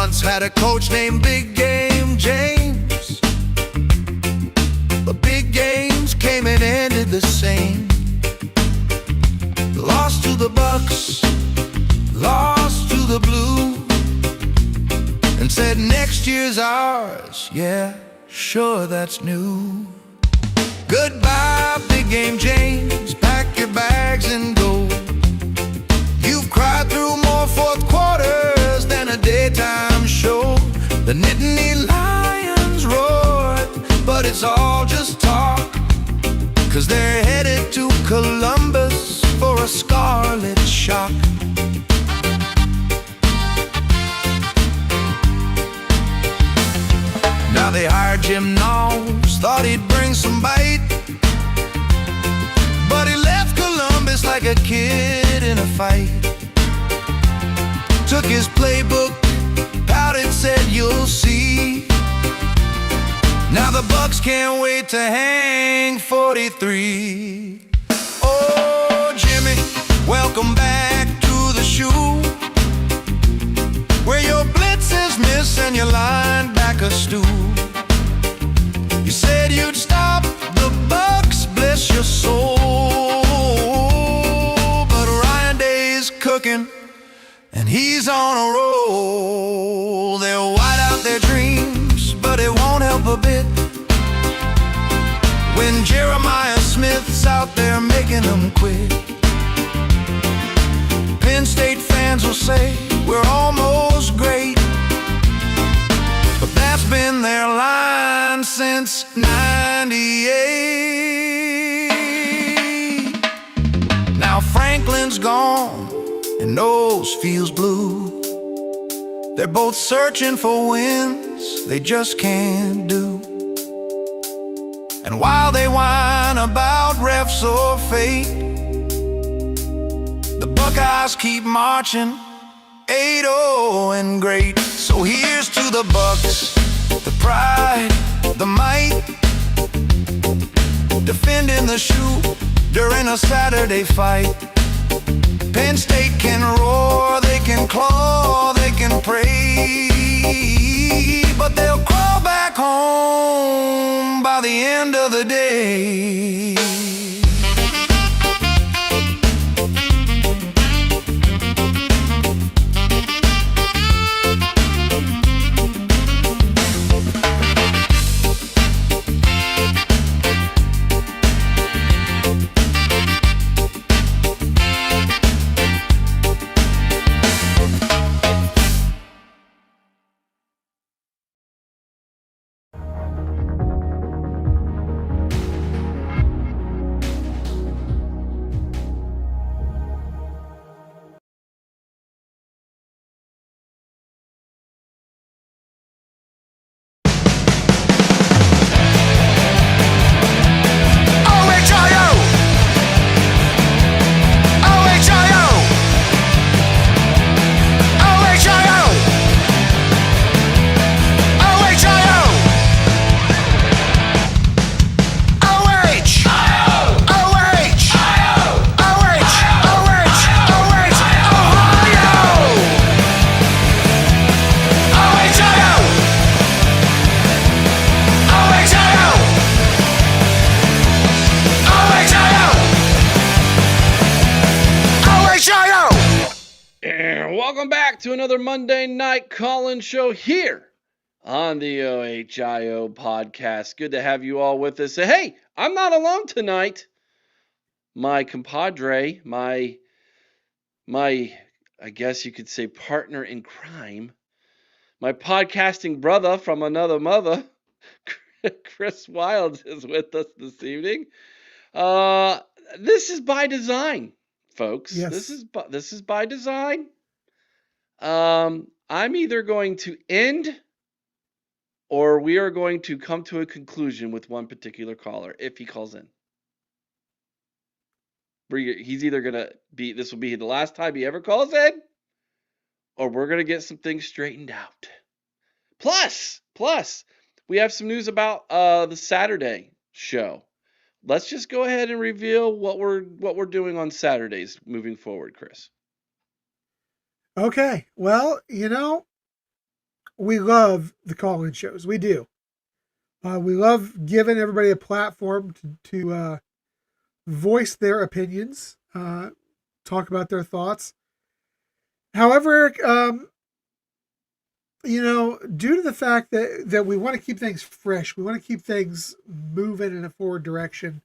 once had a coach named Big Game James, but big games came and ended the same. Lost to the Bucks, lost to the Blue, and said next year's ours. Yeah, sure, that's new. Goodbye, Big Game James, pack your bags and go. You've cried through more fourth quarters than a daytime show. The Nittany Lions roared, but it's all just talk, 'cause they're headed to Columbus for a scarlet shock. Now they hired Jim Knowles, thought he'd bring some bite, but he left Columbus like a kid in a fight. Took his playbook, pouted, said you'll see. Now the Bucks can't wait to hang 43. Oh, Jimmy, welcome back to the shoe, where your blitzes miss and your linebackers stew. You said you'd stop the Bucks, bless your soul, but Ryan Day's cooking and he's on a roll. They'll white out their dreams, but it won't help a bit when Jeremiah Smith's out there making them quit. Penn State fans will say we're almost great, but that's been their line since '98. Now Franklin's gone and Knowles feels blue. They're both searching for wins they just can't do. And while they whine about refs or fate, the Buckeyes keep marching 8-0 and great. So here's to the Bucks, the pride, the might, defending the shoe during a Saturday fight. Penn State can roar, they can claw, they can pray, but they'll crawl back home by the end of the day. Welcome back to another Monday night call-in show here on the OHIO podcast. Good to have you all with us. Hey, I'm not alone tonight. My compadre, my I guess you could say partner in crime, my podcasting brother from another mother, Chris Wilds, is with us this evening. This is by design, folks. Yes. This is by design. I'm either going to end or we are going to come to a conclusion with one particular caller if he calls in. He's either going to be, this will be the last time he ever calls in, or we're going to get some things straightened out. Plus, we have some news about the Saturday show. Let's just go ahead and reveal what we're doing on Saturdays moving forward, Chris. Okay. Well, we love the call-in shows. We do. We love giving everybody a platform to voice their opinions, talk about their thoughts. However, due to the fact that we want to keep things fresh, we want to keep things moving in a forward direction,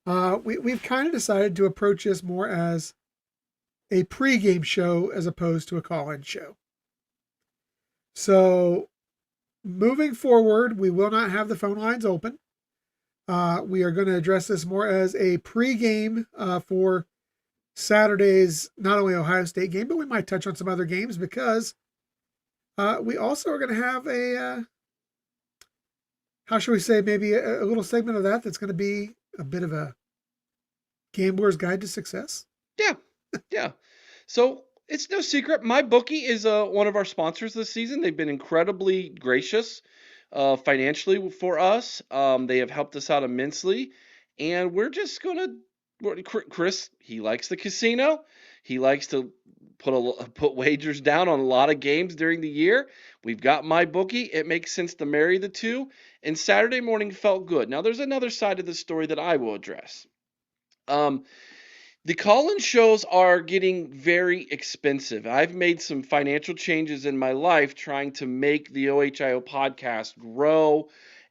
we've kind of decided to approach this more as a pregame show as opposed to a call-in show. So moving forward, we will not have the phone lines open. We are going to address this more as a pregame for Saturday's not only Ohio State game, but we might touch on some other games because we also are going to have how shall we say, maybe a little segment of that's going to be a bit of a gambler's guide to success. Yeah, yeah. So it's no secret. My bookie is one of our sponsors this season. They've been incredibly gracious financially for us. They have helped us out immensely, and we're just gonna. Chris, he likes the casino. He likes to put wagers down on a lot of games during the year. We've got my bookie. It makes sense to marry the two. And Saturday morning felt good. Now there's another side of the story that I will address. The call-in shows are getting very expensive. I've made some financial changes in my life trying to make the OHIO podcast grow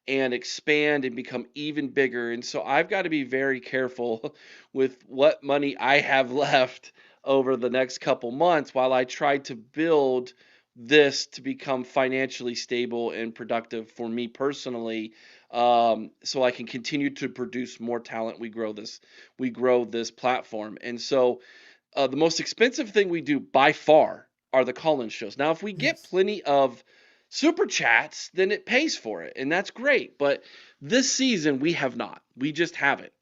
and expand and become even bigger. And so I've got to be very careful with what money I have left over the next couple months while I try to build this to become financially stable and productive for me personally, so I can continue to produce more talent. We grow this platform. And so the most expensive thing we do by far are the call-in shows. Now, if we get plenty of super chats, then it pays for it, and that's great. But this season, we have not. We just haven't.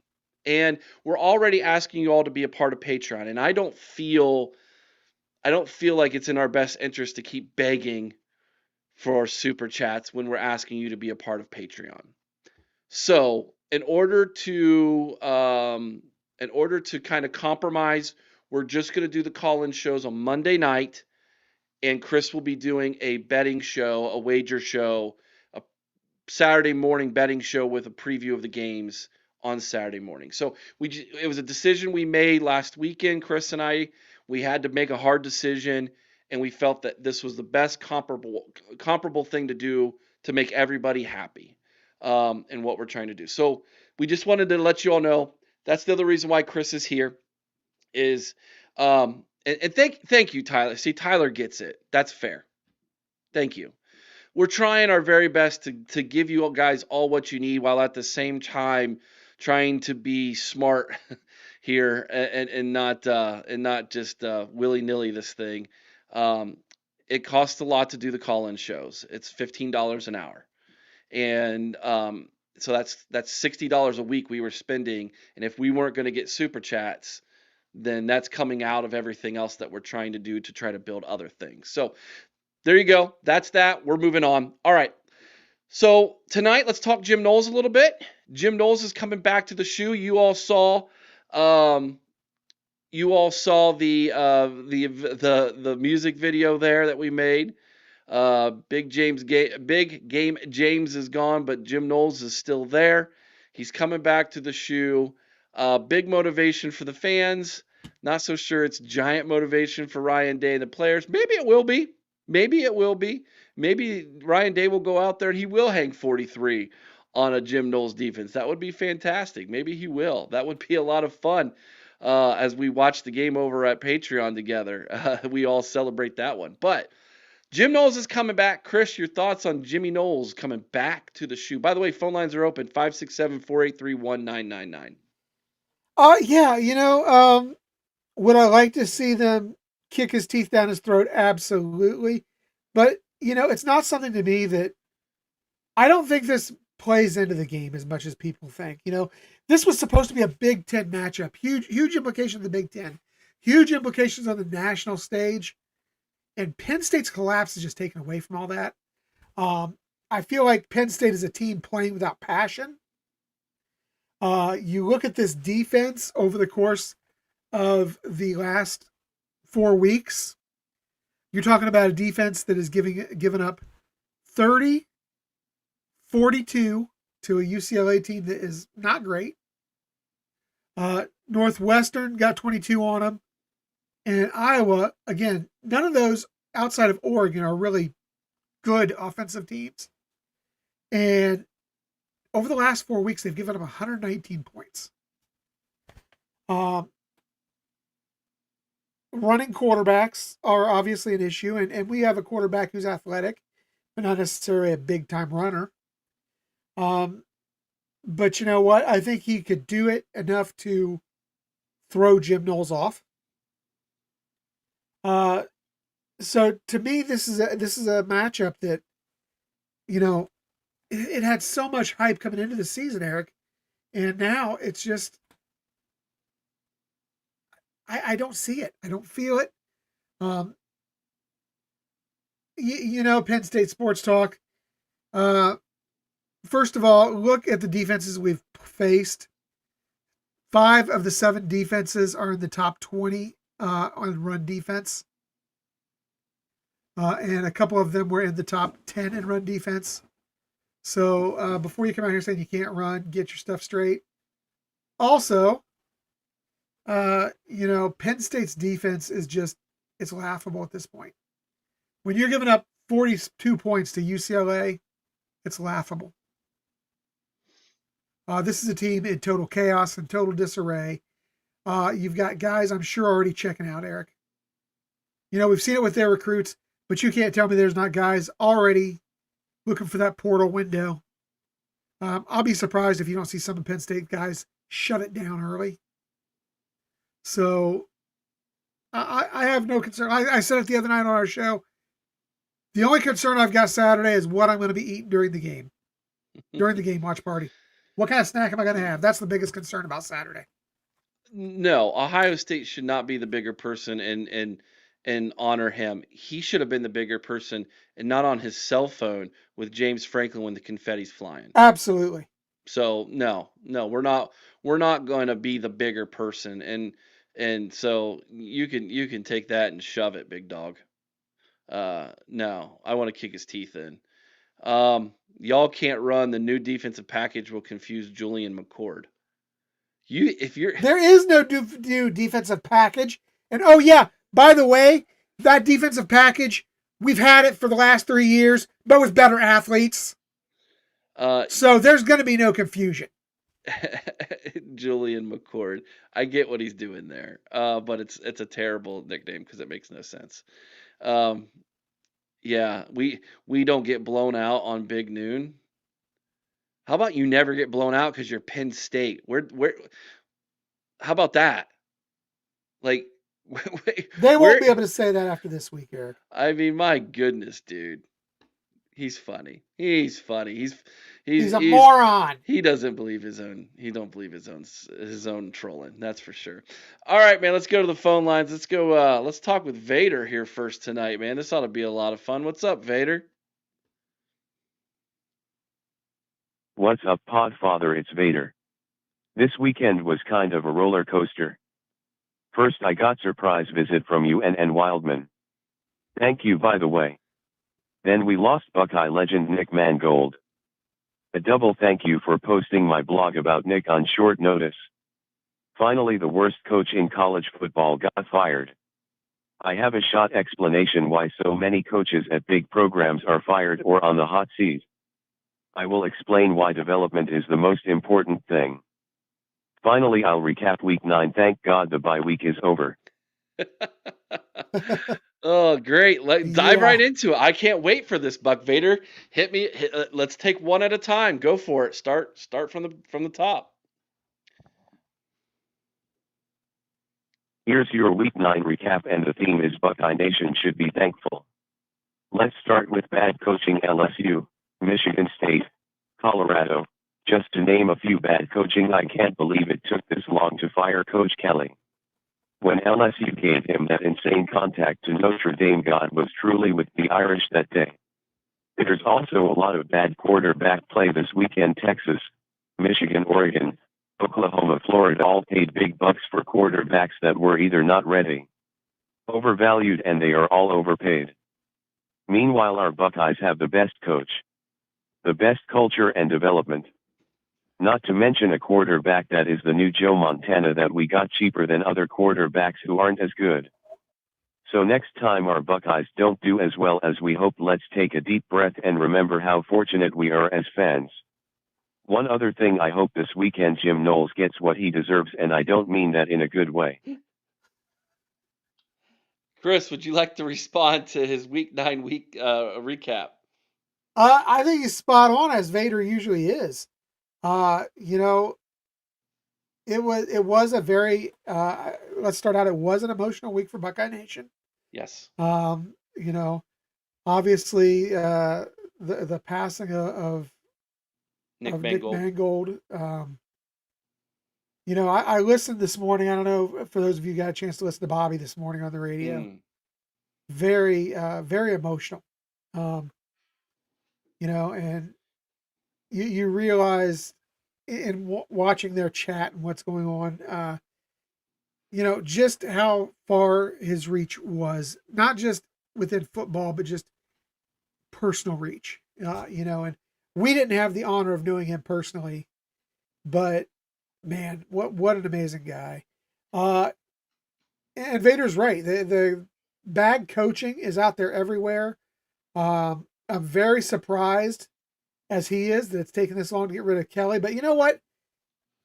And we're already asking you all to be a part of Patreon, and I don't feel like it's in our best interest to keep begging for super chats when we're asking you to be a part of Patreon. So in order to kind of compromise, we're just going to do the call-in shows on Monday night, and Chris will be doing a betting show, a wager show, a Saturday morning betting show with a preview of the games on Saturday morning. So it was a decision we made last weekend, Chris and I. We had to make a hard decision, and we felt that this was the best comparable thing to do to make everybody happy, and what we're trying to do. So we just wanted to let you all know that's the other reason why Chris is here. And thank you, Tyler. See, Tyler gets it. That's fair. Thank you. We're trying our very best to give you guys all what you need while at the same time trying to be smart here and not just willy-nilly this thing. It costs a lot to do the call-in shows. It's $15 an hour. And so that's $60 a week we were spending. And if we weren't going to get super chats, then that's coming out of everything else that we're trying to do to try to build other things. So there you go. That's that. We're moving on. All right. So tonight, let's talk Jim Knowles a little bit. Jim Knowles is coming back to the shoe. You all saw the music video there that we made. Big Game James is gone, but Jim Knowles is still there. He's coming back to the shoe. Big motivation for the fans. Not so sure it's giant motivation for Ryan Day and the players. Maybe it will be. Maybe Ryan Day will go out there and he will hang 43 on a Jim Knowles defense. That would be fantastic. Maybe he will. That would be a lot of fun as we watch the game over at Patreon together. We all celebrate that one. But Jim Knowles is coming back. Chris, your thoughts on Jimmy Knowles coming back to the shoe? By the way, phone lines are open, 567-483-1999. Yeah, would I like to see them kick his teeth down his throat? Absolutely. But, it's not something to me that I don't think this plays into the game as much as people think. This was supposed to be a Big Ten matchup. Huge implications of the Big Ten. Huge implications on the national stage. And Penn State's collapse is just taken away from all that. I feel like Penn State is a team playing without passion. You look at this defense over the course of the last 4 weeks. You're talking about a defense that is given up 30-42 to a UCLA team that is not great. Northwestern got 22 on them. And Iowa, again, none of those outside of Oregon are really good offensive teams. And over the last 4 weeks, they've given up 119 points. Running quarterbacks are obviously an issue, and we have a quarterback who's athletic, but not necessarily a big-time runner. But you know what? I think he could do it enough to throw Jim Knowles off. So to me, this is a matchup that, you know, it had so much hype coming into the season, Eric, and now it's just I don't see it. I don't feel it. You know, Penn State Sports Talk. First of all, look at the defenses we've faced. 5 of the 7 defenses are in the top 20 on run defense. And a couple of them were in the top 10 in run defense. So before you come out here saying you can't run, get your stuff straight. Also, you know, Penn State's defense is just, it's laughable at this point. When you're giving up 42 points to UCLA, it's laughable. This is a team in total chaos and total disarray. You've got guys I'm sure already checking out, Eric. You know, we've seen it with their recruits, but you can't tell me there's not guys already looking for that portal window. I'll be surprised if you don't see some of Penn State guys shut it down early. So I have no concern. I said it the other night on our show. The only concern I've got Saturday is what I'm going to be eating during the game watch party. What kind of snack am I going to have? That's the biggest concern about Saturday. No, Ohio State should not be the bigger person and honor him. He should have been the bigger person and not on his cell phone with James Franklin when the confetti's flying. Absolutely. So no, we're not going to be the bigger person, and so you can take that and shove it, big dog. No, I want to kick his teeth in. Y'all can't run. The new defensive package will confuse Julian McCord. There is no new defensive package. And oh yeah, by the way, that defensive package, we've had it for the last 3 years, but with better athletes. So there's going to be no confusion. Julian McCord. I get what he's doing there. But it's a terrible nickname because it makes no sense. Yeah, we don't get blown out on Big Noon. How about you never get blown out because you're Penn State? Where? How about that? Like, they won't be able to say that after this week, Eric. I mean, my goodness, dude. He's funny. He's a moron. He doesn't believe his own. He don't believe his own trolling. That's for sure. All right, man. Let's go to the phone lines. Let's go. Let's talk with Vader here first tonight, man. This ought to be a lot of fun. What's up, Vader? What's up, Podfather? It's Vader. This weekend was kind of a roller coaster. First, I got surprise visit from you and Wildman. Thank you, by the way. Then we lost Buckeye legend Nick Mangold. A double thank you for posting my blog about Nick on short notice. Finally, the worst coach in college football got fired. I have a short explanation why so many coaches at big programs are fired or on the hot seat. I will explain why development is the most important thing. Finally, I'll recap week 9. Thank God the bye week is over. Oh, great. Dive right into it. I can't wait for this, Buck Vader. Hit me. Let's take one at a time. Go for it. Start from the top. Here's your week 9 recap, and the theme is Buckeye Nation should be thankful. Let's start with bad coaching. LSU, Michigan State, Colorado. Just to name a few. Bad coaching. I can't believe it took this long to fire Coach Kelly. When LSU gave him that insane contact to Notre Dame, God was truly with the Irish that day. There's also a lot of bad quarterback play this weekend. Texas, Michigan, Oregon, Oklahoma, Florida all paid big bucks for quarterbacks that were either not ready, overvalued, and they are all overpaid. Meanwhile, our Buckeyes have the best coach, the best culture and development. Not to mention a quarterback that is the new Joe Montana that we got cheaper than other quarterbacks who aren't as good. So next time our Buckeyes don't do as well as we hope, let's take a deep breath and remember how fortunate we are as fans. One other thing, I hope this weekend Jim Knowles gets what he deserves, and I don't mean that in a good way. Chris, would you like to respond to his Week 9 recap? I think he's spot on, as Vader usually is. You know, it was a very let's start out. It was an emotional week for Buckeye Nation. Yes. You know, obviously the passing of Nick Nick Mangold. Mangold. You know, I listened this morning. I don't know for those of you who got a chance to listen to Bobby this morning on the radio. Very, very emotional. You know, and you realize in watching their chat and what's going on, you know, just how far his reach was, not just within football, but just personal reach. You know, and we didn't have the honor of knowing him personally, but man, what an amazing guy. And Vader's right. The bad coaching is out there everywhere. I'm very surprised, as he is, that it's taken this long to get rid of Kelly. But you know what?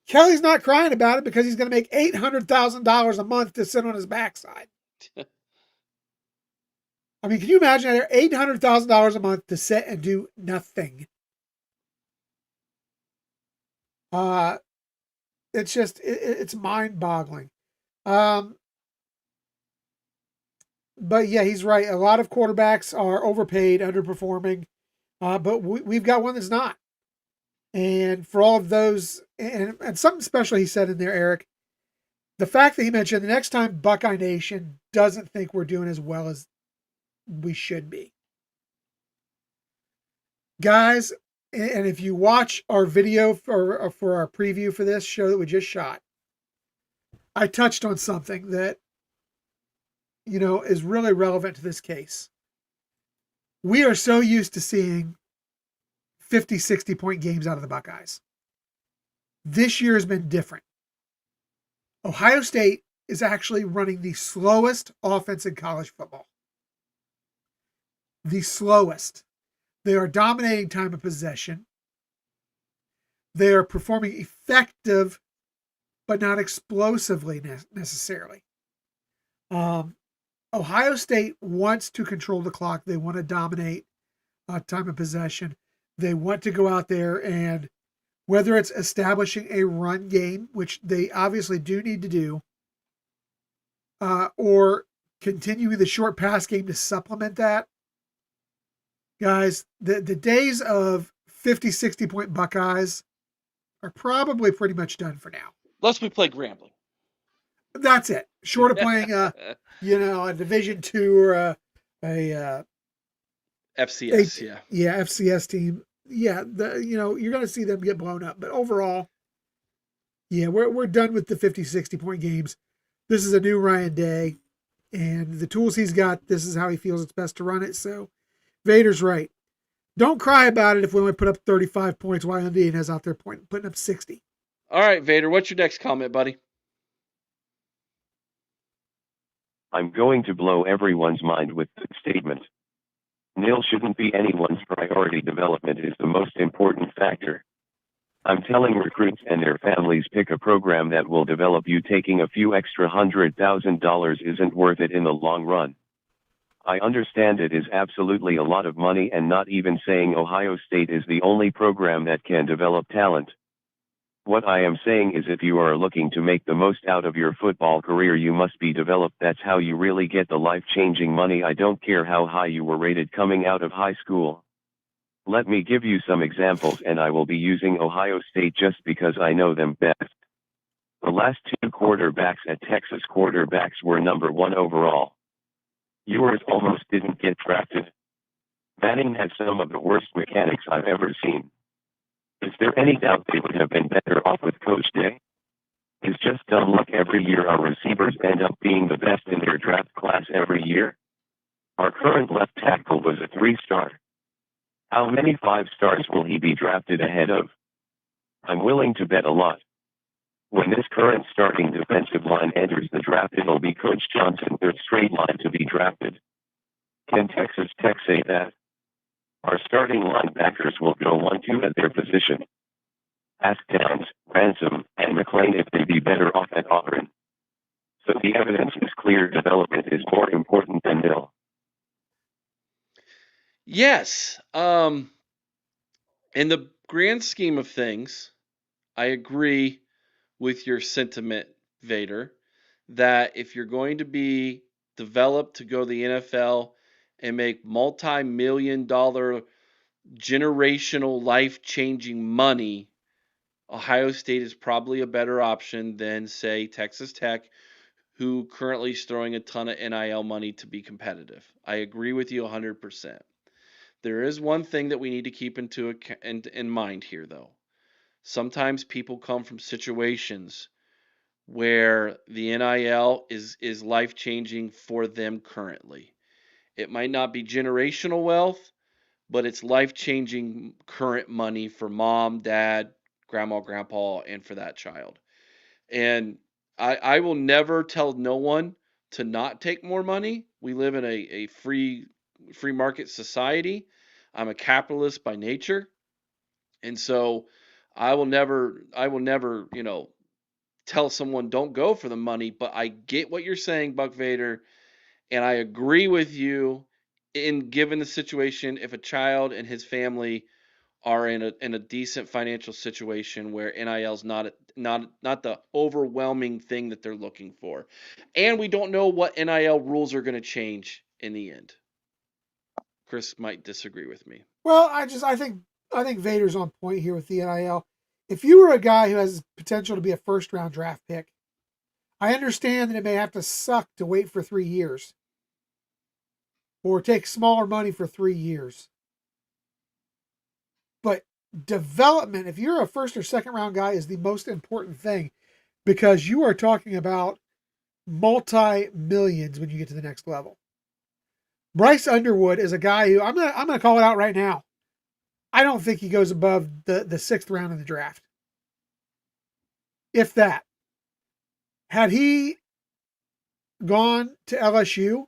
Kelly's not crying about it because he's going to make $800,000 a month to sit on his backside. I mean, can you imagine $800,000 a month to sit and do nothing? It's just, it's mind-boggling. But yeah, he's right. A lot of quarterbacks are overpaid, underperforming, but we've got one that's not. And for all of those, and something special he said in there, Eric, the fact that he mentioned the next time Buckeye Nation doesn't think we're doing as well as we should be. Guys, and if you watch our video for our preview for this show that we just shot, I touched on something that, you know, is really relevant to this case. We are so used to seeing 50, 60-point games out of the Buckeyes. This year has been different. Ohio State is actually running the slowest offense in college football. The slowest. They are dominating time of possession. They are performing effective, but not explosively necessarily. Ohio State wants to control the clock. They want to dominate time of possession. They want to go out there and, whether it's establishing a run game, which they obviously do need to do, or continuing the short pass game to supplement that. Guys, the days of 50, 60-point Buckeyes are probably pretty much done for now. Unless we play Grambling. That's it. Short of playing, you know, a Division II or a FCS, FCS team. Yeah, you know, you're going to see them get blown up. But overall, yeah, we're done with the 50, 60-point games. This is a new Ryan Day, and the tools he's got, this is how he feels it's best to run it. So Vader's right. Don't cry about it if we only put up 35 points while Indiana's out there putting up 60. All right, Vader, what's your next comment, buddy? I'm going to blow everyone's mind with the statement. Nil shouldn't be anyone's priority. Development is the most important factor. I'm telling recruits and their families, pick a program that will develop you. Taking a few extra $100,000 isn't worth it in the long run. I understand it is absolutely a lot of money, and not even saying Ohio State is the only program that can develop talent. What I am saying is, if you are looking to make the most out of your football career, you must be developed. That's how you really get the life-changing money. I don't care how high you were rated coming out of high school. Let me give you some examples, and I will be using Ohio State just because I know them best. The last two quarterbacks at Texas quarterbacks were number 1 overall. Yours almost didn't get drafted. Manning had some of the worst mechanics I've ever seen. Is there any doubt they would have been better off with Coach Day? It's just dumb luck every year. Our receivers end up being the best in their draft class every year. Our current left tackle was a 3-star. How many 5-stars will he be drafted ahead of? I'm willing to bet a lot. When this current starting defensive line enters the draft, it'll be Coach Johnson's third straight line to be drafted. Can Texas Tech say that? Our starting linebackers will go 1-2 at their position. Ask Downs, Ransom, and McLean if they'd be better off at Auburn. So the evidence is clear development is more important than nil. Yes. In the grand scheme of things, I agree with your sentiment, Vader, that if you're going to be developed to go to the NFL and make multi-million-dollar generational life-changing money, Ohio State is probably a better option than, say, Texas Tech, who currently is throwing a ton of NIL money to be competitive. I agree with you 100%. There is one thing that we need to keep in mind here, though. Sometimes people come from situations where the NIL is life-changing for them currently. It might not be generational wealth, but it's life-changing current money for mom, dad, grandma, grandpa, and for that child. And I will never tell no one to not take more money. We live in a free market society. I'm a capitalist by nature. And so I will never, tell someone don't go for the money, but I get what you're saying, Buck Vader, and I agree with you in given the situation if a child and his family are in a decent financial situation where NIL's not the overwhelming thing that they're looking for. And we don't know what NIL rules are going to change in the end. Chris might disagree with me. Well, I think Vader's on point here with the NIL. If you were a guy who has potential to be a first round draft pick, I understand that it may have to suck to wait for 3 years or take smaller money for 3 years. But development, if you're a first or second round guy, is the most important thing because you are talking about multi-millions when you get to the next level. Bryce Underwood is a guy who I'm gonna call it out right now. I don't think he goes above the 6th round of the draft. If that. Had he gone to LSU,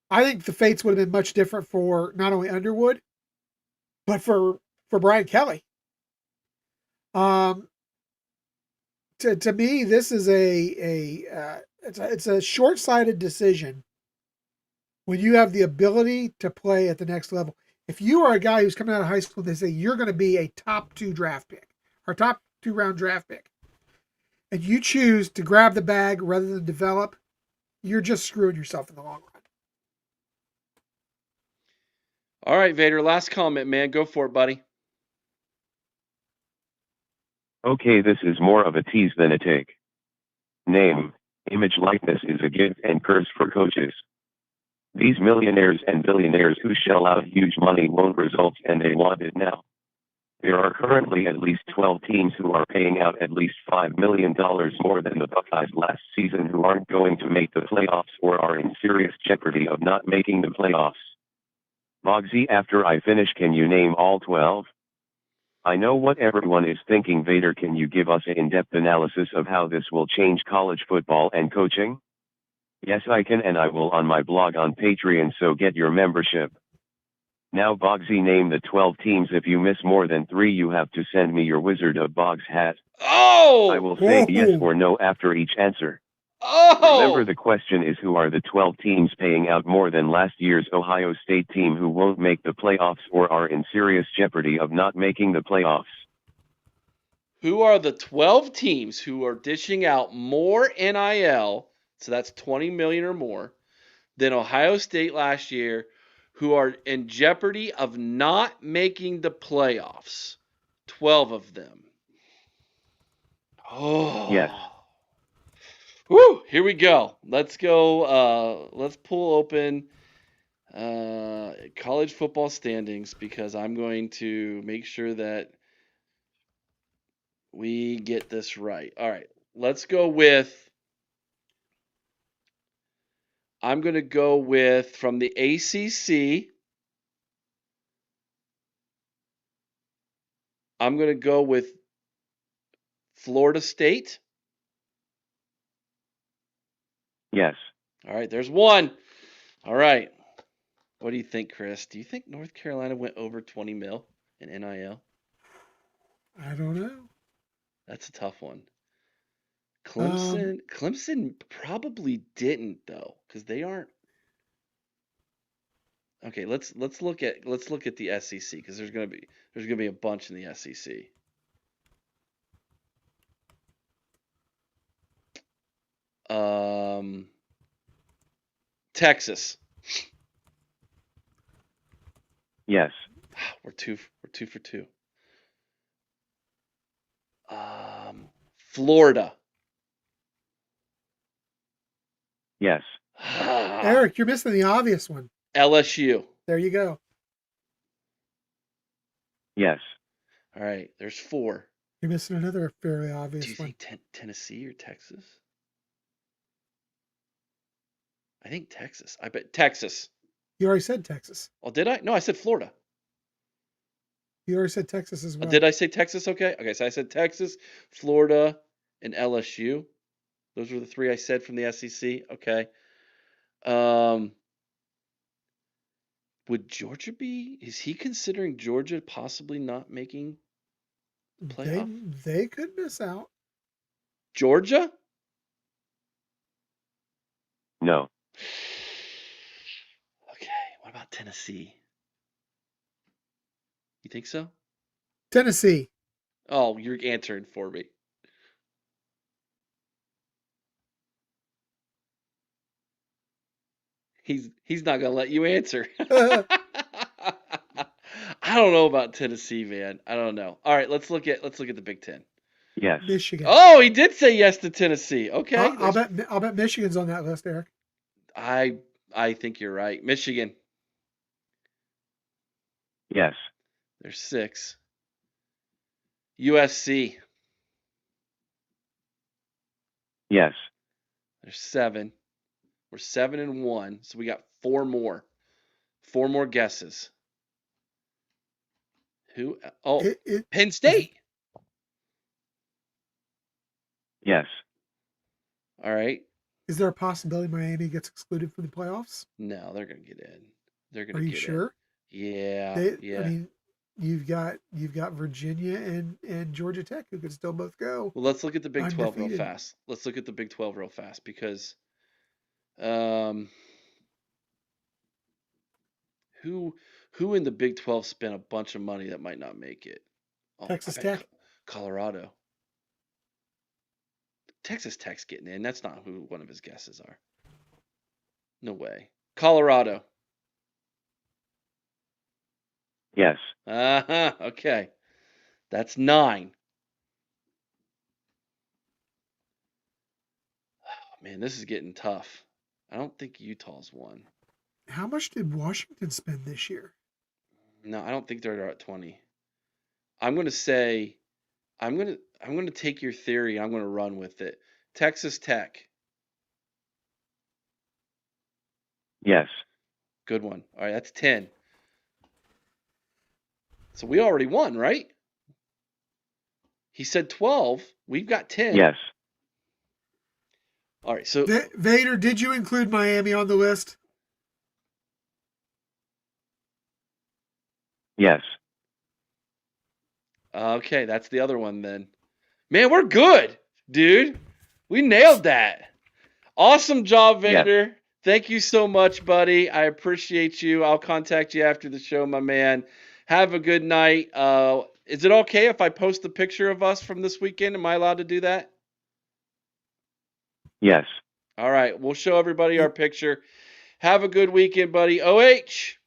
I think the fates would have been much different for not only Underwood, but for Brian Kelly. To me, this is it's a short-sighted decision when you have the ability to play at the next level. If you are a guy who's coming out of high school, they say you're going to be a top 2 draft pick or top 2 round draft pick, and you choose to grab the bag rather than develop, you're just screwing yourself in the long run. All right, Vader, last comment, man. Go for it, buddy. Okay, this is more of a tease than a take. Name, image likeness is a gift and curse for coaches. These millionaires and billionaires who shell out huge money won't result and they want it now. There are currently at least 12 teams who are paying out at least $5 million more than the Buckeyes last season who aren't going to make the playoffs or are in serious jeopardy of not making the playoffs. Bogsy, after I finish, can you name all 12? I know what everyone is thinking. Vader, can you give us an in-depth analysis of how this will change college football and coaching? Yes, I can, and I will on my blog on Patreon, so get your membership. Now, Bogsy, name the 12 teams. If you miss more than 3, you have to send me your Wizard of Boggs hat. Oh! I will say yes or no after each answer. Oh! Remember, the question is who are the 12 teams paying out more than last year's Ohio State team who won't make the playoffs or are in serious jeopardy of not making the playoffs? Who are the 12 teams who are dishing out more NIL, so that's 20 million or more, than Ohio State last year, who are in jeopardy of not making the playoffs? 12 of them. Oh. Yes. Woo, here we go. Let's go. Let's pull open college football standings because I'm going to make sure that we get this right. All right, let's go with. I'm going to go with from the ACC. I'm going to go with Florida State. Yes. All right, there's one. All right. What do you think, Chris? Do you think North Carolina went over 20 mil in NIL? I don't know. That's a tough one. Um, Clemson probably didn't though, because they aren't. Okay, let's look at the SEC because there's gonna be a bunch in the SEC. Texas. Yes. We're two for two. Florida. Yes. Eric, you're missing the obvious one. LSU. There you go. Yes. All right, there's four. You're missing another fairly Do you obvious one. think Tennessee or Texas? I think Texas. I bet Texas. You already said Texas. Oh, did I? No, I said Florida. You already said Texas as well. Did I say Texas? Okay. Okay, so I said Texas, Florida, and LSU. Those were the three I said from the SEC. Okay. Would Georgia be? Is he considering Georgia possibly not making playoff? They could miss out. Georgia? No. Okay. What about Tennessee? You think so? Tennessee. Oh, you're answering for me. He's not gonna let you answer. I don't know about Tennessee, man. I don't know. All right, let's look at the Big Ten. Yes. Michigan. Oh, he did say yes to Tennessee. Okay. I'll bet Michigan's on that list, Eric. I think you're right. Michigan. Yes. There's 6. USC. Yes. There's 7. We're 7-1, so we got 4 more. 4 more guesses. Who? Oh, Penn State. Yes. All right. Is there a possibility Miami gets excluded from the playoffs? No, they're gonna get in. They're gonna. Are you get sure? In. Yeah. Yeah. I mean, you've got Virginia and Georgia Tech who could still both go. Well, let's look at the Big 12 real undefeated. fast. Let's look at the Big 12 real fast because who in the Big 12 spent a bunch of money that might not make it? Oh, Texas I bet Tech. Colorado. Texas Tech's getting in. That's not who one of his guesses are. No way. Colorado. Yes. Uh-huh. Okay. That's 9. Oh, man, this is getting tough. I don't think Utah's one. How much did Washington spend this year? No, I don't think they're at 20. I'm going to say I'm going to take your theory. I'm going to run with it. Texas Tech. Yes. Good one. All right, that's 10. So we already won, right? He said 12. We've got 10. Yes. All right, so Vader, did you include Miami on the list? Yes. okay, that's the other one then. Man, we're good, dude. We nailed that. Awesome job, Vader. Yeah. Thank you so much, buddy. I appreciate you. I'll contact you after the show, my man. Have a good night. Is it okay if I post the picture of us from this weekend? Am I allowed to do that? Yes. All right. We'll show everybody our picture. Have a good weekend, buddy. OH.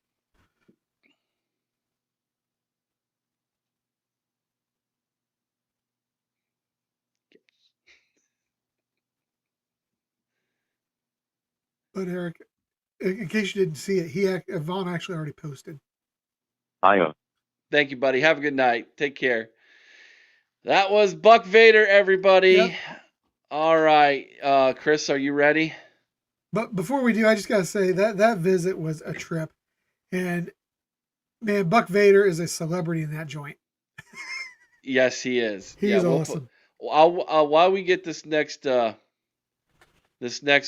But Eric, in case you didn't see it, Vaughn actually already posted. Io. Thank you, buddy. Have a good night. Take care. That was Buck Vader, everybody. Yep. All right. Chris, are you ready? But before we do, I just got to say that visit was a trip. And, man, Buck Vader is a celebrity in that joint. Yes, he is. He Yeah, is we'll put. awesome. While we get this next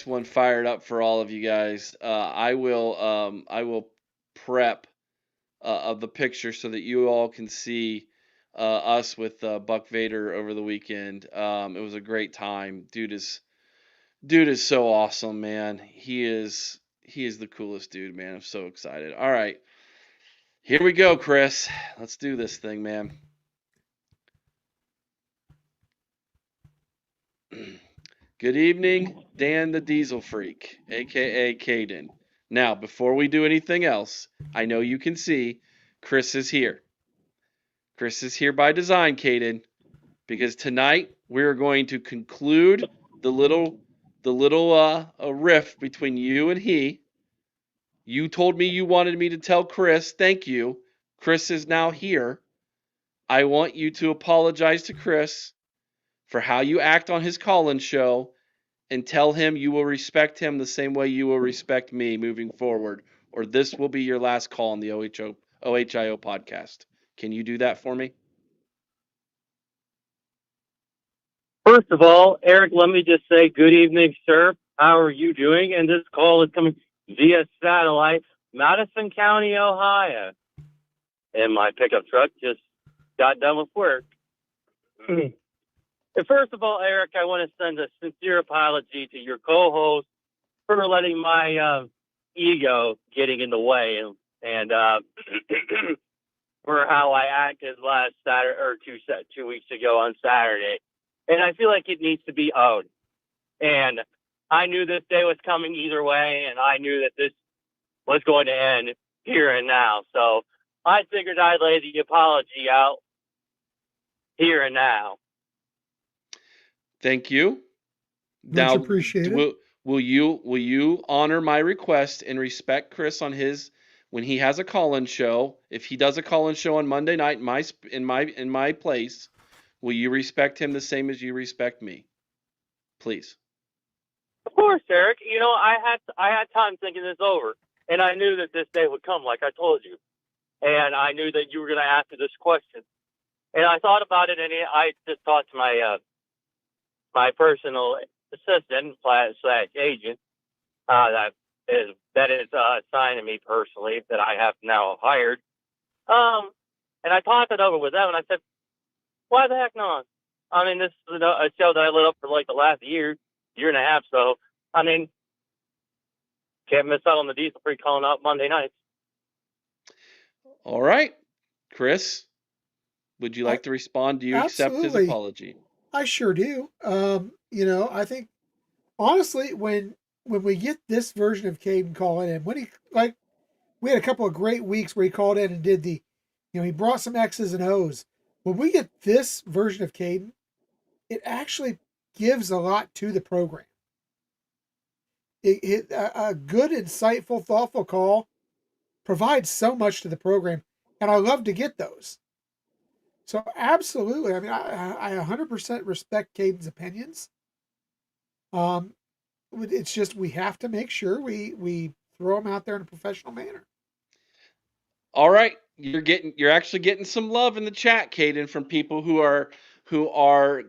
one fired up for all of you guys, I will prep of the picture so that you all can see us with Buck Vader over the weekend. It was a great time. Dude is so awesome, man. He is the coolest dude, man. I'm so excited. All right, here we go, Chris. Let's do this thing, man. Good evening, Dan the Diesel Freak, aka Caden. Now, before we do anything else, I know you can see Chris is here. Chris is here by design, Caden, because tonight we're going to conclude the little rift between you and he. You told me you wanted me to tell Chris, thank you. Chris is now here. I want you to apologize to Chris for how you act on his call-in show and tell him you will respect him the same way you will respect me moving forward, or this will be your last call on the OHIO podcast. Can you do that for me? First of all, Eric, let me just say good evening, sir. How are you doing? And this call is coming via satellite, Madison County, Ohio. And my pickup truck just got done with work. And first of all, Eric, I want to send a sincere apology to your co-host for letting my ego getting in the way and for how I acted last Saturday or 2 weeks ago on Saturday. And I feel like it needs to be owed. And I knew this day was coming either way, and I knew that this was going to end here and now. So I figured I'd lay the apology out here and now. Thank you. Much appreciated. Will you honor my request and respect Chris on his when he has a call-in show? If he does a call-in show on Monday night in my place, will you respect him the same as you respect me? Please. Of course, Eric. You know, I had time thinking this over, and I knew that this day would come, like I told you, and I knew that you were going to ask me this question, and I thought about it, and I just talked to my personal assistant slash agent that is assigned to me personally that I have now hired, and I talked it over with them, and I said, why the heck not? I mean, this is a show that I lit up for like the last year and a half. So, I mean, can't miss out on the Diesel Freak calling out Monday nights. All right, Chris, would you like to respond? Do you accept his Absolutely. apology? I sure do. You know, I think honestly, when we get this version of Caden calling in, when we had a couple of great weeks where he called in and did he brought some X's and O's. When we get this version of Caden, it actually gives a lot to the program. A good, insightful, thoughtful call provides so much to the program, and I love to get those. So absolutely, I mean, I 100% respect Caden's opinions. It's just we have to make sure we throw them out there in a professional manner. All right, you're actually getting some love in the chat, Caden, from people who are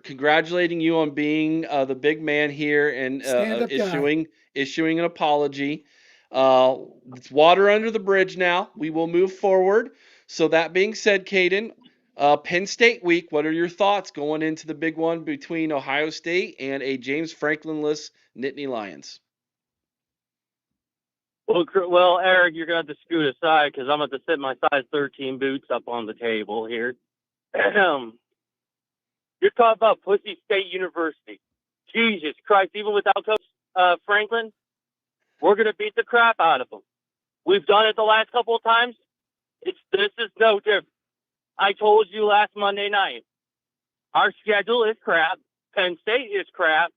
congratulating you on being the big man here and issuing an apology. It's water under the bridge now. We will move forward. So that being said, Caden, Penn State week, what are your thoughts going into the big one between Ohio State and a James Franklin-less Nittany Lions? Well, Eric, you're going to have to scoot aside because I'm going to sit my size 13 boots up on the table here. You're talking about Pussy State University. Jesus Christ, even without Coach Franklin, we're going to beat the crap out of them. We've done it the last couple of times. This is no different. I told you last Monday night, our schedule is crap. Penn State is crap.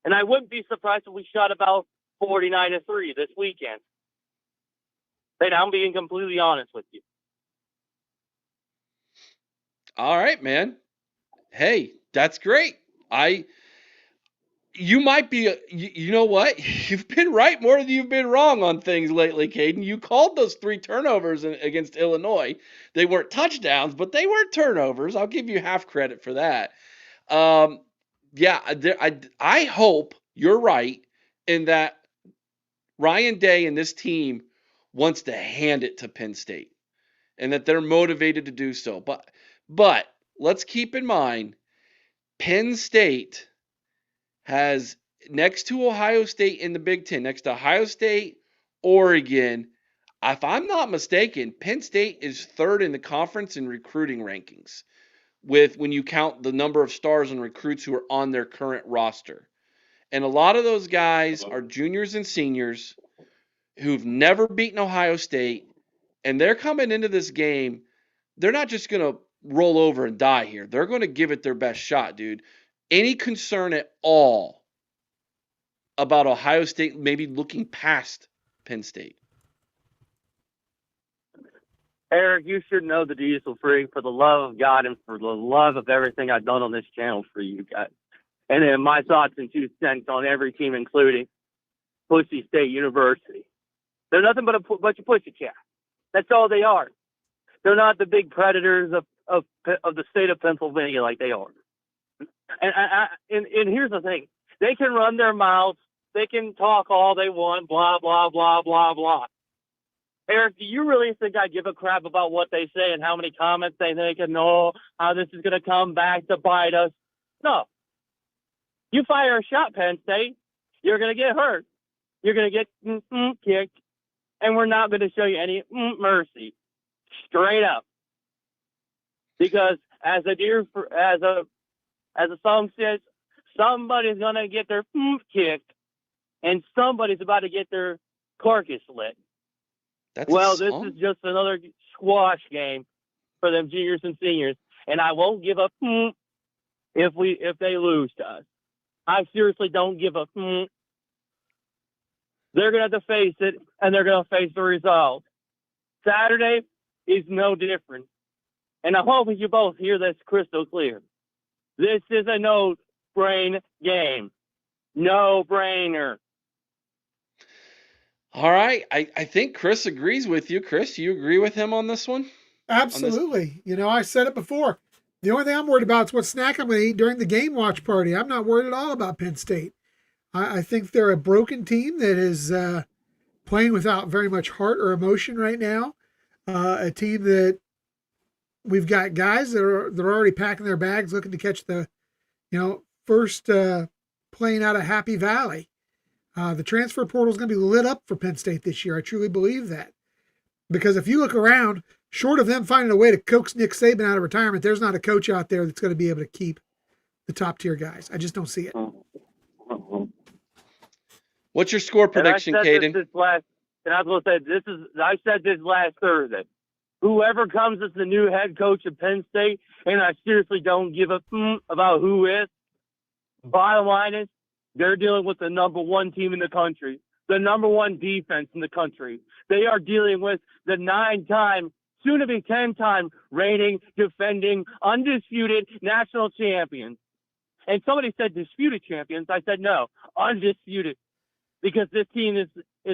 And I wouldn't be surprised if we shot about 49-3 this weekend. And I'm being completely honest with you. All right, man. Hey, that's great. You might be, you know what? You've been right more than you've been wrong on things lately, Caden. You called those 3 turnovers against Illinois. They weren't touchdowns, but they weren't turnovers. I'll give you half credit for that. Yeah, I hope you're right in that Ryan Day and this team wants to hand it to Penn State and that they're motivated to do so. But let's keep in mind, Penn State has next to Ohio State in the Big Ten, next to Ohio State, Oregon. If I'm not mistaken, Penn State is 3rd in the conference in recruiting rankings when you count the number of stars and recruits who are on their current roster. And a lot of those guys are juniors and seniors who've never beaten Ohio State, and they're coming into this game. They're not just going to roll over and die here. They're going to give it their best shot, dude. Any concern at all about Ohio State maybe looking past Penn State? Eric, you should know the Diesel Freak for the love of God and for the love of everything I've done on this channel for you guys. And then my thoughts and 2 cents on every team, including Pussy State University. They're nothing but a bunch of pussy cats. That's all they are. They're not the big predators of the state of Pennsylvania like they are. And here's the thing. They can run their mouths. They can talk all they want, blah, blah, blah, blah, blah. Eric, do you really think I give a crap about what they say and how many comments they make and how this is going to come back to bite us? No. You fire a shot, Penn State, you're going to get hurt. You're going to get kicked, and we're not going to show you any mercy. Straight up. Because as a song says, somebody's going to get their kicked, and somebody's about to get their carcass lit. This is just another squash game for them juniors and seniors, and I won't give up if they lose to us. I seriously don't give up. They're going to have to face it, and they're going to face the result. Saturday is no different, and I hope you both hear this crystal clear. This is a no-brain game. No-brainer. All right. I think Chris agrees with you. Chris, you agree with him on this one? Absolutely. You know, I said it before. The only thing I'm worried about is what snack I'm going to eat during the game watch party. I'm not worried at all about Penn State. I think they're a broken team that is playing without very much heart or emotion right now. A team that we've got guys that are already packing their bags, looking to catch the, first plane out of Happy Valley. The transfer portal is going to be lit up for Penn State this year. I truly believe that. Because if you look around, short of them finding a way to coax Nick Saban out of retirement, there's not a coach out there that's going to be able to keep the top tier guys. I just don't see it. What's your score prediction, Caden? And I was going to say, I said this last Thursday. Whoever comes as the new head coach of Penn State, and I seriously don't give a about who is, bottom line is, they're dealing with the number 1 team in the country, the number 1 defense in the country. They are dealing with the 9-time, soon-to-be 10-time reigning, defending, undisputed national champions. And somebody said disputed champions. I said no, undisputed. Because this team is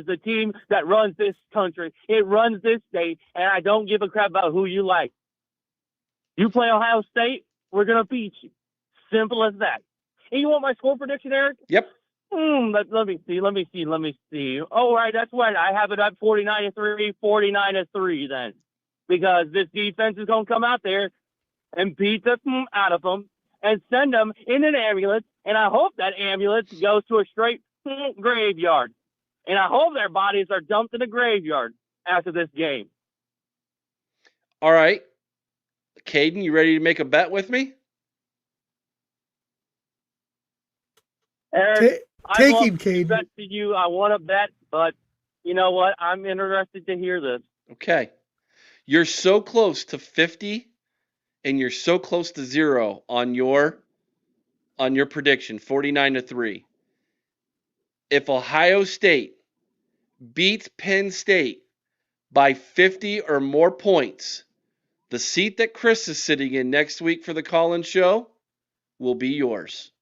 the team that runs this country. It runs this state, and I don't give a crap about who you like. You play Ohio State, we're going to beat you. Simple as that. And you want my score prediction, Eric? Yep. Let me see. Oh, right, that's right. I have it at 49-3, 49-3 then. Because this defense is going to come out there and beat the out of them and send them in an ambulance. And I hope that ambulance goes to a straight graveyard. And I hope their bodies are dumped in a graveyard after this game. All right. Caden, you ready to make a bet with me? Eric, take I him, Caden. Bet to you. I want to bet, but you know what? I'm interested to hear this. Okay. You're so close to 50 and you're so close to 0 on your prediction, 49-3. If Ohio State beats Penn State by 50 or more points, the seat that Chris is sitting in next week for the call-in show will be yours.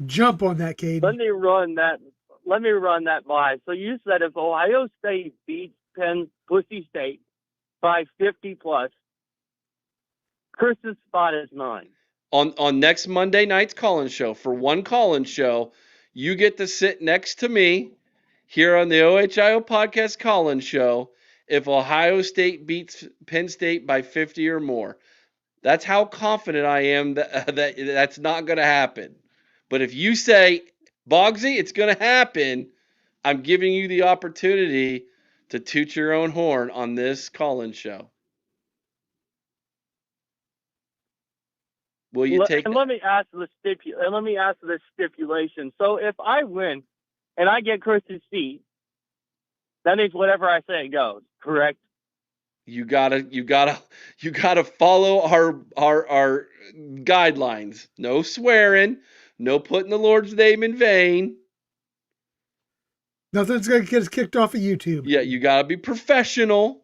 Jump on that, Let Caden. me run that. Let me run that by. So you said if Ohio State beats Pussy State by 50 plus, Chris's spot is mine. On next Monday night's call-in show, for one call-in show, you get to sit next to me here on the OHIO podcast call-in show if Ohio State beats Penn State by 50 or more. That's how confident I am that's not going to happen. But if you say, Boggsy, it's going to happen, I'm giving you the opportunity to toot your own horn on this call-in show. Will you take And that? let me ask this stipulation. So if I win and I get Chris's seat, that means whatever I say goes. Correct? You gotta follow our guidelines. No swearing, no putting the Lord's name in vain. Nothing's going to get us kicked off of YouTube. Yeah, you gotta be professional.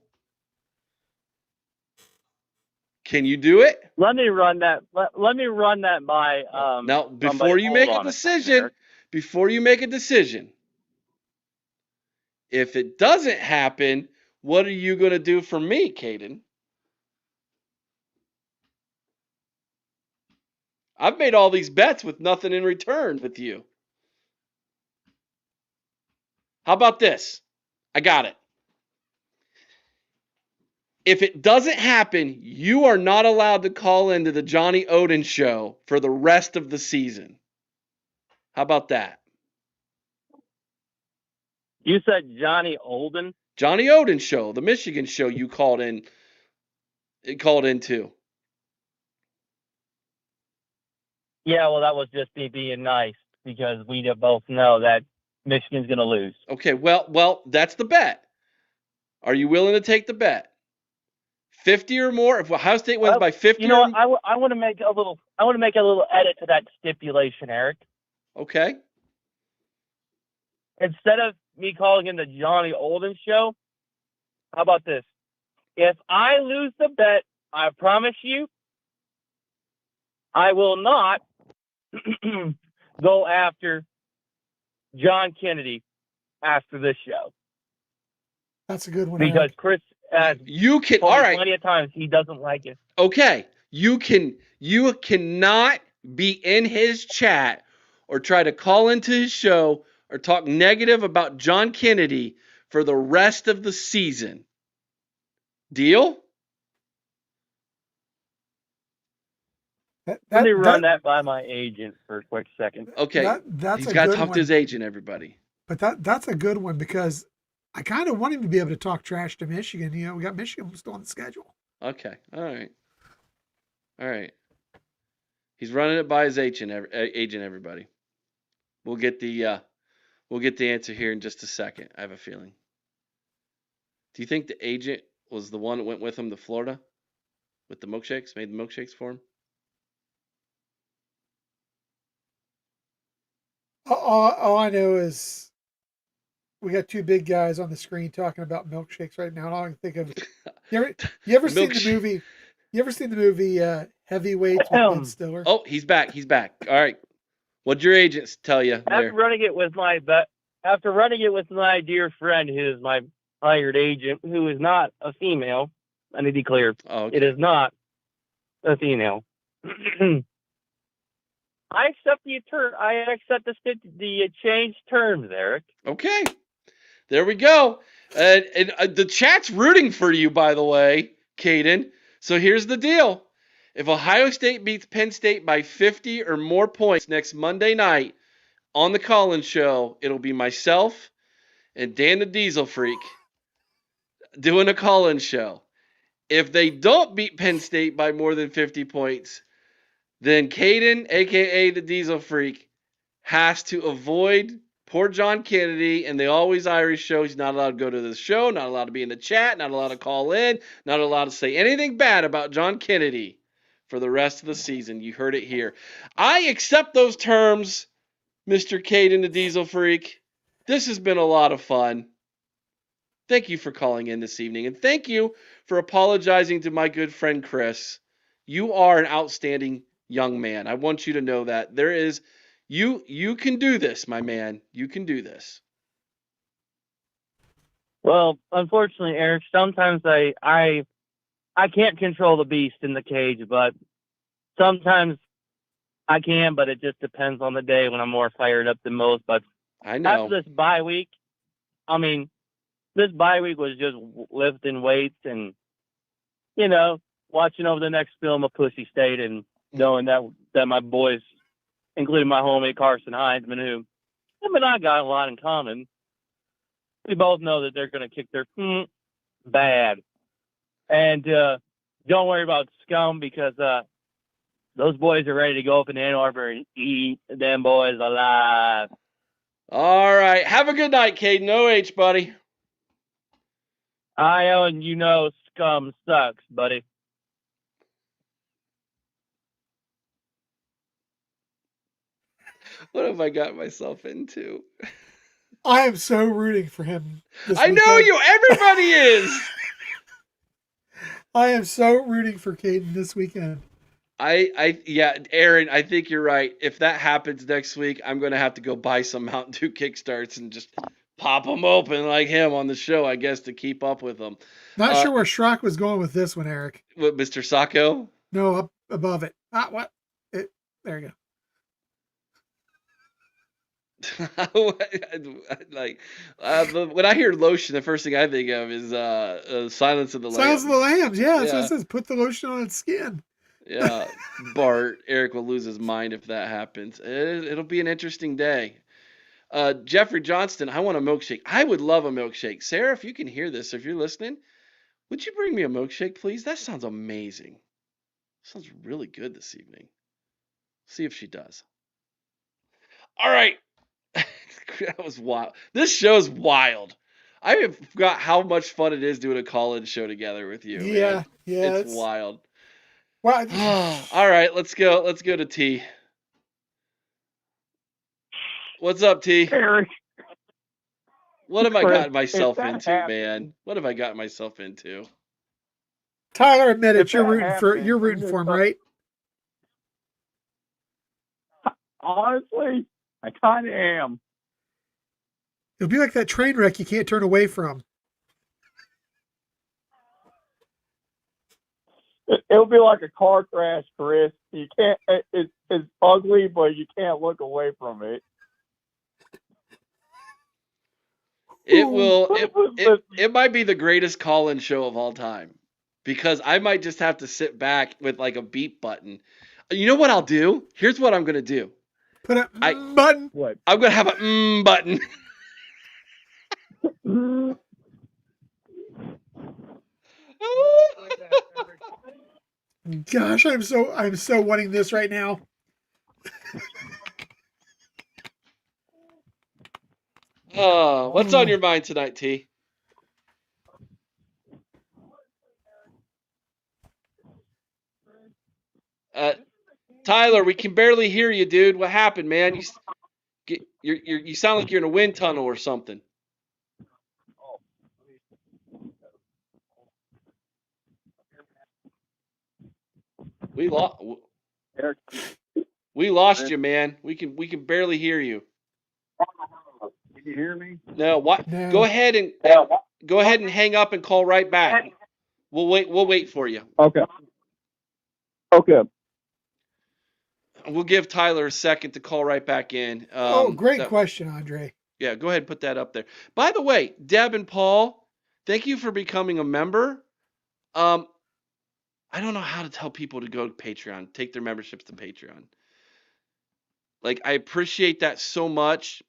Can you do it? Let me run that. Let me run that by. Now, before somebody. you Hold make on a second, decision, Eric. if it doesn't happen, what are you gonna do for me, Caden? I've made all these bets with nothing in return with you. How about this? I got it. If it doesn't happen, you are not allowed to call into the Johnny Odin show for the rest of the season. How about that? You said Johnny Olden. Johnny Odin show, the Michigan show you called into. Yeah, well, that was just me being nice because we both know that Michigan's going to lose. Okay, well, that's the bet. Are you willing to take the bet? 50 or more. If Ohio State wins by 50, you know, I want to make a little edit to that stipulation, Eric. Okay. Instead of me calling in the Johnny Olden show, how about this? If I lose the bet, I promise you, I will not go after John Kennedy after this show. That's a good one. Because Eric. Chris has You can. told All me right. plenty of times he doesn't like it. Okay. You cannot be in his chat or try to call into his show or talk negative about John Kennedy for the rest of the season. Deal? Let me run that by my agent for a quick second. Okay. That's He's a got to good talk one. to his agent, everybody. But that's a good one because I kind of want him to be able to talk trash to Michigan. You know, we got Michigan still on the schedule. Okay. All right. He's running it by his agent, everybody. We'll get the answer here in just a second. I have a feeling. Do you think the agent was the one that went with him to Florida with the milkshakes, made the milkshakes for him? All I know is we got two big guys on the screen talking about milkshakes right now. And all I can think of is, you ever seen the movie? You ever seen the movie Heavyweights with Ben Stiller? Oh, he's back. All right. What'd your agents tell you there? After running it with my dear friend, who is my hired agent, who is not a female. Let me be clear. Oh, okay. It is not a female. I accept the changed terms, Eric. Okay. There we go. And the chat's rooting for you, by the way, Caden. So here's the deal. If Ohio State beats Penn State by 50 or more points next Monday night on the call-in show, it'll be myself and Dan the Diesel Freak doing a call-in show. If they don't beat Penn State by more than 50 points, then Caden, a.k.a. the Diesel Freak, has to avoid poor John Kennedy and the Always Irish show. He's not allowed to go to the show, not allowed to be in the chat, not allowed to call in, not allowed to say anything bad about John Kennedy for the rest of the season. You heard it here. I accept those terms, Mr. Caden, the Diesel Freak. This has been a lot of fun. Thank you for calling in this evening, and thank you for apologizing to my good friend Chris. You are an outstanding young man. I want you to know that. You can do this, my man. You can do this. Well, unfortunately, Eric, sometimes I can't control the beast in the cage, but sometimes I can, but it just depends on the day when I'm more fired up than most. But I after know. this bye week, I mean, this bye week was just lifting weights and, watching over the next film of Pussy State and knowing that my boys, including my homie Carson Heinzman, who him and I got a lot in common, we both know that they're going to kick their bad. And don't worry about Scum because those boys are ready to go up in Ann Arbor and eat them boys alive. All right. Have a good night, Caden. OH, buddy. I own, Scum sucks, buddy. What have I got myself into? I am so rooting for him this I know weekend. you. Everybody is. I am so rooting for Caden this weekend. Yeah, Aaron, I think you're right. If that happens next week, I'm going to have to go buy some Mountain Dew Kickstarts and just pop them open like him on the show, I guess, to keep up with them. Not sure where Schrock was going with this one, Eric. What, Mr. Sacco? No, up above it. What? There you go. When I hear lotion, the first thing I think of is Silence of the Lambs. Silence of the Lambs. Yeah, that's Yeah. what it says. Put the lotion on its skin. Yeah, Bart, Eric will lose his mind if that happens. It'll be an interesting day. Jeffrey Johnston, I want a milkshake. I would love a milkshake. Sarah, if you can hear this, if you're listening, would you bring me a milkshake, please? That sounds amazing. Sounds really good this evening. See if she does. All right. That was wild. This show's wild. I forgot how much fun it is doing a call-in show together with you. Yeah, man. yeah. It's wild. Well, All right, let's go. Let's go to T. What's up, T? Eric. What have I Chris, gotten myself if that into, happens- man? What have I gotten myself into? Tyler, admit it. If You're that rooting for happens, you're rooting for him, right? Honestly, I kind of am. It'll be like that train wreck you can't turn away from. It'll be like a car crash, Chris. You can't. It's ugly, but you can't look away from it. It will. It might be the greatest call-in show of all time, because I might just have to sit back with like a beep button. You know what I'll do? Here's what I'm gonna do. Put a button. What? I'm gonna have a button. Gosh, I'm so wanting this right now. What's on your mind tonight, T? Tyler, we can barely hear you, dude. What happened, man? You sound like you're in a wind tunnel or something. We lost you, man. We can barely hear you. Can you hear me? No, what? No. Go ahead and hang up and call right back. We'll wait for you. Okay. Okay. We'll give Tyler a second to call right back in. Great question, Andre. Yeah, go ahead and put that up there. By the way, Deb and Paul, thank you for becoming a member. I don't know how to tell people to go to Patreon, take their memberships to Patreon. Like, I appreciate that so much,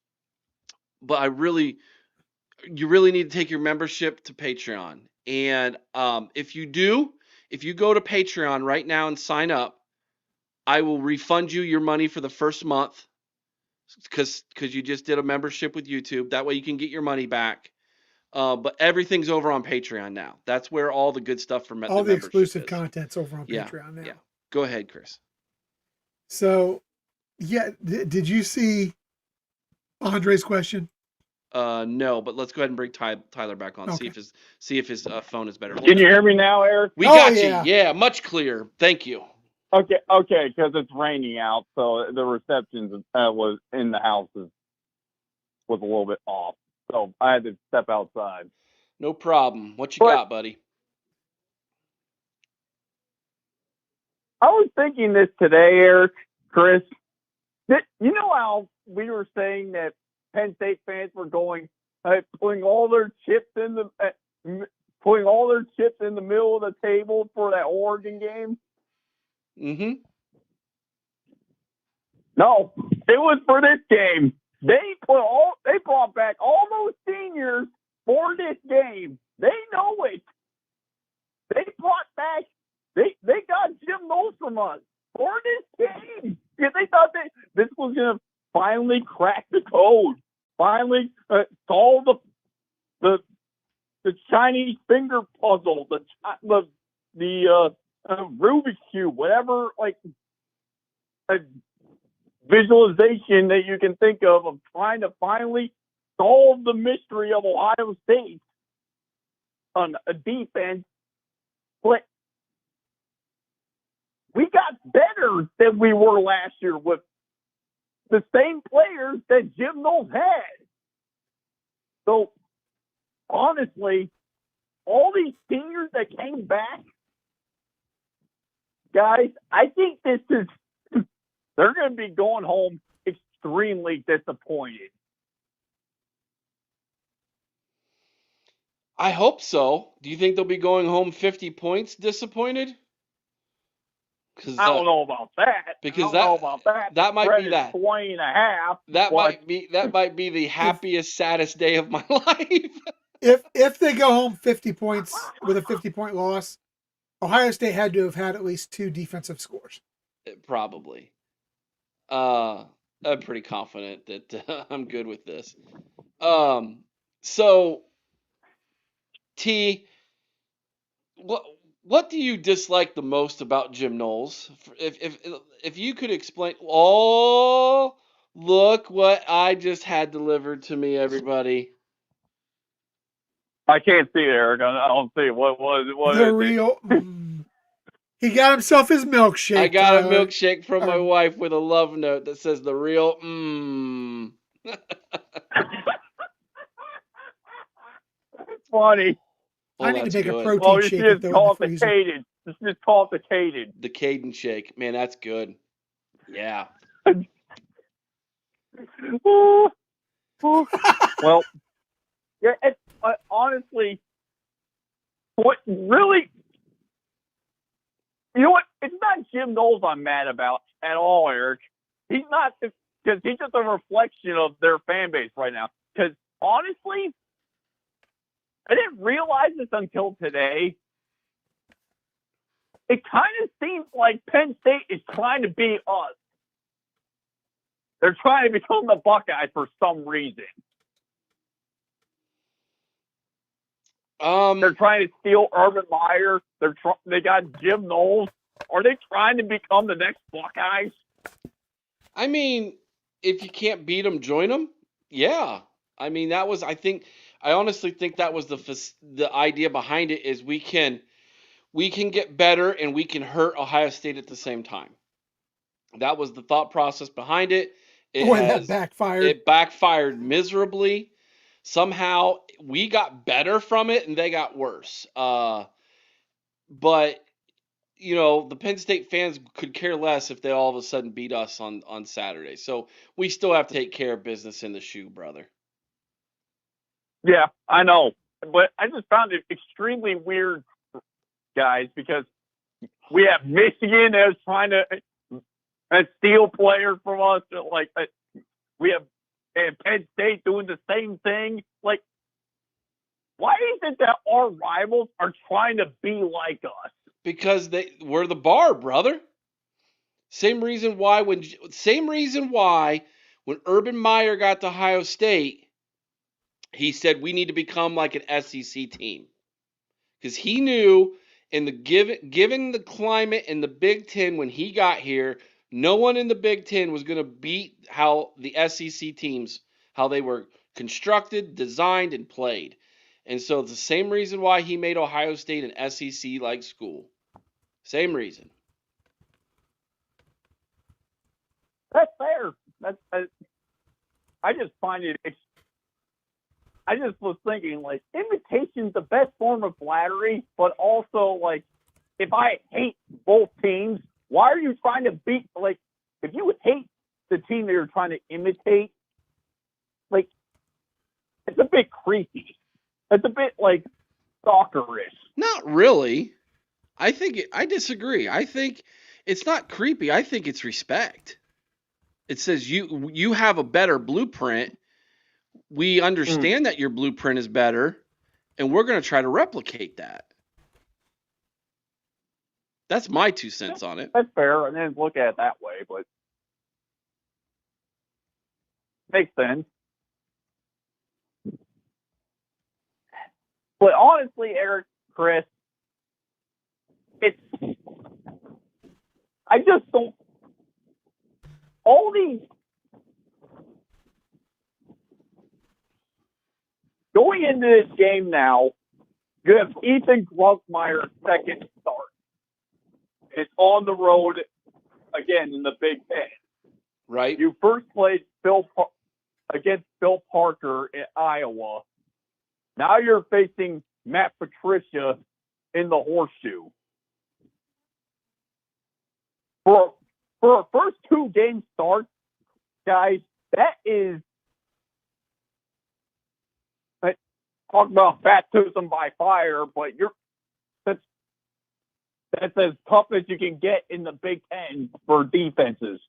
but you really need to take your membership to Patreon. And if you go to Patreon right now and sign up, I will refund you your money for the first month because you just did a membership with YouTube. That way you can get your money back. But everything's over on Patreon now. That's where all the good stuff from All the membership exclusive is. content's over on Yeah, Patreon now. yeah. Go ahead, Chris. So, yeah, did you see Andre's question? No, but let's go ahead and bring Tyler back on. Okay. See if his phone is better. Can you hear me now, Eric? We Oh, got yeah. you. Yeah, much clearer. Thank you. Okay, because it's raining out, so the reception was in the houses was a little bit off, so I had to step outside. No problem. What you But got, buddy? I was thinking this today, Eric, Chris. You know how we were saying that Penn State fans were putting all their chips in the middle of the table for that Oregon game? Mm-hmm. No, it was for this game. They brought back all those seniors for this game. They know it. They brought back. They got Jim Knowles from us for this game because they thought this was gonna finally crack the code, finally solve the Chinese finger puzzle, the Rubik's cube, whatever visualization that you can think of trying to finally solve the mystery of Ohio State on a defense. But we got better than we were last year with the same players that Jim Knowles had. So, honestly, all these seniors that came back, guys, I think they're going to be going home extremely disappointed. I hope so. Do you think they'll be going home 50 points disappointed? I don't know about that. Because that might be that 20 and a half. That might be the happiest, saddest day of my life. If they go home 50 points with a 50-point loss, Ohio State had to have had at least 2 defensive scores. Probably. I'm pretty confident that I'm good with this. So T, what do you dislike the most about Jim Knowles? If you could explain. Oh, look what I just had delivered to me, everybody. I can't see it, Eric. I don't see it. What the real. He got himself his milkshake. I got Tyler. a milkshake from my wife with a love note that says the real It's funny. I need to make good. a protein shake. Just call it the Caden. Just call it the Caden. The Caden shake. Man, that's good. Yeah. Well, yeah. Honestly, what really, you know what? It's not Jim Knowles I'm mad about at all, Eric. He's not, because he's just a reflection of their fan base right now. Because honestly, I didn't realize this until today. It kind of seems like Penn State is trying to be us. They're trying to become the Buckeyes for some reason. They're trying to steal Urban Meyer. They got Jim Knowles. Are they trying to become the next Buckeyes? I mean, if you can't beat them, join them. Yeah. I mean, I honestly think that was the idea behind it is we can get better and we can hurt Ohio State at the same time. That was the thought process behind it. That backfired. It backfired miserably. Somehow we got better from it and they got worse. But the Penn State fans could care less if they all of a sudden beat us on Saturday. So we still have to take care of business in the shoe, brother. Yeah, I know. But I just found it extremely weird, guys, because we have Michigan as trying to steal players from us. We have Penn State doing the same thing. Why is it that our rivals are trying to be like us? Because we're the bar, brother. Same reason why when Urban Meyer got to Ohio State, he said we need to become like an SEC team. Because he knew given the climate in the Big Ten when he got here, no one in the Big Ten was going to beat how the SEC teams, how they were constructed, designed, and played. And so it's the same reason why he made Ohio State an SEC-like school. Same reason. That's fair. I just find it. I just was thinking, like, imitation's the best form of flattery, but also, like, if I hate both teams, why are you trying to beat? Like, if you hate the team that you're trying to imitate, like, it's a bit creepy. It's a bit like stalkerish. Not really. I disagree. I think it's not creepy. I think it's respect. It says you have a better blueprint. We understand that your blueprint is better, and we're going to try to replicate that. That's my 2 cents on it. That's fair, and then look at it that way, but makes sense. But honestly, Eric, Chris, I just don't. All these going into this game now, you have Ethan Gluckmeyer's second start. It's on the road again in the Big Ten. Right? You first played against Phil Parker in Iowa. Now you're facing Matt Patricia in the Horseshoe. For a first 2 game start, guys, that is talk about baptism by fire, but that's as tough as you can get in the Big Ten for defenses.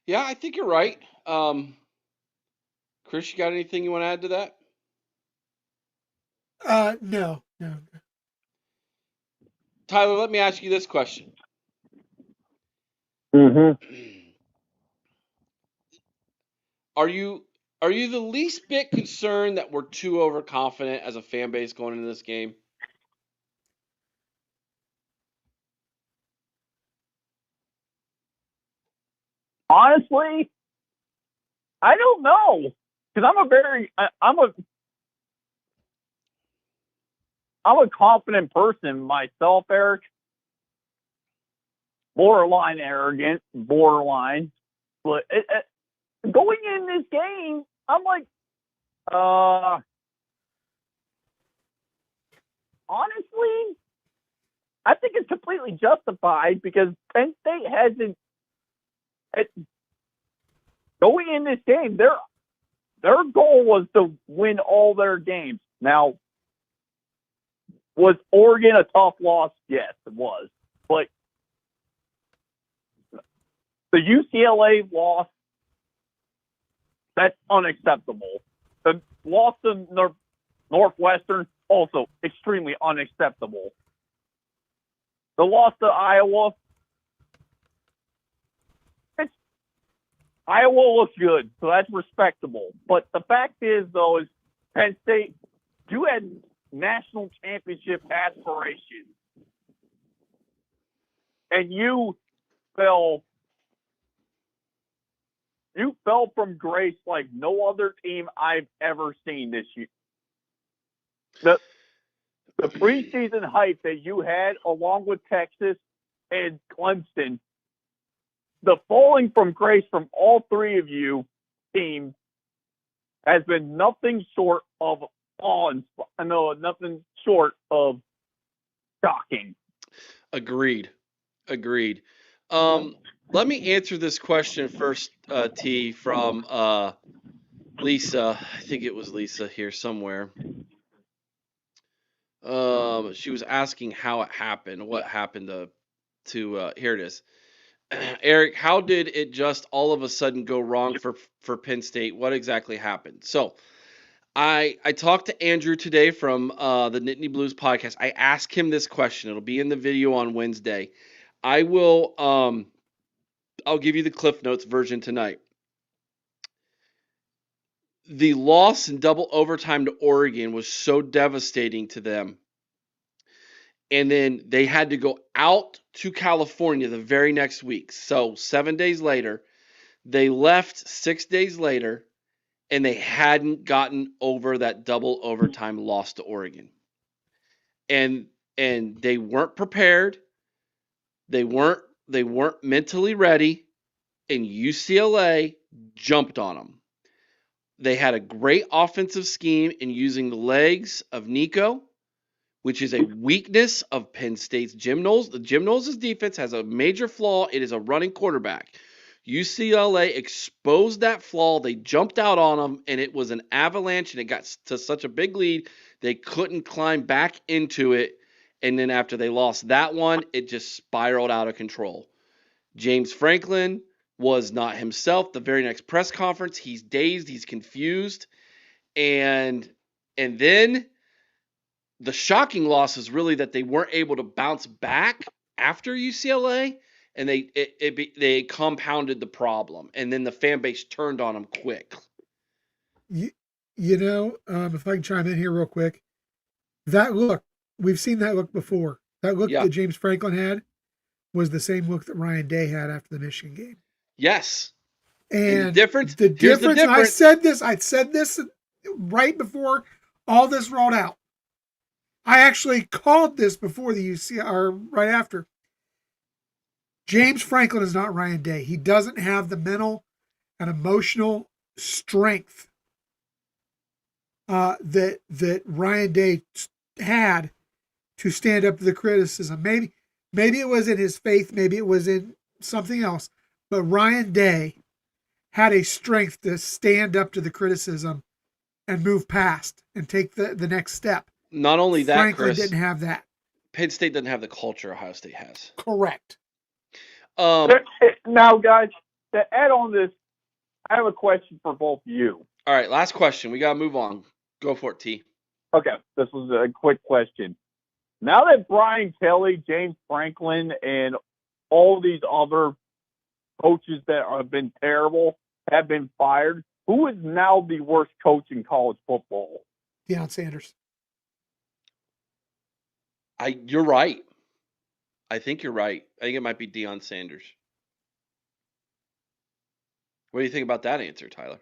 Yeah, I think you're right. Chris, you got anything you want to add to that? No. Tyler, let me ask you this question. Mm-hmm. Are you the least bit concerned that we're too overconfident as a fan base going into this game? Honestly, I don't know, because I'm a confident person myself, Eric. Borderline arrogant, borderline. But going in this game, I'm like, honestly, I think it's completely justified because Penn State hasn't. Going in this game, their goal was to win all their games. Now, was Oregon a tough loss? Yes, it was. But the UCLA loss, that's unacceptable. The loss to Northwestern, also extremely unacceptable. The loss to Iowa, Iowa looks good, so that's respectable. But the fact is, though, is Penn State, you had national championship aspirations, and you fell from grace like no other team I've ever seen this year. The preseason hype that you had, along with Texas and Clemson, the falling from grace from all three of you teams has been nothing short of nothing short of shocking. Agreed. Let me answer this question first, T, from Lisa. I think it was Lisa here somewhere. She was asking how it happened, what happened to here it is. Eric, how did it just all of a sudden go wrong for Penn State? What exactly happened? So I talked to Andrew today from the Nittany Blues podcast. I asked him this question. It'll be in the video on Wednesday. I will I'll give you the Cliff Notes version tonight. The loss in double overtime to Oregon was so devastating to them. And then they had to go out to California the very next week. So 7 days later, they left 6 days later, and they hadn't gotten over that double overtime loss to Oregon. And they weren't prepared. They weren't mentally ready, and UCLA jumped on them. They had a great offensive scheme in using the legs of Nico, which is a weakness of Penn State's Jim Knowles. The Jim Knowles' defense has a major flaw. It is a running quarterback. UCLA exposed that flaw. They jumped out on them, and it was an avalanche, and it got to such a big lead, they couldn't climb back into it. And then after they lost that one, it just spiraled out of control. James Franklin was not himself. The very next press conference, he's dazed, he's confused. And then the shocking loss is really that they weren't able to bounce back after UCLA, and they compounded the problem, and then the fan base turned on them quick. If I can chime in here real quick, that look, we've seen that look before. That look that James Franklin had was the same look that Ryan Day had after the Michigan game. Yes. And the difference, I said this right before all this rolled out. I actually called this before the UC or right after. James Franklin is not Ryan Day. He doesn't have the mental and emotional strength that Ryan Day had to stand up to the criticism. Maybe it was in his faith, maybe it was in something else, but Ryan Day had a strength to stand up to the criticism and move past and take the next step. Not only that, Franklin Chris, didn't have that. Penn State doesn't have the culture Ohio State has. Correct. Now, guys, to add on this, I have a question for both of you. All right, last question. We got to move on. Go for it, T. Okay, this was a quick question. Now that Brian Kelly, James Franklin, and all these other coaches that have been terrible have been fired, who is now the worst coach in college football? Deion Sanders. You're right. I think you're right. I think it might be Deion Sanders. What do you think about that answer, Tyler?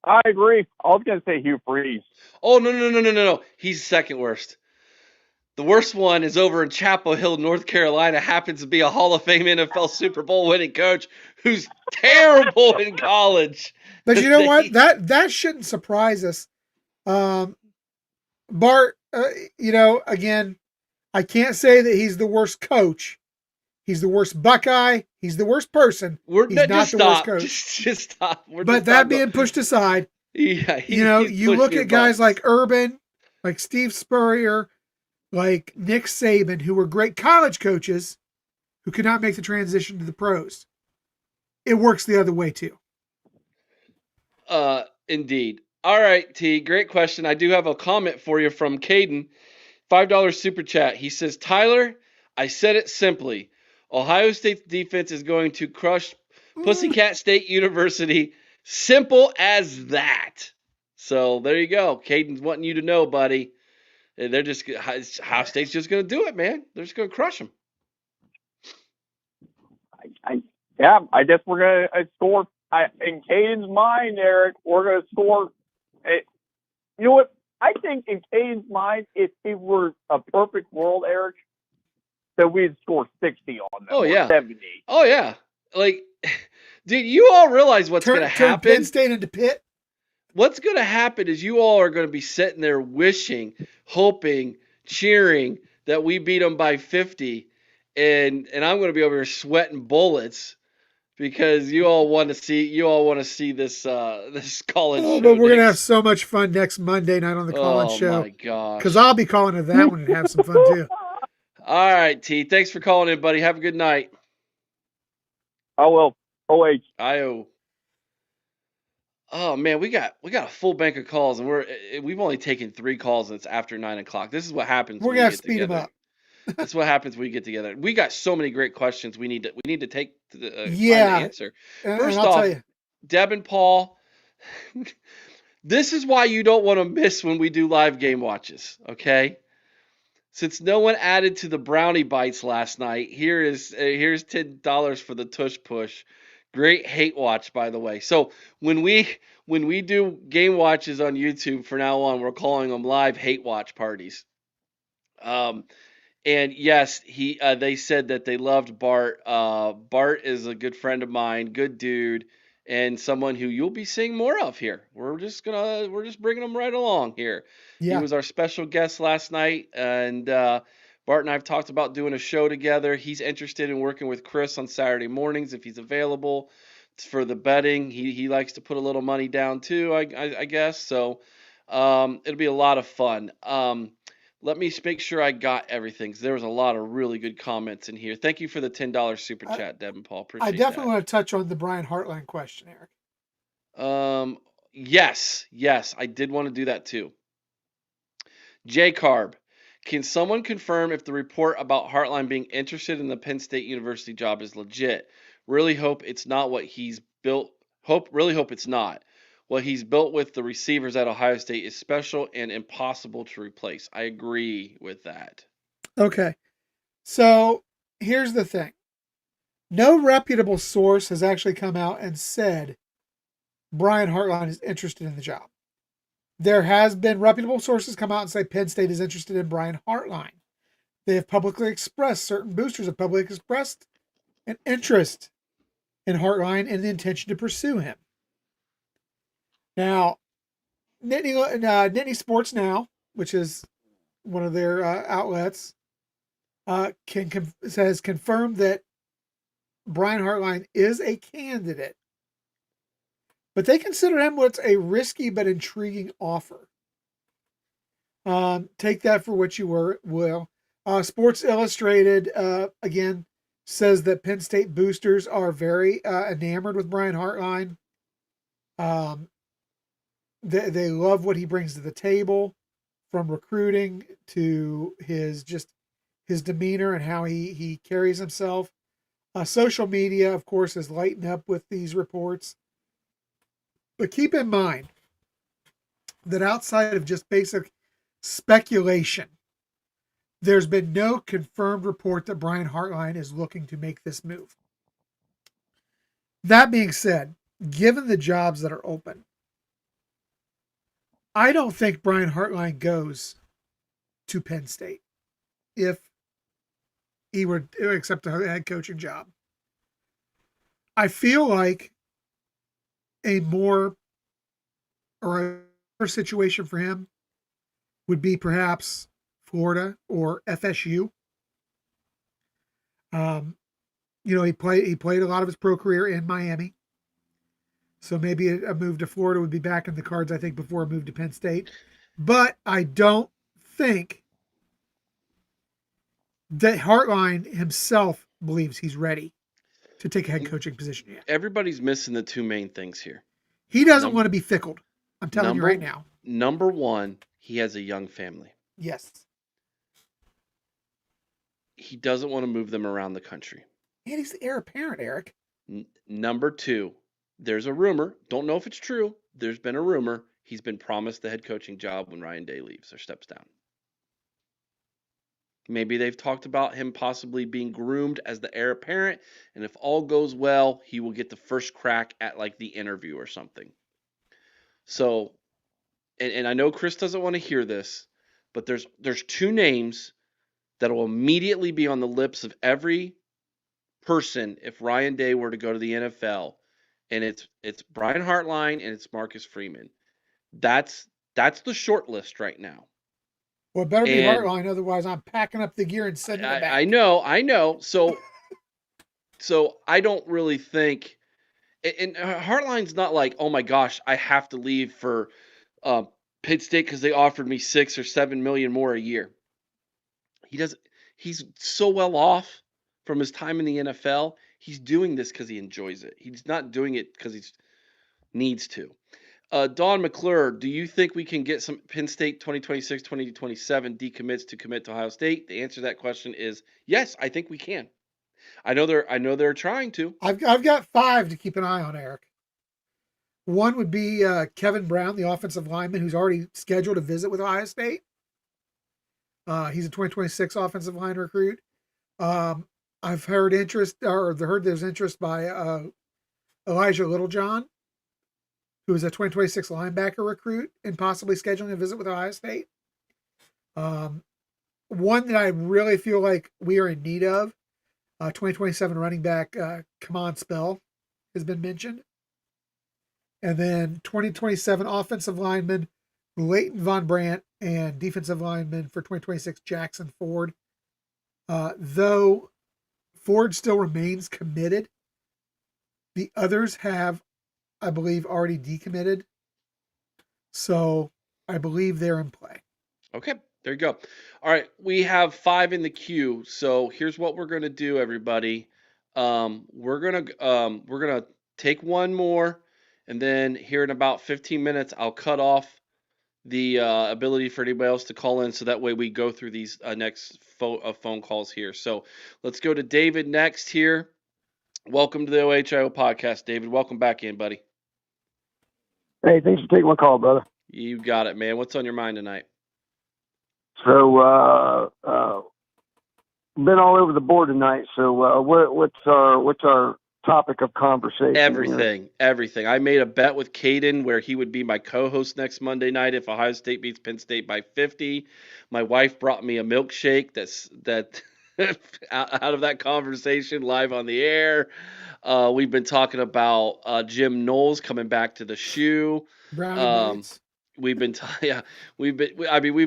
I agree. I was going to say Hugh Freeze. Oh, no. He's second worst. The worst one is over in Chapel Hill, North Carolina, happens to be a Hall of Fame NFL Super Bowl winning coach who's terrible in college. But you know what? That shouldn't surprise us. Bart, again, I can't say that he's the worst coach. He's the worst Buckeye. He's the worst person. He's not the worst coach. Just stop. But that being pushed aside, you look at guys like Urban, like Steve Spurrier, like Nick Saban, who were great college coaches who could not make the transition to the pros. It works the other way too. Indeed. All right, T. Great question. I do have a comment for you from Caden. $5 super chat. He says, Tyler, I said it simply. Ohio State's defense is going to crush Pussycat State University. Simple as that. So there you go. Caden's wanting you to know, buddy. They're just Ohio State's just going to do it, man. They're just going to crush them. I guess we're going to score. In Caden's mind, Eric, we're going to score. You know what? I think in Caden's mind, if it were a perfect world, Eric, that we'd score 60 on them. Oh, yeah. 70. Oh, yeah. Like, dude, you all realize what's going to happen. Turn Penn State into Pitt. What's going to happen is you all are going to be sitting there wishing, hoping, cheering that we beat them by 50. And I'm going to be over here sweating bullets because you all want to see this college show. But we're going to have so much fun next Monday night on the college show. Oh, my gosh. Because I'll be calling to that one and have some fun, too. All right, T. Thanks for calling in, buddy. Have a good night. I will. OH. IO. Oh man, we got a full bank of calls, and we've only taken 3 calls, and it's after 9 o'clock. This is what happens. We're when gonna we get speed together. them up. That's what happens when we get together. We got so many great questions. We need to take the time to answer. First I'll off, tell you. Deb and Paul, this is why you don't want to miss when we do live game watches. Okay. Since no one added to the brownie bites last night, here's $10 for the tush push. Great hate watch, by the way. So when we do game watches on YouTube from now on, we're calling them live hate watch parties. And yes, they said that they loved Bart. Bart is a good friend of mine, good dude, and someone who you'll be seeing more of here. We're just bringing him right along here. He Yeah. was our special guest last night, and Bart and I have talked about doing a show together. He's interested in working with Chris on Saturday mornings if he's available for the betting. He likes to put a little money down too, I guess. So it'll be a lot of fun. Let me make sure I got everything, 'cause there was a lot of really good comments in here. Thank you for the $10 super I, chat, Deb and Paul. I Appreciate definitely that. want to touch on the Brian Hartline question, Eric. Yes, I did want to do that too. J Carb, can someone confirm if the report about Hartline being interested in the Penn State University job is legit? Really hope it's not what he's built. Really hope it's not. What he's built with the receivers at Ohio State is special and impossible to replace. I agree with that. Okay. So here's the thing. No reputable source has actually come out and said Brian Hartline is interested in the job. There has been reputable sources come out and say Penn State is interested in Brian Hartline. They have publicly expressed, certain boosters have publicly expressed an interest in Hartline and the intention to pursue him. Now, Nittany Sports Now, which is one of their outlets, has confirmed that Brian Hartline is a candidate, but they consider him what's a risky but intriguing offer. Take that for what you will. Sports Illustrated, again, says that Penn State boosters are very enamored with Brian Hartline. They love what he brings to the table, from recruiting to his demeanor and how he carries himself. Social media, of course, is lighting up with these reports. But keep in mind that outside of just basic speculation, there's been no confirmed report that Brian Hartline is looking to make this move. That being said, given the jobs that are open, I don't think Brian Hartline goes to Penn State if he were to accept a head coaching job. I feel like a more or a situation for him would be perhaps Florida or FSU. He played a lot of his pro career in Miami. So maybe a move to Florida would be back in the cards, I think, before a move to Penn State. But I don't think that Hartline himself believes he's ready to take a head coaching position yet. Everybody's missing the two main things here. He doesn't want to be fickled. I'm telling you right now. Number one, he has a young family. Yes. He doesn't want to move them around the country. And he's the heir apparent, Eric. Number two, there's a rumor. Don't know if it's true. There's been a rumor. He's been promised the head coaching job when Ryan Day leaves or steps down. Maybe they've talked about him possibly being groomed as the heir apparent, and if all goes well, he will get the first crack at like the interview or something. So, and I know Chris doesn't want to hear this, but there's two names that will immediately be on the lips of every person if Ryan Day were to go to the NFL, and it's Brian Hartline and it's Marcus Freeman. That's the short list right now. Well, it better be Hartline, otherwise I'm packing up the gear and sending it back. I know. So I don't really think, and Hartline's not like, oh my gosh, I have to leave for Pitt State because they offered me $6 or $7 million more a year. He's so well off from his time in the NFL. He's doing this because he enjoys it. He's not doing it because he needs to. Don McClure, do you think we can get some Penn State 2026, 2027 decommits to commit to Ohio State? The answer to that question is yes, I think we can. I know they're trying to. I've got 5 to keep an eye on, Eric. One would be Kevin Brown, the offensive lineman, who's already scheduled a visit with Ohio State. He's a 2026 offensive line recruit. I've heard there's interest by Elijah Littlejohn, who is a 2026 linebacker recruit, and possibly scheduling a visit with Ohio State. one that I really feel like we are in need of, 2027 running back Kamon Spell has been mentioned. And then 2027 offensive lineman Leighton Von Brandt and defensive lineman for 2026 Jackson Ford. Though Ford still remains committed, the others have, I believe, already decommitted. So I believe they're in play. Okay, there you go. All right, we have 5 in the queue. So here's what we're gonna do, everybody. We're gonna take one more, and then here in about 15 minutes, I'll cut off the ability for anybody else to call in, so that way we go through these next phone calls here. So let's go to David next here. Welcome to the OHIO podcast, David. Welcome back in, buddy. Hey, thanks for taking my call, brother. You got it, man. What's on your mind tonight? So, been all over the board tonight. So, what's our topic of conversation? Everything. I made a bet with Caden where he would be my co-host next Monday night if Ohio State beats Penn State by 50. My wife brought me a milkshake that out of that conversation live on the air. We've been talking about Jim Knowles coming back to the shoe. Brownie Bates. We've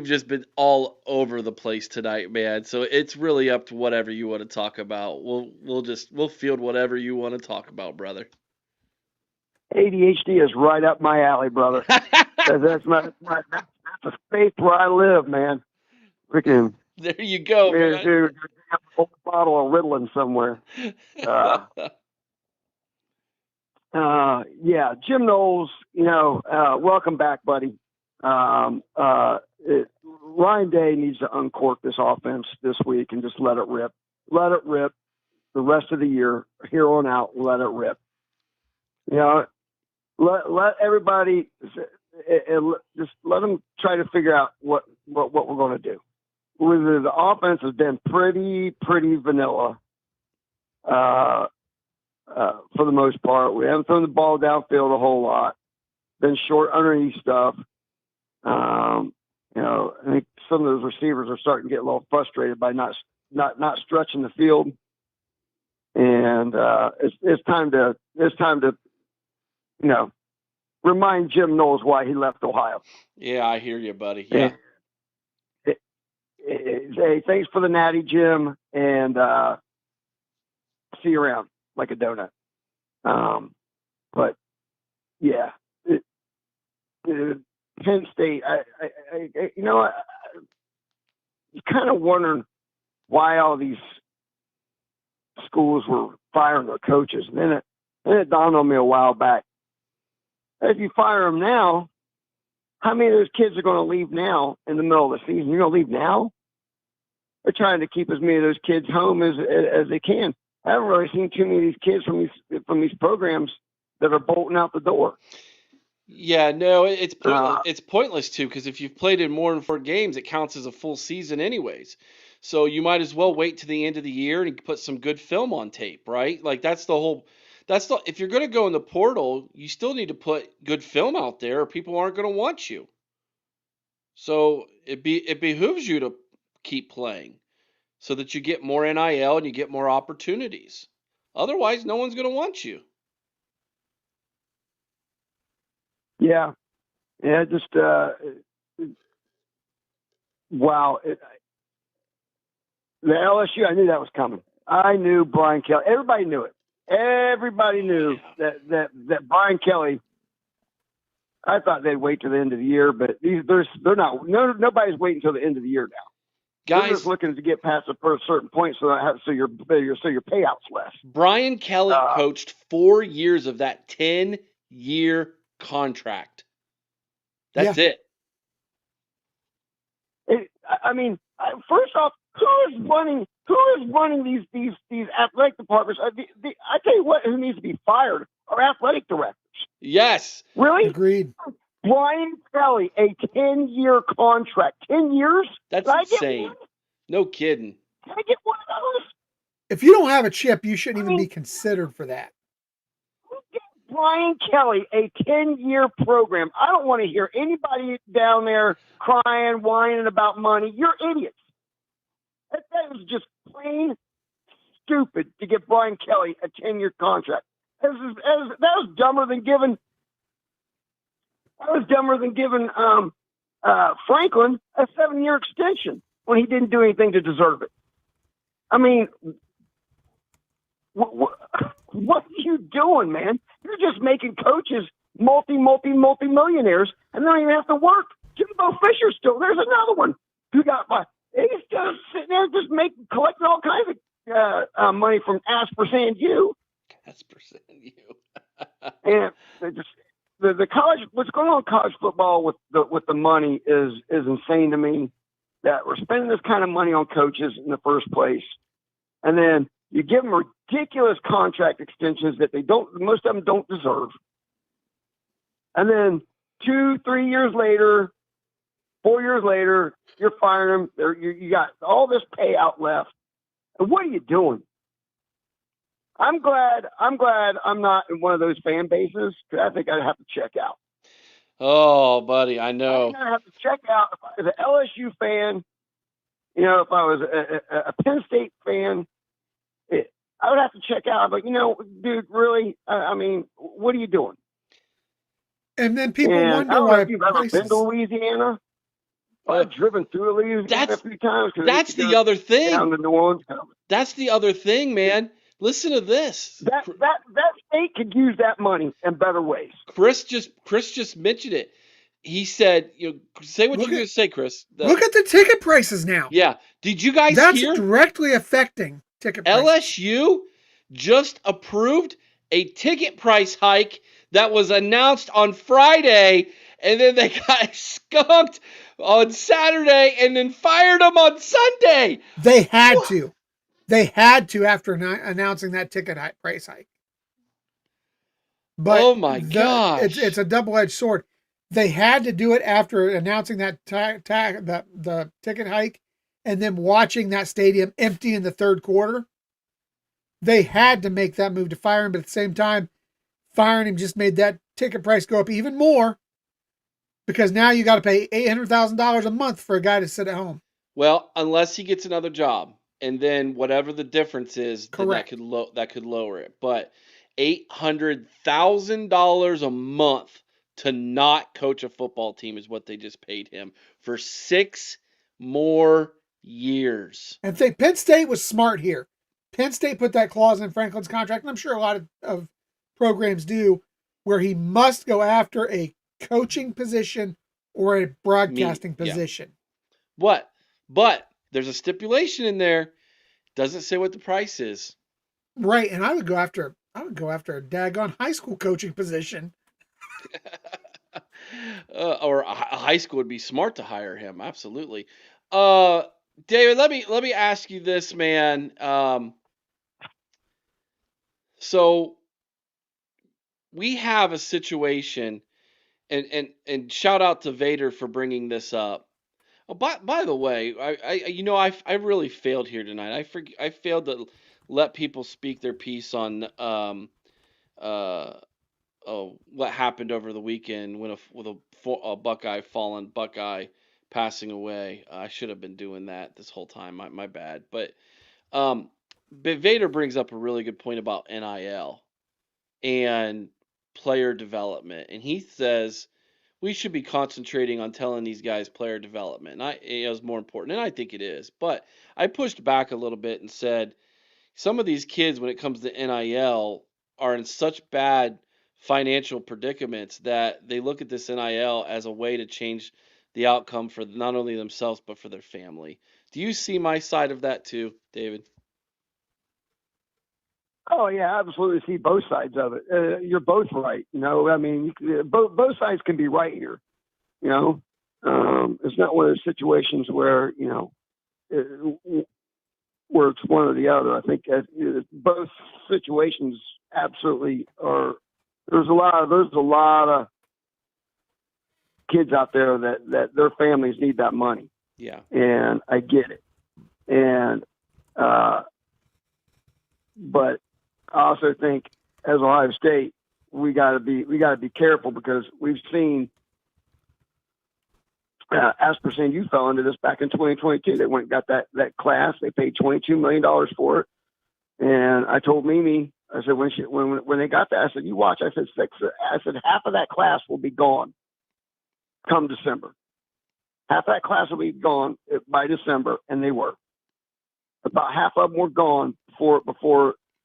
just been all over the place tonight, man. So it's really up to whatever you want to talk about. We'll field whatever you want to talk about, brother. ADHD is right up my alley, brother. that's a space where I live, man. Freaking There you go, man. Dude, have a whole bottle of Ritalin somewhere. Yeah, Jim Knowles, welcome back, buddy. Ryan Day needs to uncork this offense this week and just let it rip. Let it rip the rest of the year, here on out, let it rip. Let everybody, just let them try to figure out what we're going to do. The offense has been pretty vanilla. For the most part, we haven't thrown the ball downfield a whole lot. Been short underneath stuff. I think some of those receivers are starting to get a little frustrated by not stretching the field. And it's time to remind Jim Knowles why he left Ohio. Yeah, I hear you, buddy. Yeah. Hey, thanks for the natty, Jim, and see you around like a donut. But yeah, Penn State. You're kind of wondering why all these schools were firing their coaches. And then it dawned on me a while back. If you fire them now, how many of those kids are going to leave now in the middle of the season? You're going to leave now? They're trying to keep as many of those kids home as they can. I haven't really seen too many of these kids from these programs that are bolting out the door. Yeah, no, it's pointless. It's pointless too, because if you've played in more than 4 games, it counts as a full season anyways. So you might as well wait to the end of the year and put some good film on tape, right? Like if you're going to go in the portal, you still need to put good film out there, or people aren't going to want you. So it behooves you to keep playing, so that you get more NIL and you get more opportunities. Otherwise, no one's going to want you. Yeah. Just wow. The LSU, I knew that was coming. I knew Brian Kelly. Everybody knew it. Everybody knew that Brian Kelly. I thought they'd wait till the end of the year, but they're not. Nobody's waiting until the end of the year now. Guys, they're just looking to get past a certain point, so your payout's less. Brian Kelly coached 4 years of that 10-year contract. That's it. I mean, first off, who is running these athletic departments? I tell you what, who needs to be fired are athletic directors. Yes. Really? Agreed. Brian Kelly, a 10-year contract. 10 years? That's insane. No kidding. Can I get one of those? If you don't have a chip, you shouldn't even be considered for that. Brian Kelly, a 10-year program. I don't want to hear anybody down there crying, whining about money. You're idiots. That was just plain stupid to give Brian Kelly a 10-year contract. That was dumber than giving. That was dumber than giving Franklin a 7-year extension when he didn't do anything to deserve it. I mean, what are you doing, man? You're just making coaches multi-millionaires, and they don't even have to work. Jimbo Fisher's still there's another one who got by. He's just sitting there just collecting all kinds of money from Asperson U. Asperson U. And the college, what's going on in college football with the money is insane to me. That we're spending this kind of money on coaches in the first place, and then you give them ridiculous contract extensions that most of them don't deserve. And then 2-3 years later, 4 years later, you're firing them. You got all this payout left. And what are you doing? I'm glad I'm not in one of those fan bases, because I think I'd have to check out. Oh, buddy, I know. I'd have to check out. If I was an LSU fan, if I was a Penn State fan, I would have to check out. But, dude, really, I mean, what are you doing? And then people I wonder don't know why if you've ever been to Louisiana. I've driven through Louisiana a few times. That's the other thing. Down to New Orleans. That's the other thing, man. Listen to this. That state could use that money in better ways. Chris just mentioned it. He said, say what you're going to say, Chris. Look at the ticket prices now. Yeah. Did you guys That's hear? directly affecting ticket prices. LSU just approved a ticket price hike that was announced on Friday, and then they got skunked on Saturday and then fired them on Sunday. They had to. They had to after announcing that ticket price hike. But oh my gosh. It's a double-edged sword. They had to do it after announcing that the ticket hike and then watching that stadium empty in the third quarter. They had to make that move to fire him, but at the same time, firing him just made that ticket price go up even more, because now you got to pay $800,000 a month for a guy to sit at home. Well, unless he gets another job, and then whatever the difference is, then Correct. that could lower it. But $800,000 a month to not coach a football team is what they just paid him for 6 more years. And Penn State was smart here. Penn State put that clause in Franklin's contract, and I'm sure a lot of programs do, where he must go after a coaching position or a broadcasting position. But there's a stipulation in there. Doesn't say what the price is. Right, and I would go after a daggone high school coaching position. Or a high school would be smart to hire him. Absolutely. David, let me ask you this, man. So we have a situation, and shout out to Vader for bringing this up. Oh, by the way, I really failed here tonight. I failed to let people speak their piece on what happened over the weekend with a Buckeye fallen Buckeye passing away. I should have been doing that this whole time. My bad. But Vader brings up a really good point about NIL and player development, and he says we should be concentrating on telling these guys player development. And it was more important, and I think it is. But I pushed back a little bit and said some of these kids, when it comes to NIL, are in such bad financial predicaments that they look at this NIL as a way to change the outcome for not only themselves but for their family. Do you see my side of that too, David? Oh, yeah, I absolutely see both sides of it. You're both right. I mean, both sides can be right here. It's not one of those situations where, where it's one or the other. I think both situations absolutely are. There's a lot of kids out there that their families need that money. Yeah. And I get it. And, but I also think as Ohio State, we gotta be careful, because we've seen Asperson, you fell into this back in 2022. They went and got that class. They paid $22 million for it. And I told Mimi, I said, when they got that, I said, you watch. I said, half of that class will be gone come December. Half that class will be gone by December, and they were. About half of them were gone before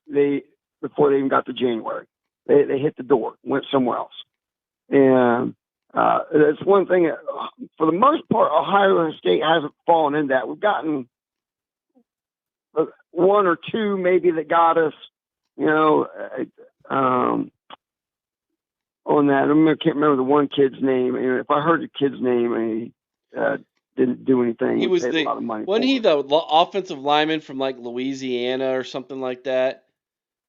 they even got to January. They hit the door, went somewhere else. And it's one thing. For the most part, Ohio State hasn't fallen in that. We've gotten one or two maybe that got us, on that. I can't remember the one kid's name. If I heard the kid's name, he didn't do anything. He was paid a lot of money. Wasn't he the offensive lineman from like Louisiana or something like that?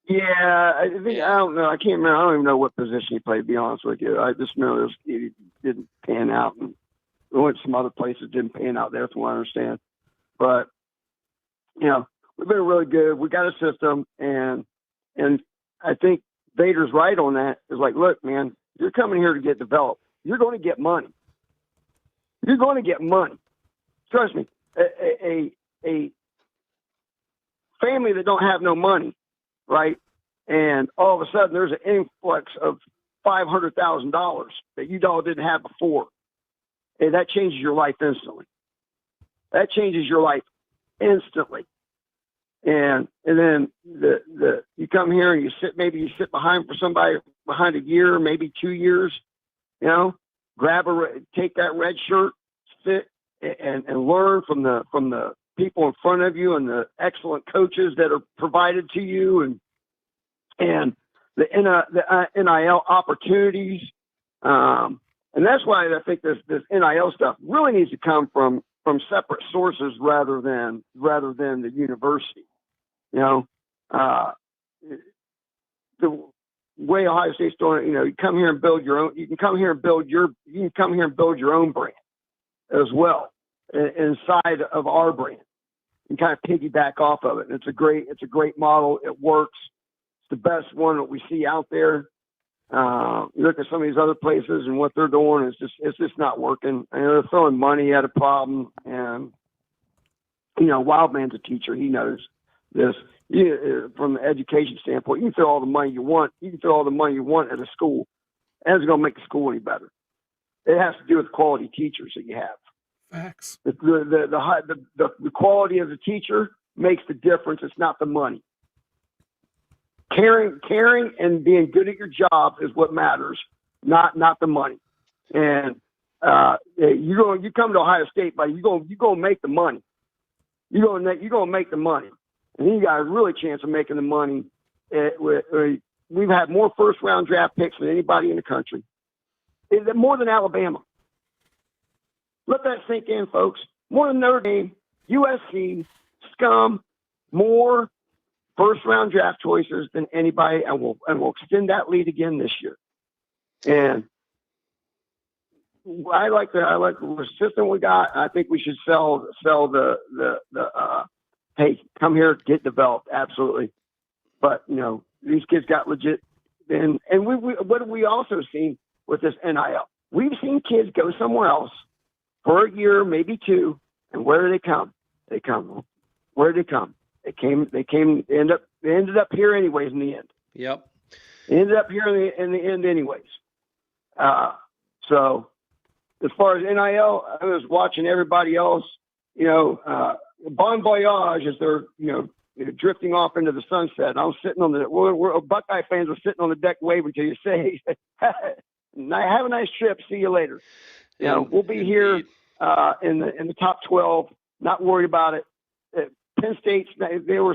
Yeah, I think I don't know. I can't remember. I don't even know what position he played. To be honest with you, I just know he didn't pan out, and we went to some other places didn't pan out there, from what I understand. But we've been really good. We got a system, and I think Vader's right on that. It's like, look, man, you're coming here to get developed. You're going to get money. You're going to get money. Trust me. A family that don't have no money, right? And all of a sudden there's an influx of $500,000 that you all didn't have before. And that changes your life instantly. That changes your life instantly. And then you come here and you sit behind for somebody behind a year, maybe 2 years, take that red shirt, sit and learn from the people in front of you and the excellent coaches that are provided to you and the NIL opportunities. And that's why I think this NIL stuff really needs to come from separate sources rather than the university. The way Ohio State's doing it, you come here and build your own. You can come here and build your own brand as well inside of our brand. You kind of piggyback off of it. And it's a great model. It works. It's the best one that we see out there. You look at some of these other places and what they're doing. It's just not working. And they're throwing money at a problem. And Wildman's a teacher. He knows this. From the education standpoint, you can throw all the money you want. You can throw all the money you want at a school. And it's going to make the school any better. It has to do with quality teachers that you have. Facts. The quality of the teacher makes the difference. It's not the money. Caring and being good at your job is what matters, not the money. And you come to Ohio State, buddy, you're gonna make the money. You're gonna make the money, and you got a really chance of making the money. We've had more first round draft picks than anybody in the country, more than Alabama. Let that sink in, folks. More than Notre Dame, USC, Scum, more first-round draft choices than anybody, and we'll extend that lead again this year. And I like the system we got. I think we should sell the hey, come here, get developed, absolutely. But these kids got legit. And what have we also seen with this NIL? We've seen kids go somewhere else for a year, maybe two, and where do they come? Where did they come? They ended up here anyways in the end. Yep. They ended up here in the end anyways. So as far as NIL, I was watching everybody else, bon voyage as they're, drifting off into the sunset. I was sitting we're Buckeye fans were sitting on the deck waving to you, say, have a nice trip. See you later. We'll be here in the top 12. Not worried about it. Penn State, they were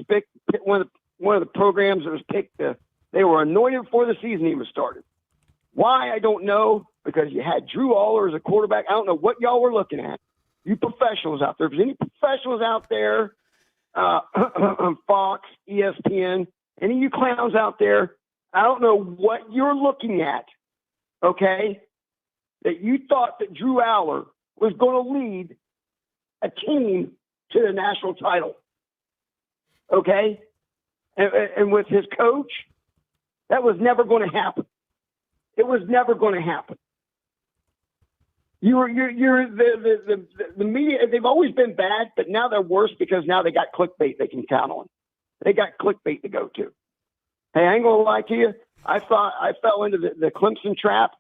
picked one of the programs that was picked. They were anointed before the season even started. Why, I don't know, because you had Drew Aller as a quarterback. I don't know what y'all were looking at. You professionals out there. If there's any professionals out there, on Fox, ESPN, any of you clowns out there, I don't know what you're looking at, okay, that you thought that Drew Aller was going to lead a team to the national title, okay? And with his coach, that was never going to happen. It was never going to happen. You're the media. They've always been bad, but now they're worse because now they got clickbait they can count on. They got clickbait to go to. Hey, I ain't gonna lie to you. I thought I fell into the Clemson trap.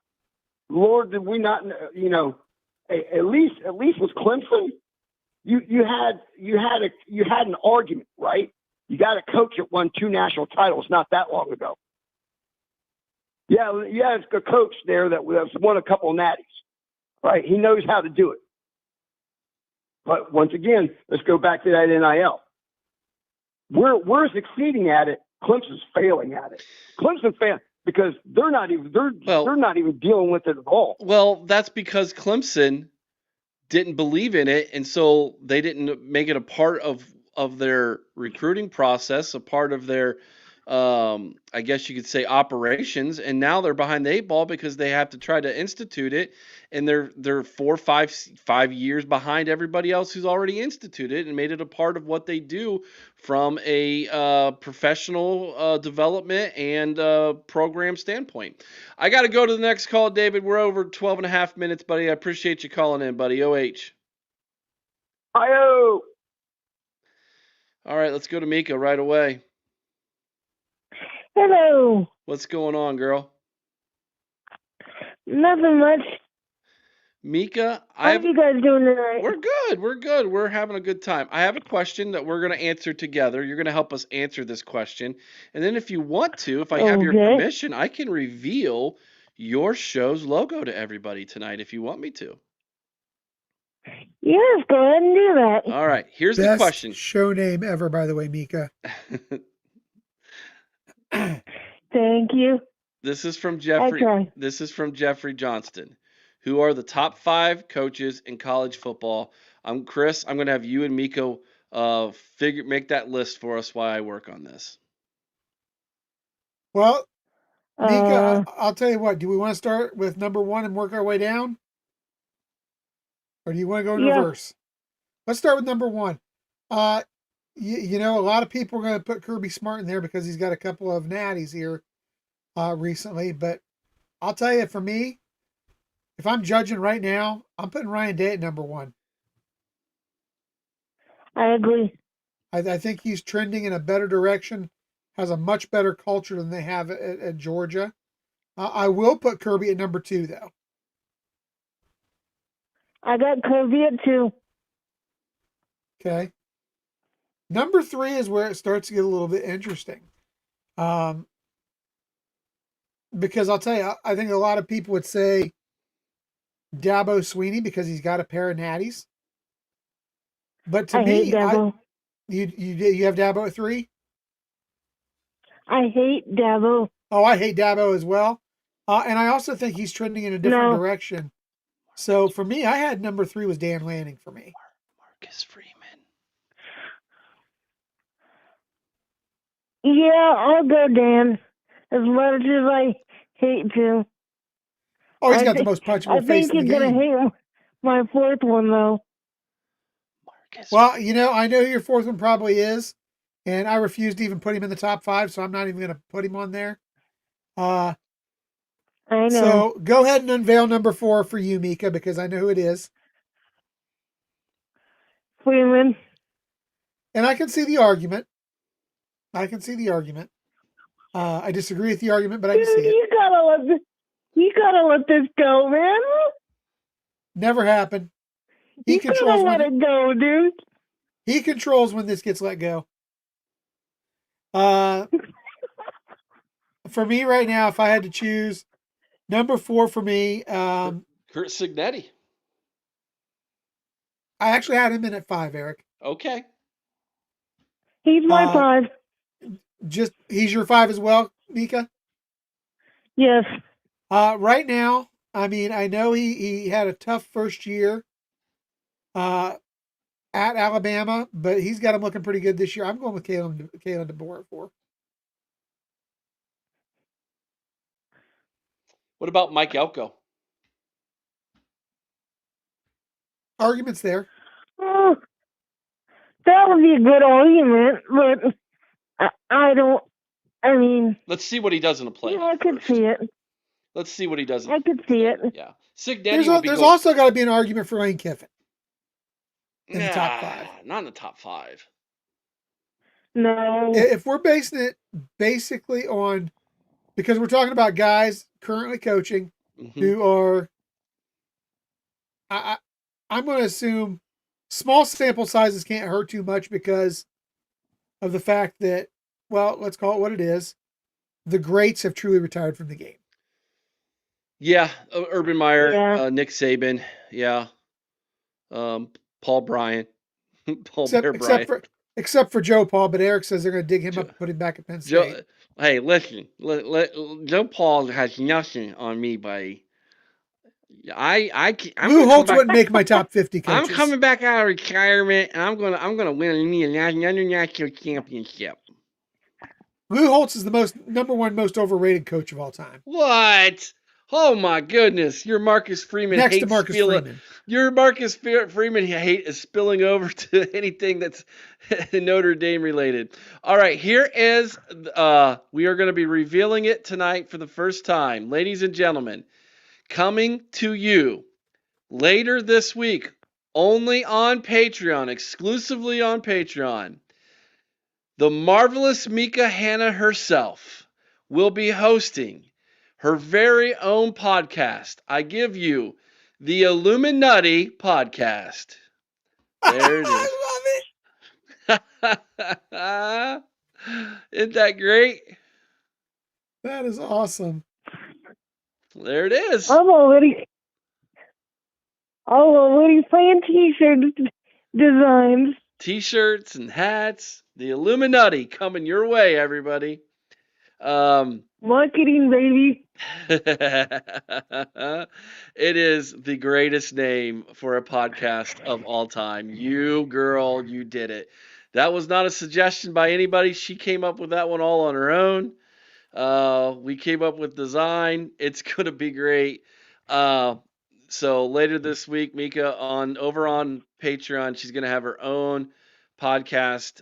Lord, did we not? You know, at least with Clemson, you had an argument, right? You got a coach that won 2 national titles not that long ago. Yeah, it's a coach there that won a couple of natties, right? He knows how to do it. But once again, let's go back to that NIL. We're succeeding at it. Clemson's failing at it. Clemson failed because they're not even dealing with it at all. Well, that's because Clemson didn't believe in it, and so they didn't make it a part of their recruiting process, a part of their I guess you could say operations, and now they're behind the 8 ball because they have to try to institute it, and they're 5 years behind everybody else who's already instituted and made it a part of what they do from a professional development and program standpoint. I got to go to the next call, David. We're over 12 and a half minutes, buddy. I appreciate you calling in, buddy. OH. Hi-oh. All right, let's go to Mika right away. Hello. What's going on, girl? Nothing much. Mika, How are you guys doing tonight? We're good. We're good. We're having a good time. I have a question that we're going to answer together. You're going to help us answer this question. And then if you want to, if I have your permission, I can reveal your show's logo to everybody tonight if you want me to. Yes, go ahead and do that. All right. Here's the question. Show name ever, by the way, Mika. Thank you. This is from Jeffrey. Okay. This is from Jeffrey Johnston. Who are the top 5 coaches in college football? I'm Chris. I'm going to have you and Miko make that list for us while I work on this. Well, Mika, I'll tell you what. Do we want to start with number 1 and work our way down? Or do you want to go in reverse? Let's start with number 1. You know, a lot of people are going to put Kirby Smart in there because he's got a couple of natties here recently. But I'll tell you, for me, if I'm judging right now, I'm putting Ryan Day at number 1. I agree. I think he's trending in a better direction, has a much better culture than they have at Georgia. I will put Kirby at number 2, though. I got Kirby at 2. Okay. Number 3 is where it starts to get a little bit interesting. Because I'll tell you, I think a lot of people would say Dabo Swinney because he's got a pair of natties. But to me, you have Dabo at 3? I hate Dabo. Oh, I hate Dabo as well. And I also think he's trending in a different direction. So for me, I had number 3 was Dan Lanning for me. Marcus Freeman. Yeah, I'll go Dan. As much as I hate to. Oh, he's got the most punchable face in the game. I think you're going to hate my 4th one, though. Well, you know, I know who your 4th one probably is, and I refuse to even put him in the top 5, so I'm not even going to put him on there. I know. So go ahead and unveil number 4 for you, Mika, because I know who it is. Freeman. And I can see the argument. I disagree with the argument, but I can see it. You gotta let this go, man. Never happened. You gotta let it go, dude. He controls when this gets let go. For me right now, if I had to choose, number 4 for me, Kurt Cignetti. I actually had him in at 5, Eric. Okay. He's my 5. He's your 5 as well, Mika? Yes. Right now, I mean, I know he had a tough first year at Alabama, but he's got him looking pretty good this year. I'm going with Kalen DeBoer at 4. What about Mike Elko? Arguments there. That would be a good argument, but I don't. I mean, let's see what he does in a play. Yeah, I could see it. Let's see what he does. I could see it. Yeah. Sick Denny will be There's going. also got to be an argument for Lane Kiffin in the top Nah, 5. Not in the top 5. No. If we're basing it basically on, because we're talking about guys currently coaching Mhm. who are, I'm going to assume small sample sizes can't hurt too much because of the fact that, well, let's call it what it is. The greats have truly retired from the game. Yeah, Urban Meyer, Yeah. Nick Saban, yeah, Paul Bryant, Paul Bear Bryant. Except for Joe Paul, but Eric says they're going to dig him up and put him back at Penn State. Hey, listen, Joe Paul has nothing on me, buddy. I'm Lou Holtz wouldn't make my top 50 coaches. I'm coming back out of retirement, and I'm gonna win me another national championship. Lou Holtz is the number one most overrated coach of all time. What? Oh my goodness! Your Marcus Freeman Next to hates Marcus Freeman. Your Marcus Freeman hate is spilling over to anything that's Notre Dame related. All right, here is we are going to be revealing it tonight for the first time, ladies and gentlemen. Coming to you later this week, only on Patreon, exclusively on Patreon. The marvelous Mika Hanna herself will be hosting her very own podcast. I give you the Illuminati podcast. There it is. I love it. Isn't that great? That is awesome. There it is. I'm already playing t-shirt designs. T-shirts and hats. The Illuminati coming your way, everybody. Marketing, baby. It is the greatest name for a podcast of all time. You girl, you did it. That was not a suggestion by anybody. She came up with that one all on her own. We came up with design. It's gonna be great. So later this week, Mika over on Patreon, she's gonna have her own podcast.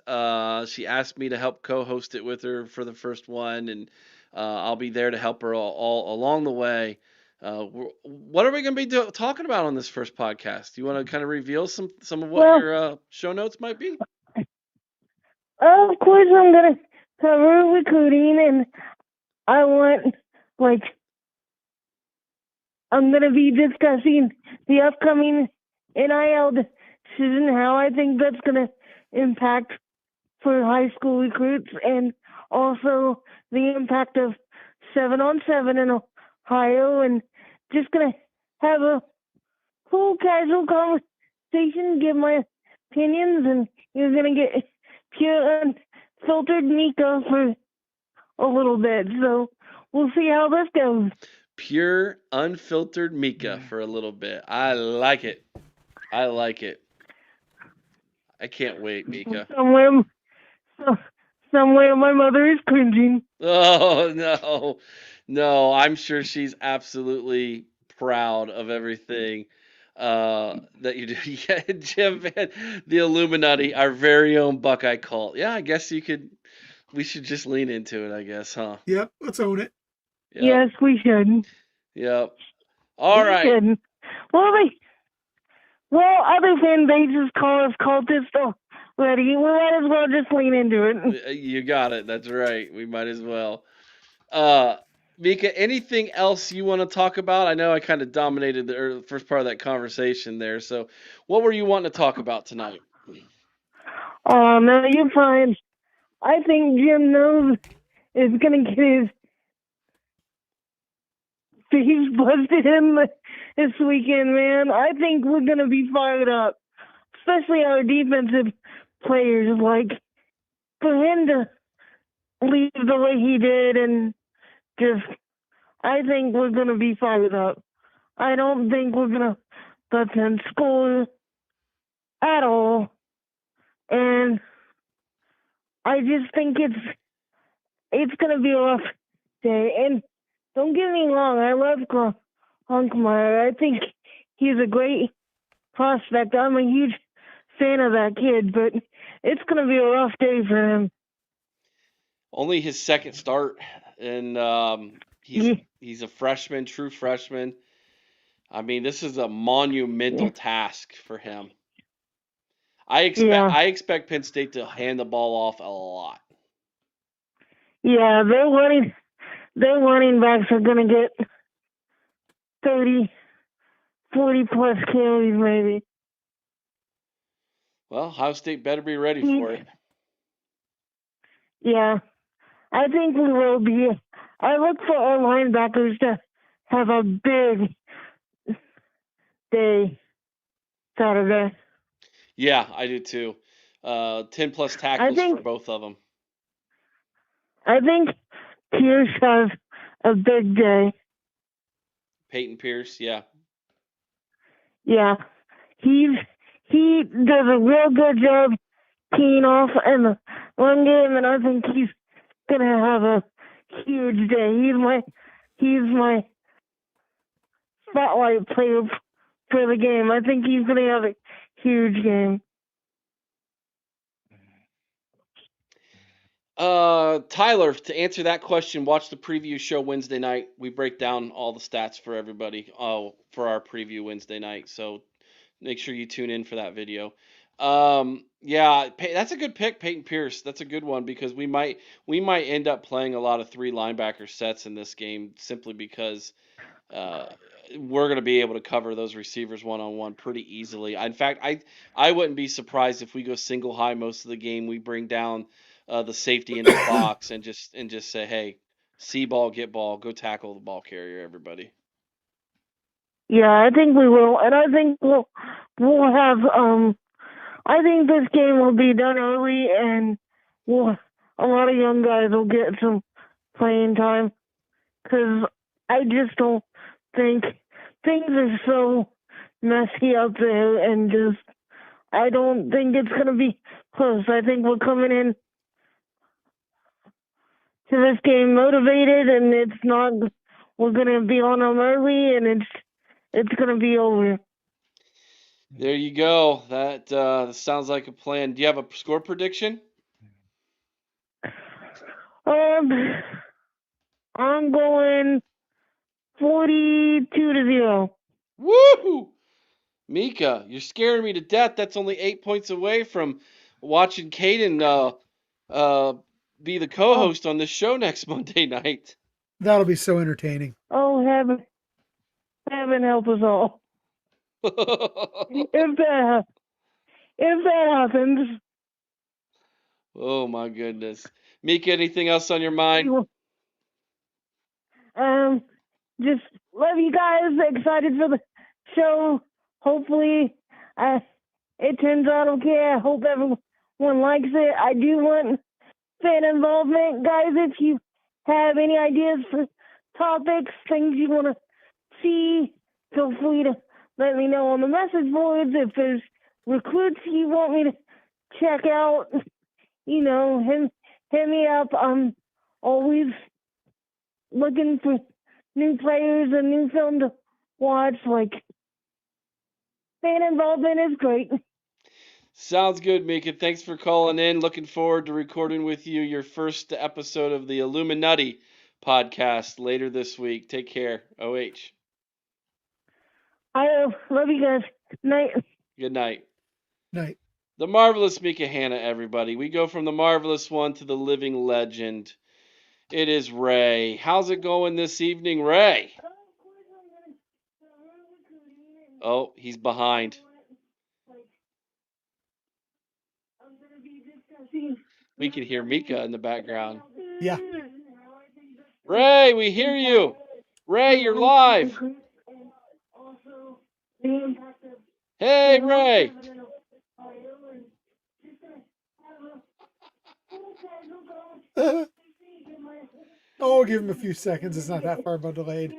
She asked me to help co-host it with her for the first one, and I'll be there to help her all along the way. What are we going to be talking about on this first podcast? Do you want to kind of reveal some of what your show notes might be? Of course, I'm going to cover recruiting, and I'm going to be discussing the upcoming NIL decision, how I think that's going to impact for high school recruits, and also the impact of 7-on-7 in Ohio, and just going to have a cool, casual conversation, give my opinions, and you're going to get pure, unfiltered Mika for a little bit. So we'll see how this goes. Pure, unfiltered Mika for a little bit. I like it. I can't wait, Mika. Somewhere my mother is cringing. Oh, no. I'm sure she's absolutely proud of everything that you do. Yeah, Jim, man, the Illuminati, our very own Buckeye cult. Yeah, I guess we should just lean into it, I guess, huh? Yep, let's own it. Yep. Yes, we should. Yep. All right. Should. Well, other fan bases call us cultists already. We might as well just lean into it. You got it. That's right. We might as well. Mika, anything else you want to talk about? I know I kind of dominated the first part of that conversation there. So what were you wanting to talk about tonight? Oh, no, you're fine. I think Jim knows is going to get his face busted in this weekend, man. I think we're going to be fired up, especially our defensive players. Like, for him to leave the way he did, and I think we're going to be fired up. I don't think we're going to let them score at all. And I just think it's going to be a rough day. And don't get me wrong, I love Honkmeyer. I think he's a great prospect. I'm a huge fan of that kid, but it's going to be a rough day for him. Only his second start, and He's a freshman, true freshman. I mean, this is a monumental task for him. I expect Penn State to hand the ball off a lot. Yeah, their running backs are gonna get 30, 40 plus carries maybe. Well, Ohio State better be ready for it. Yeah, I think we will be. I look for our linebackers to have a big day Saturday. Yeah, I do too. 10 plus tackles for both of them. I think Pierce has a big day. Peyton Pierce, yeah. Yeah, he does a real good job teeing off in the run game, and I think he's gonna have a huge day. He's my spotlight player for the game. I think he's gonna have a huge game. Tyler, to answer that question, watch the preview show Wednesday night. We break down all the stats for everybody for our preview Wednesday night. So make sure you tune in for that video. Yeah, that's a good pick, Peyton Pierce. That's a good one because we might end up playing a lot of 3 linebacker sets in this game simply because we're going to be able to cover those receivers one-on-one pretty easily. In fact, I wouldn't be surprised if we go single high most of the game. We bring down the safety in the box and just say, hey, see ball, get ball, go tackle the ball carrier, everybody. Yeah, I think we will, and I think we'll have. I think this game will be done early, and a lot of young guys will get some playing time because I just don't think things are so messy out there, and I don't think it's gonna be close. I think we're coming in to this game motivated, and we're gonna be on them early, and it's gonna be over. There you go. That sounds like a plan. Do you have a score prediction? I'm going 42-0. Woo! Mika, you're scaring me to death. That's only 8 points away from watching Caden be the co-host on this show next Monday night. That'll be so entertaining. Oh, heaven help us all. if that happens. Oh my goodness. Mika, anything else on your mind? Just love you guys. Excited for the show. Hopefully, it turns out okay. I hope everyone likes it. I do want fan involvement, guys. If you have any ideas for topics, things you want to see, feel free to let me know on the message boards. If there's recruits you want me to check out, hit me up. I'm always looking for new players and new film to watch. Fan involvement is great. Sounds good, Mika. Thanks for calling in. Looking forward to recording with you your first episode of the Illuminati podcast later this week. Take care. OH. I love you guys. Night. Good night. Night. The marvelous Mika Hanna, everybody. We go from the marvelous one to the living legend. It is Ray. How's it going this evening, Ray? Oh, he's behind. We can hear Mika in the background. Yeah. Ray, we hear you. Ray, you're live. Hey, Ray. Oh, give him a few seconds. It's not that far above delayed.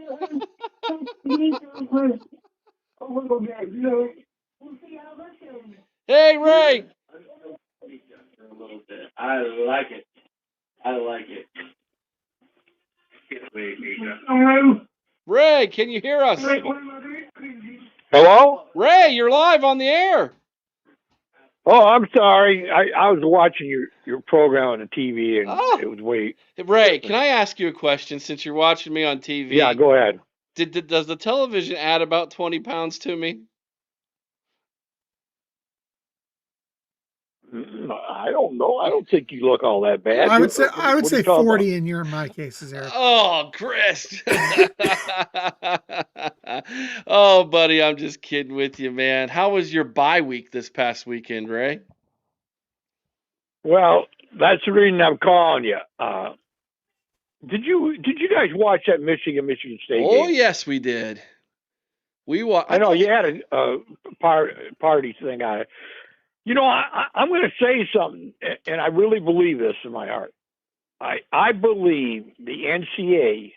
Hey, Ray. I like it. Ray, can you hear us? Hello? Ray, you're live on the air. Oh, I'm sorry. I was watching your program on the TV, and Oh, it was way Ray, can different. I ask you a question since you're watching me on Yeah, TV? go ahead. Does the television add about 20 pounds to me? I don't know. I don't think you look all that bad. I would say What are you talking about? 40 in your and my cases, Eric. Oh, Chris. Oh, buddy, I'm just kidding with you, man. How was your bye week this past weekend, Ray? Well, that's the reason I'm calling you. Did you guys watch that Michigan State Oh, game? yes, we did. I know you had a party thing on it. You know, I'm going to say something, and I really believe this in my heart. I believe the NCAA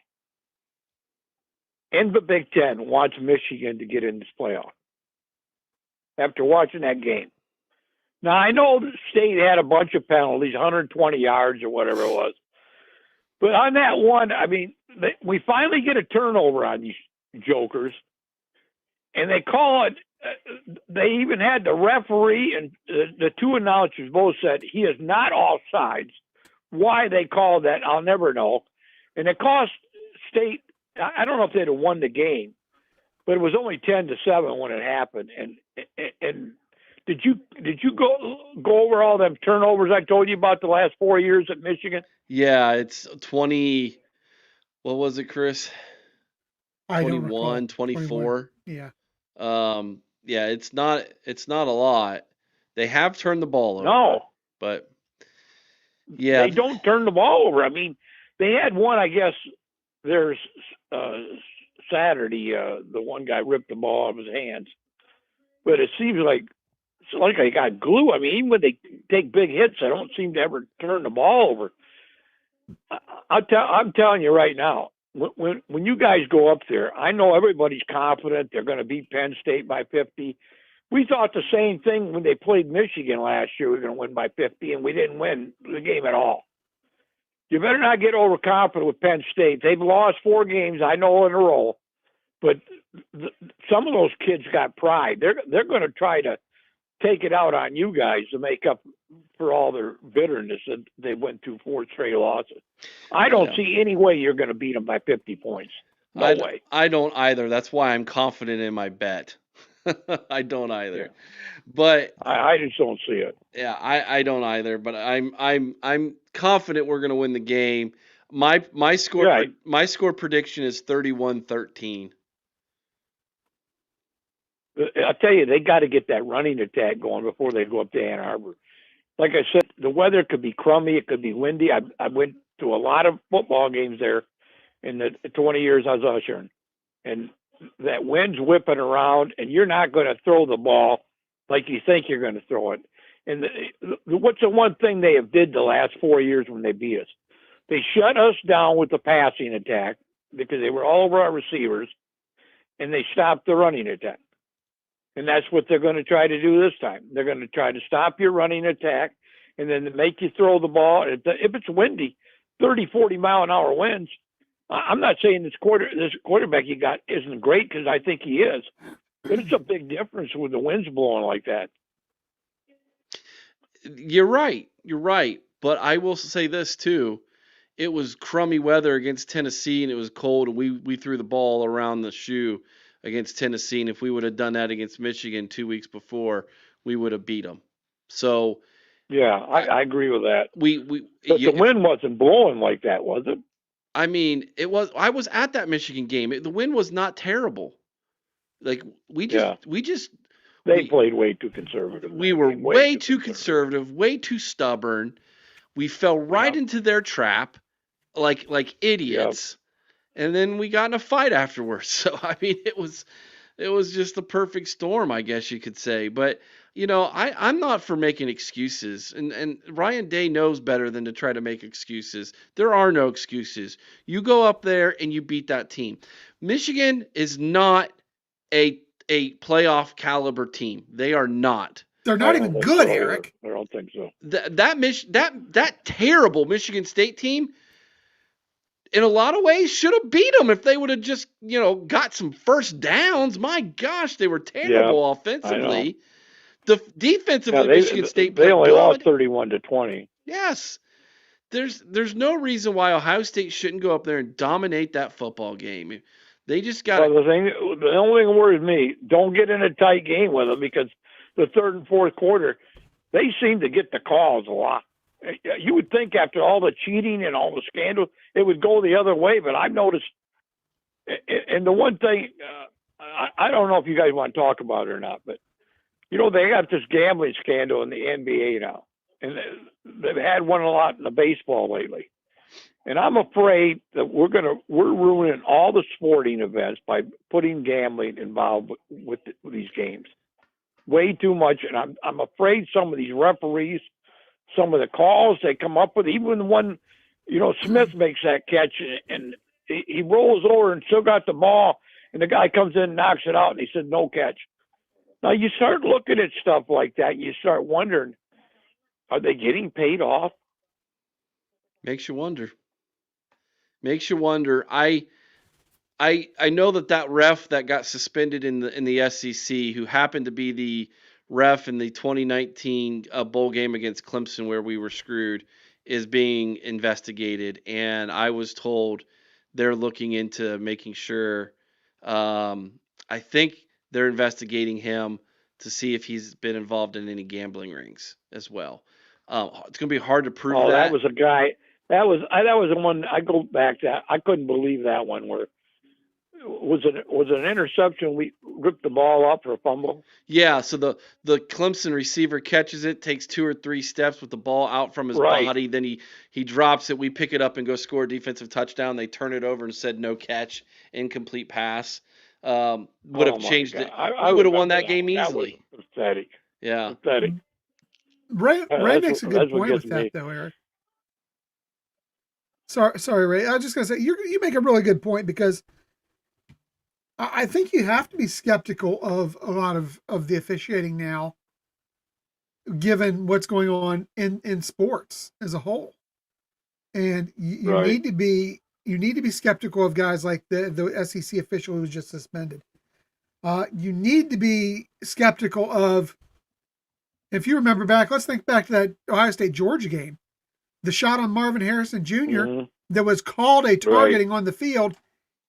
and the Big Ten wants Michigan to get in this playoff after watching that game. Now, I know the state had a bunch of penalties, 120 yards or whatever it was. But on that one, I mean, we finally get a turnover on these jokers, and they call it. They even had the referee and the two announcers both said he is not offsides. Why they called that, I'll never know. And it cost State. I don't know if they'd have won the game, but it was only 10-7 when it happened. And did you go over all them turnovers I told you about the last 4 years at Michigan? Yeah, it's 20. What was it, Chris? I don't recall. 21, 24. Yeah. Yeah, it's not a lot. They have turned the ball over. No. But yeah, they don't turn the ball over. I mean, they had one, I guess, there's Saturday, the one guy ripped the ball out of his hands. But it seems like it's like they got glue. I mean, even when they take big hits, they don't seem to ever turn the ball over. I'm telling you right now, when you guys go up there, I know everybody's confident they're going to beat Penn State by 50. We thought the same thing when they played Michigan last year. We were going to win by 50, and we didn't win the game at all. You better not get overconfident with Penn State. They've lost 4 games, I know, in a row. But some of those kids got pride. They're going to try to take it out on you guys to make up for all their bitterness that they went through 4 straight losses. I don't see any way you're going to beat them by 50 points. No way. I don't either. That's why I'm confident in my bet. I don't either. Yeah. But I just don't see it. Yeah, I don't either. But I'm confident we're going to win the game. My score prediction is 31-13. I'll tell you, they got to get that running attack going before they go up to Ann Arbor. Like I said, the weather could be crummy. It could be windy. I went to a lot of football games there in the 20 years I was ushering. And that wind's whipping around, and you're not going to throw the ball like you think you're going to throw it. And what's the one thing they have did the last 4 years when they beat us? They shut us down with the passing attack because they were all over our receivers, and they stopped the running attack. And that's what they're going to try to do this time. They're going to try to stop your running attack and then make you throw the ball. If it's windy, 30, 40-mile-an-hour winds, I'm not saying this quarterback you got isn't great because I think he is. But it's a big difference with the winds blowing like that. You're right. But I will say this, too. It was crummy weather against Tennessee, and it was cold, and we threw the ball around the shoe against Tennessee, and if we would have done that against Michigan 2 weeks before, we would have beat them. So, yeah, I agree with that. But the wind wasn't blowing like that, was it? I mean, it was. I was at that Michigan game. The wind was not terrible. Like they played way too conservative. We were way too conservative, way too stubborn. We fell right into their trap, like idiots. Yep. And then we got in a fight afterwards. So, I mean, it was just the perfect storm, I guess you could say. But, you know, I'm not for making excuses. And Ryan Day knows better than to try to make excuses. There are no excuses. You go up there and you beat that team. Michigan is not a playoff caliber team. They are not. They're not even good, Eric. I don't think so. That terrible Michigan State team, in a lot of ways, should have beat them if they would have just, got some first downs. My gosh, they were terrible offensively. defensively, Yeah, Michigan State they played only lost dominant. 31-20. Yes. There's no reason why Ohio State shouldn't go up there and dominate that football game. They just got Well, the only thing that worries me, don't get in a tight game with them, because the third and fourth quarter, they seem to get the calls a lot. You would think after all the cheating and all the scandal, it would go the other way, but I've noticed. And the one thing, I don't know if you guys want to talk about it or not, but they got this gambling scandal in the NBA now, and they've had one a lot in the baseball lately. And I'm afraid that we're ruining all the sporting events by putting gambling involved with these games. Way too much, and I'm afraid some of these referees, some of the calls they come up with, even the one, Smith makes that catch and he rolls over and still got the ball, and the guy comes in and knocks it out, and he said no catch. Now you start looking at stuff like that, and you start wondering, are they getting paid off? makes you wonder. Makes you wonder. I know that ref that got suspended in the SEC, who happened to be the ref in the 2019 bowl game against Clemson where we were screwed, is being investigated, and I was told they're looking into making sure. I think they're investigating him to see if he's been involved in any gambling rings as well. It's going to be hard to prove that. That was a guy. That was the one. I go back to. I couldn't believe that one. Where was it an interception? We ripped the ball up for a fumble. Yeah, so the Clemson receiver catches it, takes 2 or 3 steps with the ball out from his body, then he drops it. We pick it up and go score a defensive touchdown. They turn it over and said no catch, incomplete pass. Would have changed it. We would have won that game easily. That was pathetic. Yeah, pathetic. Ray makes a good point with that, though, Eric. Sorry, Ray. I was just gonna say you make a really good point, because I think you have to be skeptical of a lot of the officiating now, given what's going on in sports as a whole, and you need to be skeptical of guys like the SEC official who was just suspended. You need to be skeptical of, if you remember back, let's think back to that Ohio State Georgia game, the shot on Marvin Harrison Jr. That was called a targeting on the field,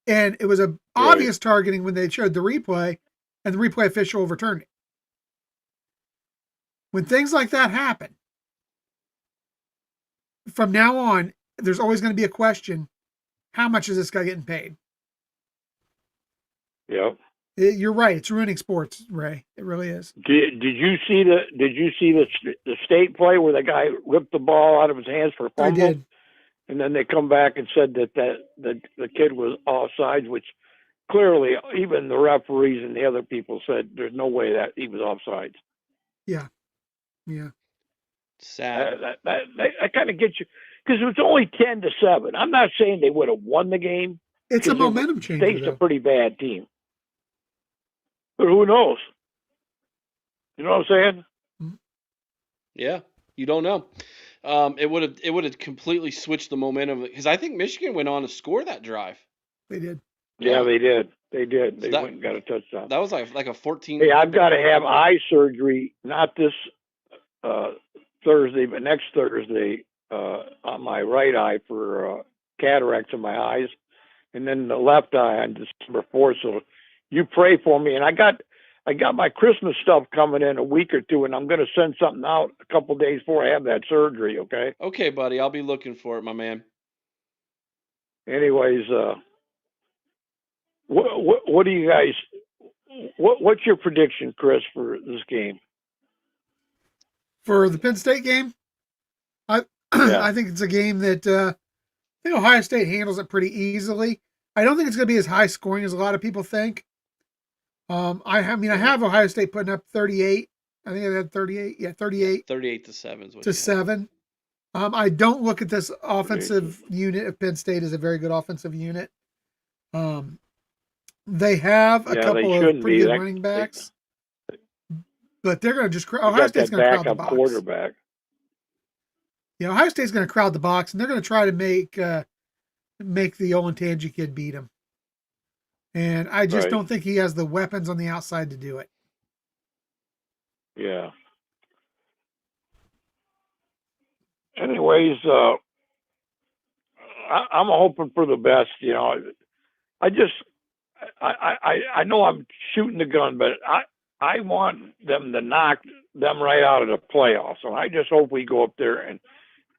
and it was an obvious targeting when they showed the replay, and the replay official overturned it. When things like that happen, from now on, there's always going to be a question: how much is this guy getting paid? Yep. You're right. It's ruining sports, Ray. It really is. Did you see the state play where the guy ripped the ball out of his hands for a fumble? I did. And then they come back and said that the kid was offsides, which clearly even the referees and the other people said there's no way that he was offsides. Yeah. sad. That kind of gets you, because it was only 10-7. I'm not saying they would have won the game. It's a momentum changer. State's a pretty bad team, but who knows? You know what I'm saying? Yeah, you don't know. It would have completely switched the momentum, because I think Michigan went on to score that drive. They did. Yeah, they did. They went and got a touchdown. That was like a 14. Hey, I've got to have eye surgery, not this Thursday, but next Thursday, on my right eye for cataracts in my eyes, and then the left eye on December 4th. So you pray for me. And I got my Christmas stuff coming in a week or two, and I'm going to send something out a couple of days before I have that surgery. Okay. Okay, buddy. I'll be looking for it, my man. Anyways, what do you guys? What's your prediction, Chris, for this game? For the Penn State game, I think it's a game that I think Ohio State handles it pretty easily. I don't think it's going to be as high scoring as a lot of people think. I have Ohio State putting up 38. I think I had 38. Yeah, 38. 38-7 to 7. I don't look at this offensive unit of Penn State as a very good offensive unit. They have a couple of pretty good running backs, but they're going to just Ohio State's going to crowd the box. Quarterback. Yeah, Ohio State's going to crowd the box, and they're going to try to make the Olentangy kid beat him. And I just don't think he has the weapons on the outside to do it. Yeah. Anyways, I'm hoping for the best. I just, I know I'm shooting the gun, but I want them to knock them right out of the playoffs. And I just hope we go up there and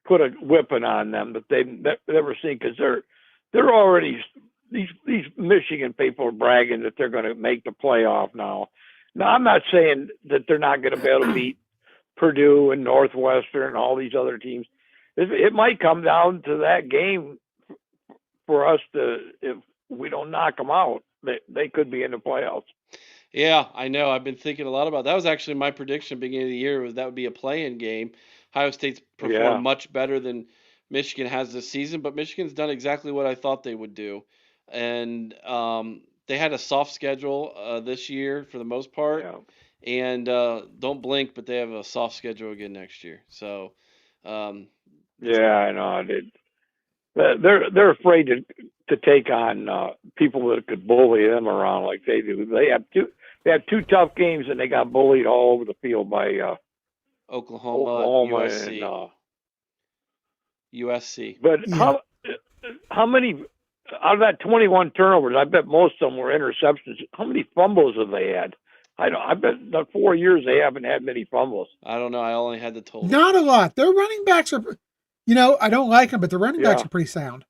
put a whipping on them that they've never seen, because they're already, these Michigan people are bragging that they're going to make the playoff now. Now, I'm not saying that they're not going to be able to beat Purdue and Northwestern and all these other teams. It might come down to that game for us to, if we don't knock them out, they could be in the playoffs. Yeah, I know. I've been thinking a lot about that. Was actually my prediction beginning of the year, was that would be a play-in game. Ohio State's performed much better than Michigan has this season, but Michigan's done exactly what I thought they would do. And they had a soft schedule this year for the most part. Yeah. And don't blink, but they have a soft schedule again next year. So yeah, I know. They're afraid to take on people that could bully them around like they do. They have two tough games, and they got bullied all over the field by Oklahoma, USC. and USC. But how many out of that 21 turnovers? I bet most of them were interceptions. How many fumbles have they had? I bet the 4 years they haven't had many fumbles. I don't know. I only had the total. Not a lot. Their running backs are, I don't like them, but the running backs are pretty sound.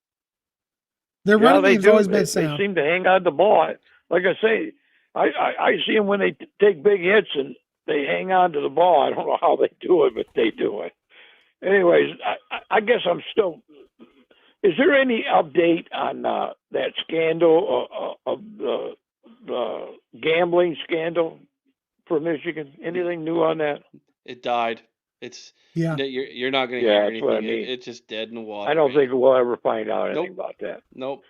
Their running game's always been sound. They seem to hang on the ball. Like I say, I see them when they take big hits and they hang on to the ball. I don't know how they do it, but they do it. Anyways, I guess I'm still. Is there any update on that scandal of the gambling scandal for Michigan? Anything new on that? It died. It's you're not going to Yeah, hear that's anything. what I mean. It's just dead in the water. I don't man. think we'll ever find out anything about that. Nope.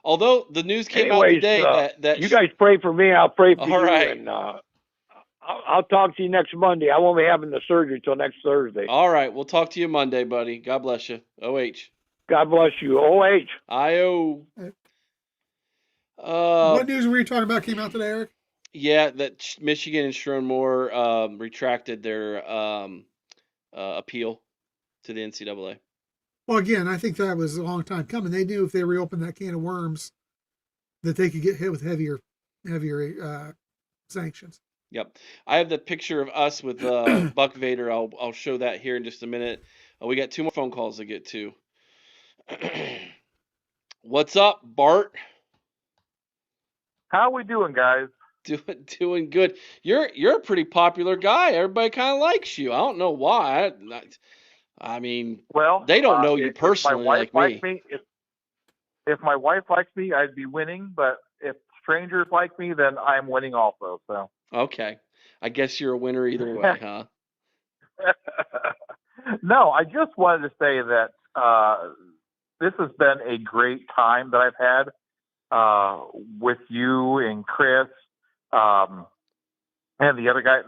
Although the news came Anyways, out today that you guys pray for me, I'll pray for All you, right. and I'll talk to you next Monday. I won't be having the surgery till next Thursday. All right, we'll talk to you Monday, buddy. God bless you. OH. God bless you. OH. IO. What news were you talking about came out today, Eric? Yeah, that Michigan and Sharon Moore retracted their appeal to the NCAA. Well, again, I think that was a long time coming. They knew if they reopened that can of worms that they could get hit with heavier sanctions. Yep. I have the picture of us with Buck Vader. I'll show that here in just a minute. We got 2 more phone calls to get to. What's up, Bart? How we doing, guys? Doing good. You're a pretty popular guy. Everybody kind of likes you. I don't know why. I mean, well, they don't know you personally like me. If my wife likes me, I'd be winning. But if strangers like me, then I'm winning also. So okay, I guess you're a winner either way, huh? No, I just wanted to say that this has been a great time that I've had with you and Chris and the other guy.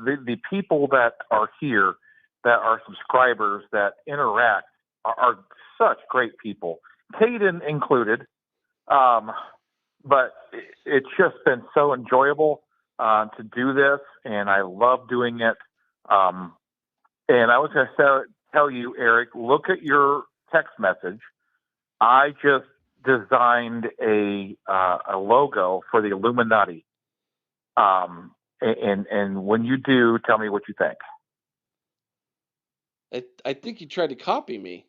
The people that are here, that are subscribers, that interact, are such great people, Caden included. But it's just been so enjoyable to do this, and I love doing it. And I was going to tell you, Eric, look at your text message. I just designed a logo for the Illuminati. And when you do, tell me what you think. I think you tried to copy me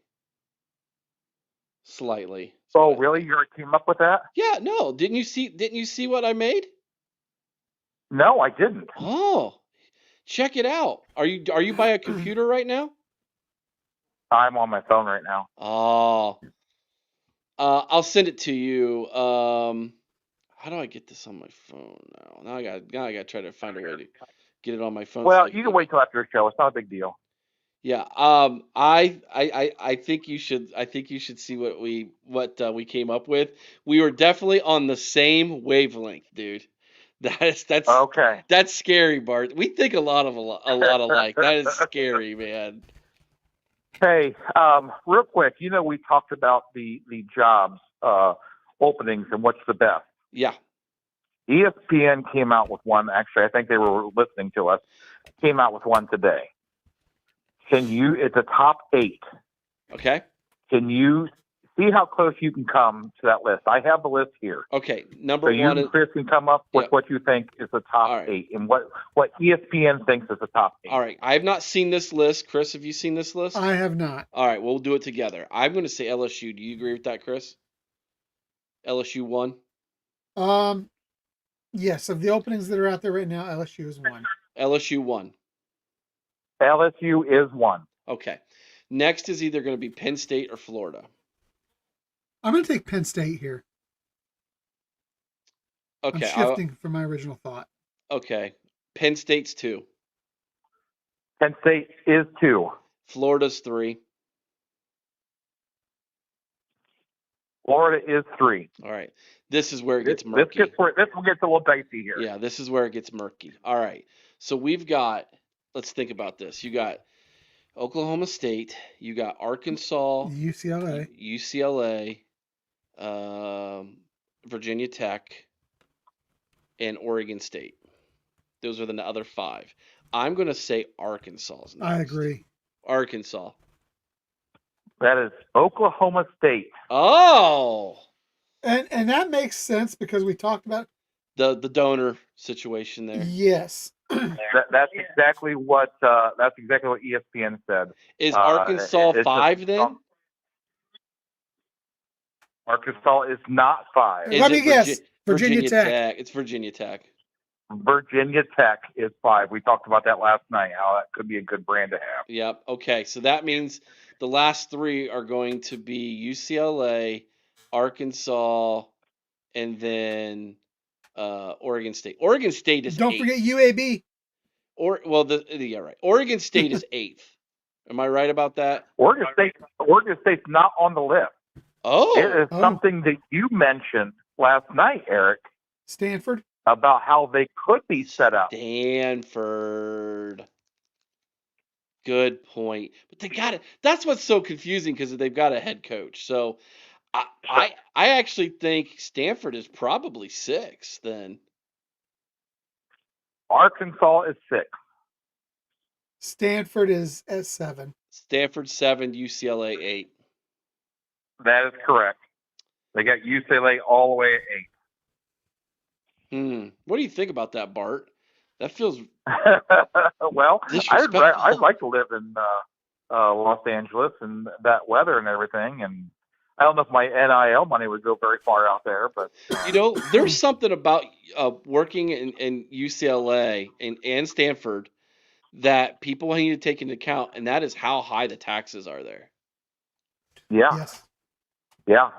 slightly. Oh, really? You already came up with that? Yeah, no. Didn't you see what I made? No, I didn't. Oh, check it out. Are you by a computer right now? I'm on my phone right now. Oh, I'll send it to you. How do I get this on my phone now? Now I got to try to find a way to get it on my phone. Well, you can wait till after the show. It's not a big deal. Yeah. I think you should. I think you should see what we came up with. We were definitely on the same wavelength, dude. That's okay. That's scary, Bart. We think a lot alike. That is scary, man. Hey, real quick, we talked about the jobs openings and what's the best. Yeah. ESPN came out with one. Actually, I think they were listening to us. came out with one today. It's a top 8. Okay. Can you see how close you can come to that list? I have the list here. Okay. So Number you one and is Chris can come up with Yep. what you think is the top All right. 8 and what ESPN thinks is the top 8. all right. I have not seen this list. Chris, have you seen this list? I have not. All right. We'll do it together. I'm going to say LSU. Do you agree with that, Chris? LSU 1. Yes, of the openings that are out there right now, LSU is one. LSU 1. LSU is 1. Okay. Next is either going to be Penn State or Florida. I'm going to take Penn State here. Okay. I'm shifting from my original thought. Okay. Penn State's 2. Penn State is 2. Florida's 3. Florida is 3. All right. This is where it gets This murky. gets a little dicey here. Yeah, this is where it gets murky. All right. So we've got, let's think about this. You got Oklahoma State, you got Arkansas, UCLA. Virginia Tech, and Oregon State. Those are the other 5. I'm going to say Arkansas's next. I agree. Arkansas. That is Oklahoma State. Oh! And that makes sense because we talked about The donor situation there. yes. That's exactly what ESPN said. Is Arkansas it's 5 then? Arkansas is not 5. Is Let me it guess. Virginia Tech. It's Virginia Tech. Virginia Tech is 5. We talked about that last night, how that could be a good brand to have. Yep. Okay. So that means the last 3 are going to be UCLA, Arkansas, and then Oregon State. Oregon State is Don't 8th. forget UAB. Yeah, right. Oregon State is 8th. Am I right about that? Oregon State's not on the list. Oh. It is something that you mentioned last night, Eric, Stanford. about how they could be set up. Stanford. Good point. But they got it. That's what's so confusing because they've got a head coach. So I actually think Stanford is probably 6 then. Arkansas is 6. Stanford is at 7. Stanford 7, UCLA 8. That is correct. They got UCLA all the way at 8. What do you think about that, Bart? That feels well. disrespectful. I'd like to live in Los Angeles and that weather and everything. And I don't know if my NIL money would go very far out there, but there's something about working in UCLA and Stanford that people need to take into account, and that is how high the taxes are there. Yeah. Yes. Yeah.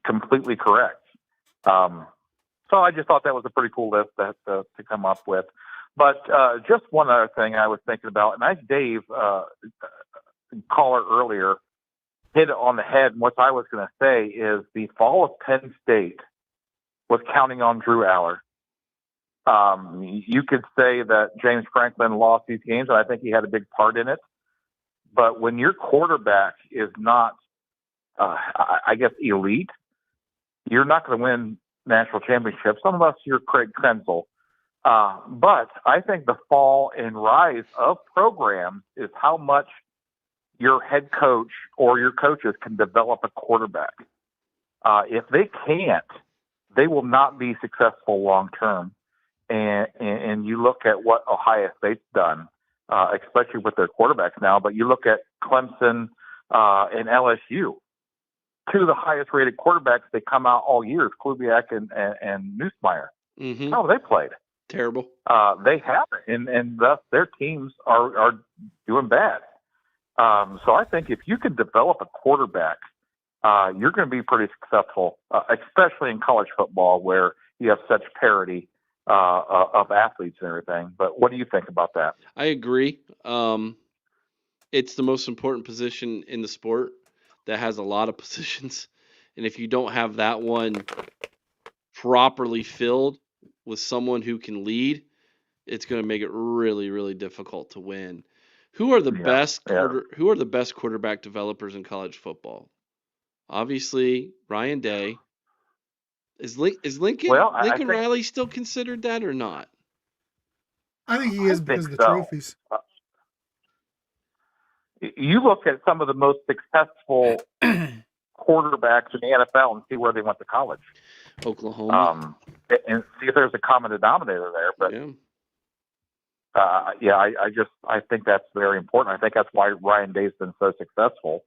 Completely correct. So I just thought that was a pretty cool list to come up with. But just one other thing I was thinking about, and I think Dave, caller earlier, hit it on the head. And what I was going to say is the fall of Penn State was counting on Drew Aller. You could say that James Franklin lost these games, and I think he had a big part in it. But when your quarterback is not, I guess, elite, you're not going to win national championships unless you're Craig Krenzel. But I think the fall and rise of programs is how much your head coach or your coaches can develop a quarterback. If they can't, they will not be successful long term. And you look at what Ohio State's done, especially with their quarterbacks now, but you look at Clemson and LSU. 2 of the highest rated quarterbacks they come out all year is Kubiak and Nussmeier. Mm-hmm. How have they played? Terrible. They haven't, and thus their teams are doing bad. So I think if you can develop a quarterback, you're going to be pretty successful, especially in college football where you have such parity of athletes and everything. But what do you think about that? I agree. It's the most important position in the sport that has a lot of positions. And if you don't have that one properly filled with someone who can lead, it's going to make it really, really difficult to win. Who are the best quarterback developers in college football? Obviously, Ryan Day. Is Lincoln Well, I think Riley still considered that or not? I think he is I because think of the so. trophies. You look at some of the most successful quarterbacks in the NFL and see where they went to college. Oklahoma. And see if there's a common denominator there. But Yeah. I think that's very important. I think that's why Ryan Day's been so successful,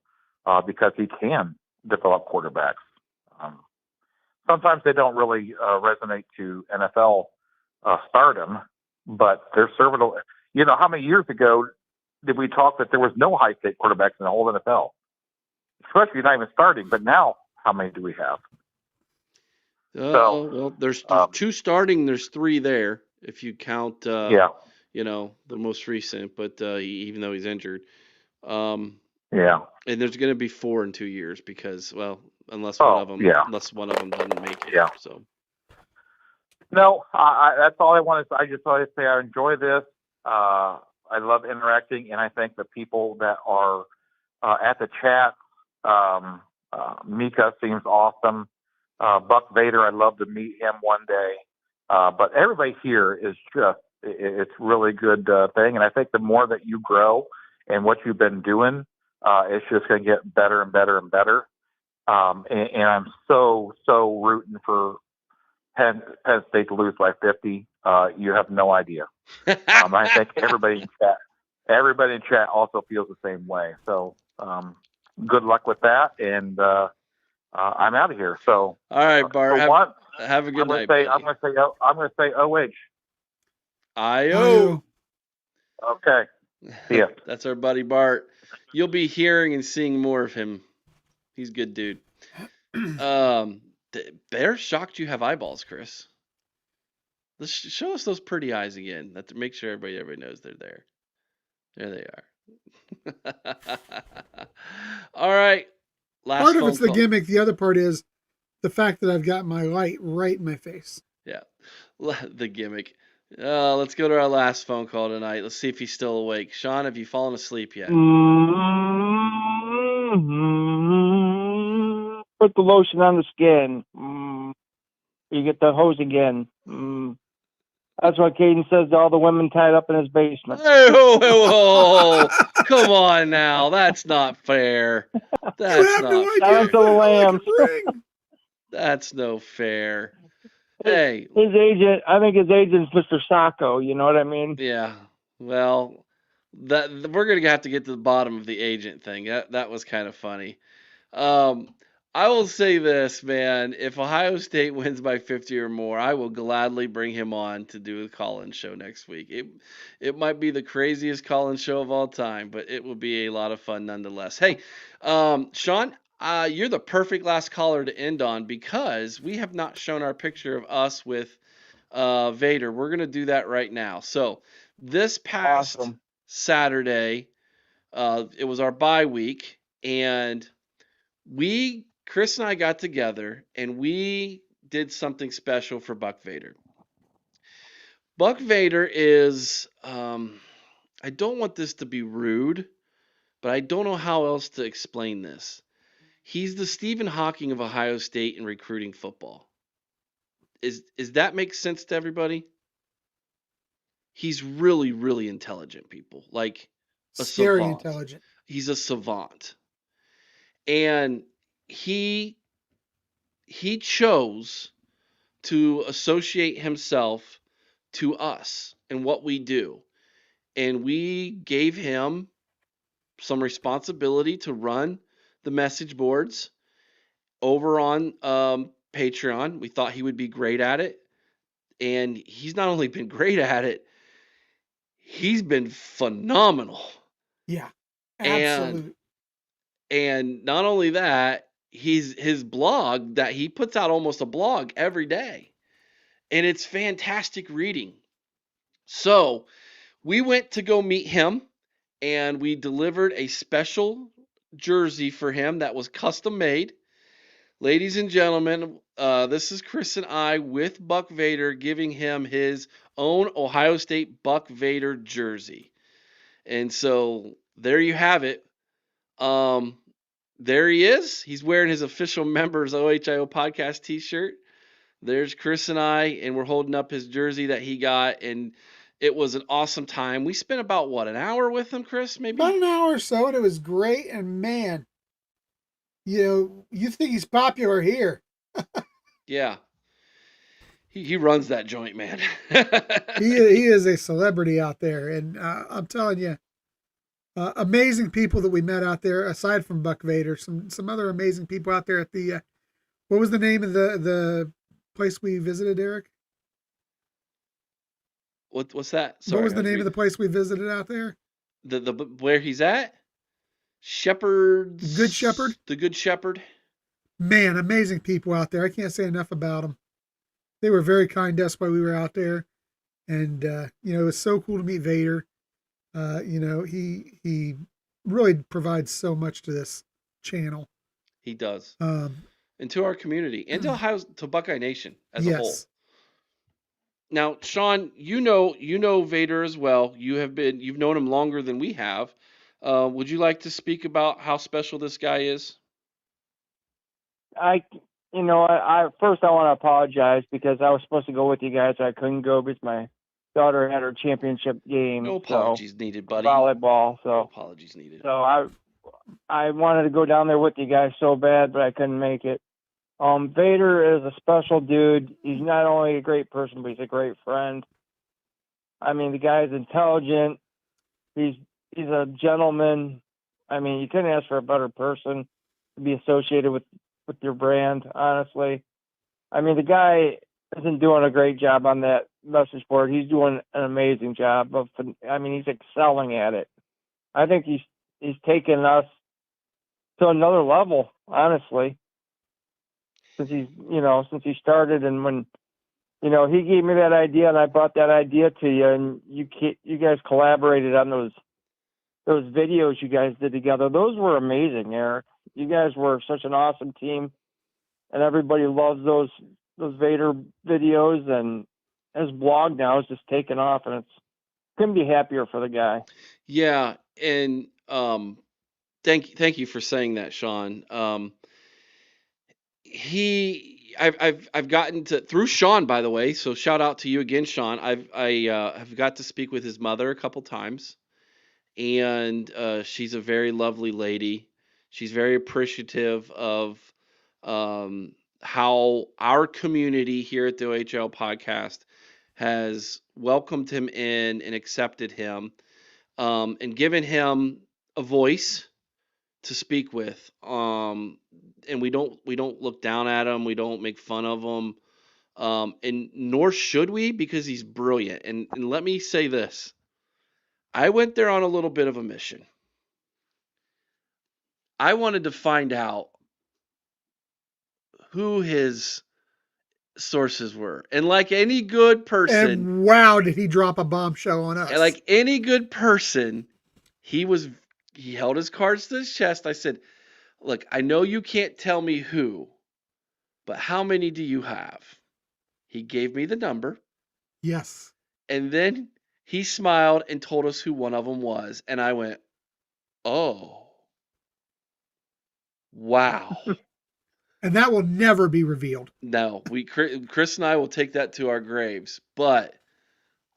because he can develop quarterbacks. Sometimes they don't really resonate to NFL stardom, but they're serviceable. You know, how many years ago did we talk that there was no high state quarterbacks in the whole NFL? Especially not even starting, but now how many do we have? Well, there's 2 starting. There's 3 there if you count. You know, the most recent, but even though he's injured. And there's going to be 4 in 2 years because, well, unless one of them doesn't make it. Yeah. So. No, that's all I want to say. I just want to say I enjoy this. I love interacting, and I think the people that are at the chat, Mika seems awesome. Buck Vader, I'd love to meet him one day. But everybody here is just, it's really good thing. And I think the more that you grow and what you've been doing, it's just going to get better and better and better. And I'm so rooting for Penn State to lose by 50. You have no idea. I think everybody in chat also feels the same way. So good luck with that. And I'm out of here. So all right, Bart. Have a good night. I'm going to say OH. IO. Okay. See ya. That's our buddy Bart. You'll be hearing and seeing more of him. He's a good dude. They're shocked you have eyeballs, Chris. Let's show us those pretty eyes again. Let's make sure everybody knows they're there. There they are. All right. Last part of it's the call. gimmick. The other part is the fact that I've got my light right in my face. Yeah, the gimmick. Let's go to our last phone call tonight. Let's see if he's still awake. Sean, have you fallen asleep yet? Put the lotion on the skin. You get the hose again. That's what Caden says to all the women tied up in his basement. Oh, come on now. That's not fair. That's not fair. That's no fair. Hey. His agent, I think his agent's Mr. Sacco, you know what I mean? Yeah. Well, we're going to have to get to the bottom of the agent thing. That was kind of funny. I will say this, man. If Ohio State wins by 50 or more, I will gladly bring him on to do a call-in show next week. It might be the craziest call-in show of all time, but it will be a lot of fun nonetheless. Hey, Sean, you're the perfect last caller to end on because we have not shown our picture of us with Vader. We're going to do that right now. So this past Saturday, it was our bye week, and Chris and I got together and we did something special for Buck Vader. Buck Vader is, I don't want this to be rude, but I don't know how else to explain this. He's the Stephen Hawking of Ohio State in recruiting football. Is that make sense to everybody? He's really, really intelligent, people. Like a Scary savant. Intelligent. He's a savant. And he chose to associate himself to us and what we do. And we gave him some responsibility to run the message boards over on Patreon. We thought he would be great at it. And he's not only been great at it, he's been phenomenal. Yeah, absolutely. And not only that, his blog that he puts out almost a blog every day. And it's fantastic reading. So we went to go meet him and we delivered a special jersey for him that was custom made. Ladies and gentlemen, this is Chris and I with Buck Vader giving him his own Ohio State Buck Vader jersey. And so there you have it. There he is. He's wearing his official members OHIO podcast t-shirt. There's Chris and I, and we're holding up his jersey that he got. And It was an awesome time. We spent about what, an hour with him, Chris? Maybe About an hour or so, and it was great. And man, you think he's popular here? Yeah. He runs that joint, man. He is a celebrity out there, and I'm telling you, amazing people that we met out there. Aside from Buck Vader, some other amazing people out there at the. What was the name of the place we visited, Eric? What's that? What was the name of the place we visited out there? The where he's at? Shepherd's Good Shepherd. The Good Shepherd. Man, amazing people out there. I can't say enough about them. They were very kind to us while we were out there, and it was so cool to meet Vader. He really provides so much to this channel. He does, Um, and to our community, and to Buckeye Nation as a whole. yes. Now, Sean, you know Vader as well. You've known him longer than we have. Would you like to speak about how special this guy is? I first I want to apologize because I was supposed to go with you guys. I couldn't go because my daughter had her championship game. No apologies needed, buddy. Volleyball. No So apologies needed. I wanted to go down there with you guys so bad, but I couldn't make it. Vader is a special dude. He's not only a great person, but he's a great friend. I mean, the guy's intelligent. He's a gentleman. I mean, you couldn't ask for a better person to be associated with your brand, honestly. I mean, the guy isn't doing a great job on that message board. He's doing an amazing job he's excelling at it. I think he's taken us to another level, honestly. Since he started, and when he gave me that idea and I brought that idea to you, and you guys collaborated on those videos you guys did together. Those were amazing, Eric. You guys were such an awesome team, and everybody loves those Vader videos, and his blog now is just taking off, and couldn't be happier for the guy. Yeah, and thank you for saying that, Sean. I've gotten to through Sean, by the way. So shout out to you again, Sean. I've got to speak with his mother a couple times, and she's a very lovely lady. She's very appreciative of how our community here at the OHL podcast has welcomed him in and accepted him, and given him a voice to speak with. And we don't look down at him. We don't make fun of him. And nor should we, because he's brilliant. And let me say this. I went there on a little bit of a mission. I wanted to find out who his sources were. And like any good person. And wow, did he drop a bombshell on us. And like any good person, he held his cards to his chest. I said, look, I know you can't tell me who, but how many do you have? He gave me the number. Yes. And then he smiled and told us who one of them was. And I went, oh, wow. And that will never be revealed. No, Chris and I will take that to our graves. But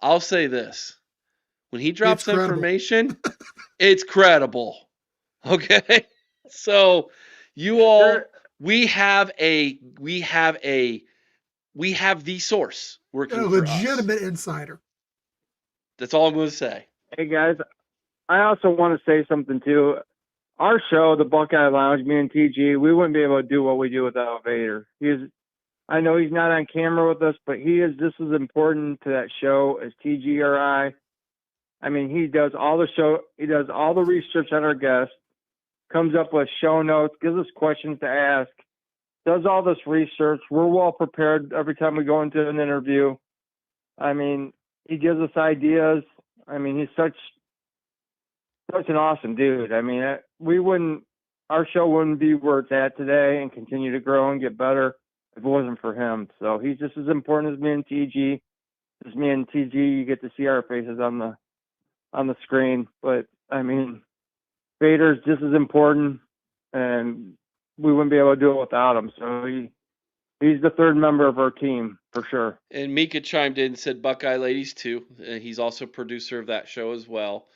I'll say this. When he drops information, it's credible. Okay? So you all, we have the source working a for us. legitimate insider. That's all I'm going to say. Hey guys, I also want to say something too. Our show, the Buckeye Lounge, me and TG, we wouldn't be able to do what we do without Vader. I know he's not on camera with us, but he is just as important to that show as TG or I. I mean, he does all the research on our guests, comes up with show notes, gives us questions to ask, does all this research. We're well prepared every time we go into an interview. I mean, he gives us ideas. I mean, he's such an awesome dude. I mean, our show wouldn't be where it's at today and continue to grow and get better if it wasn't for him. So he's just as important as me and TG. Just me and TG, you get to see our faces on the screen. But I mean, Vader's just as important, and we wouldn't be able to do it without him. So He's the third member of our team for sure. And Mika chimed in and said Buckeye Ladies too. He's also producer of that show as well.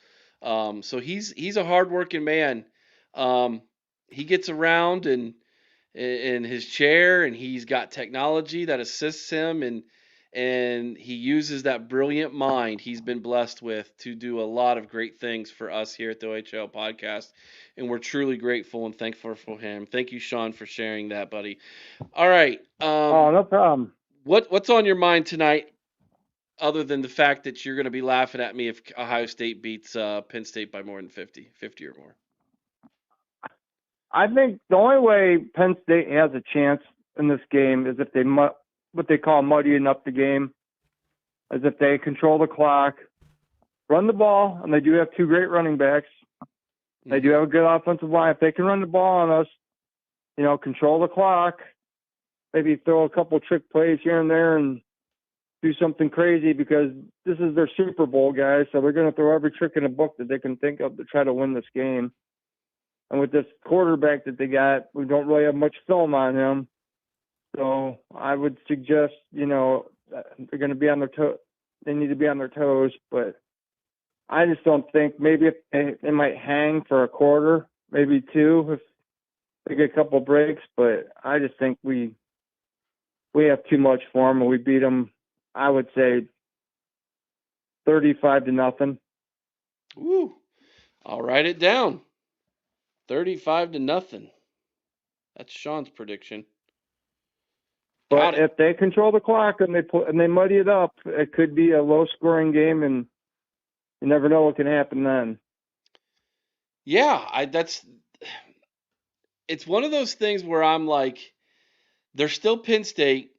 So he's a hardworking man. Um, he gets around and in his chair, and he's got technology that assists him, and he uses that brilliant mind he's been blessed with to do a lot of great things for us here at the OHL podcast, and we're truly grateful and thankful for him. Thank you, Sean, for sharing that, buddy. All right, Oh, no problem. what's on your mind tonight, other than the fact that you're going to be laughing at me if Ohio State beats Penn State by more than 50 or more? I think the only way Penn State has a chance in this game is if they what they call muddying up the game, as if they control the clock, run the ball, and they do have two great running backs. They do have a good offensive line. If they can run the ball on us, control the clock, maybe throw a couple trick plays here and there and do something crazy, because this is their Super Bowl, guys. So they're going to throw every trick in the book that they can think of to try to win this game. And with this quarterback that they got, we don't really have much film on him. So I would suggest, they're going to be on their they need to be on their toes. But I just don't think, maybe if they might hang for a quarter, maybe two, if they get a couple breaks. But I just think we have too much for them, and we beat them, I would say, 35-0. Ooh, I'll write it down. 35-0. That's Sean's prediction. But if they control the clock and they muddy it up, it could be a low-scoring game, and you never know what can happen then. Yeah, it's one of those things where I'm like, they're still Penn State.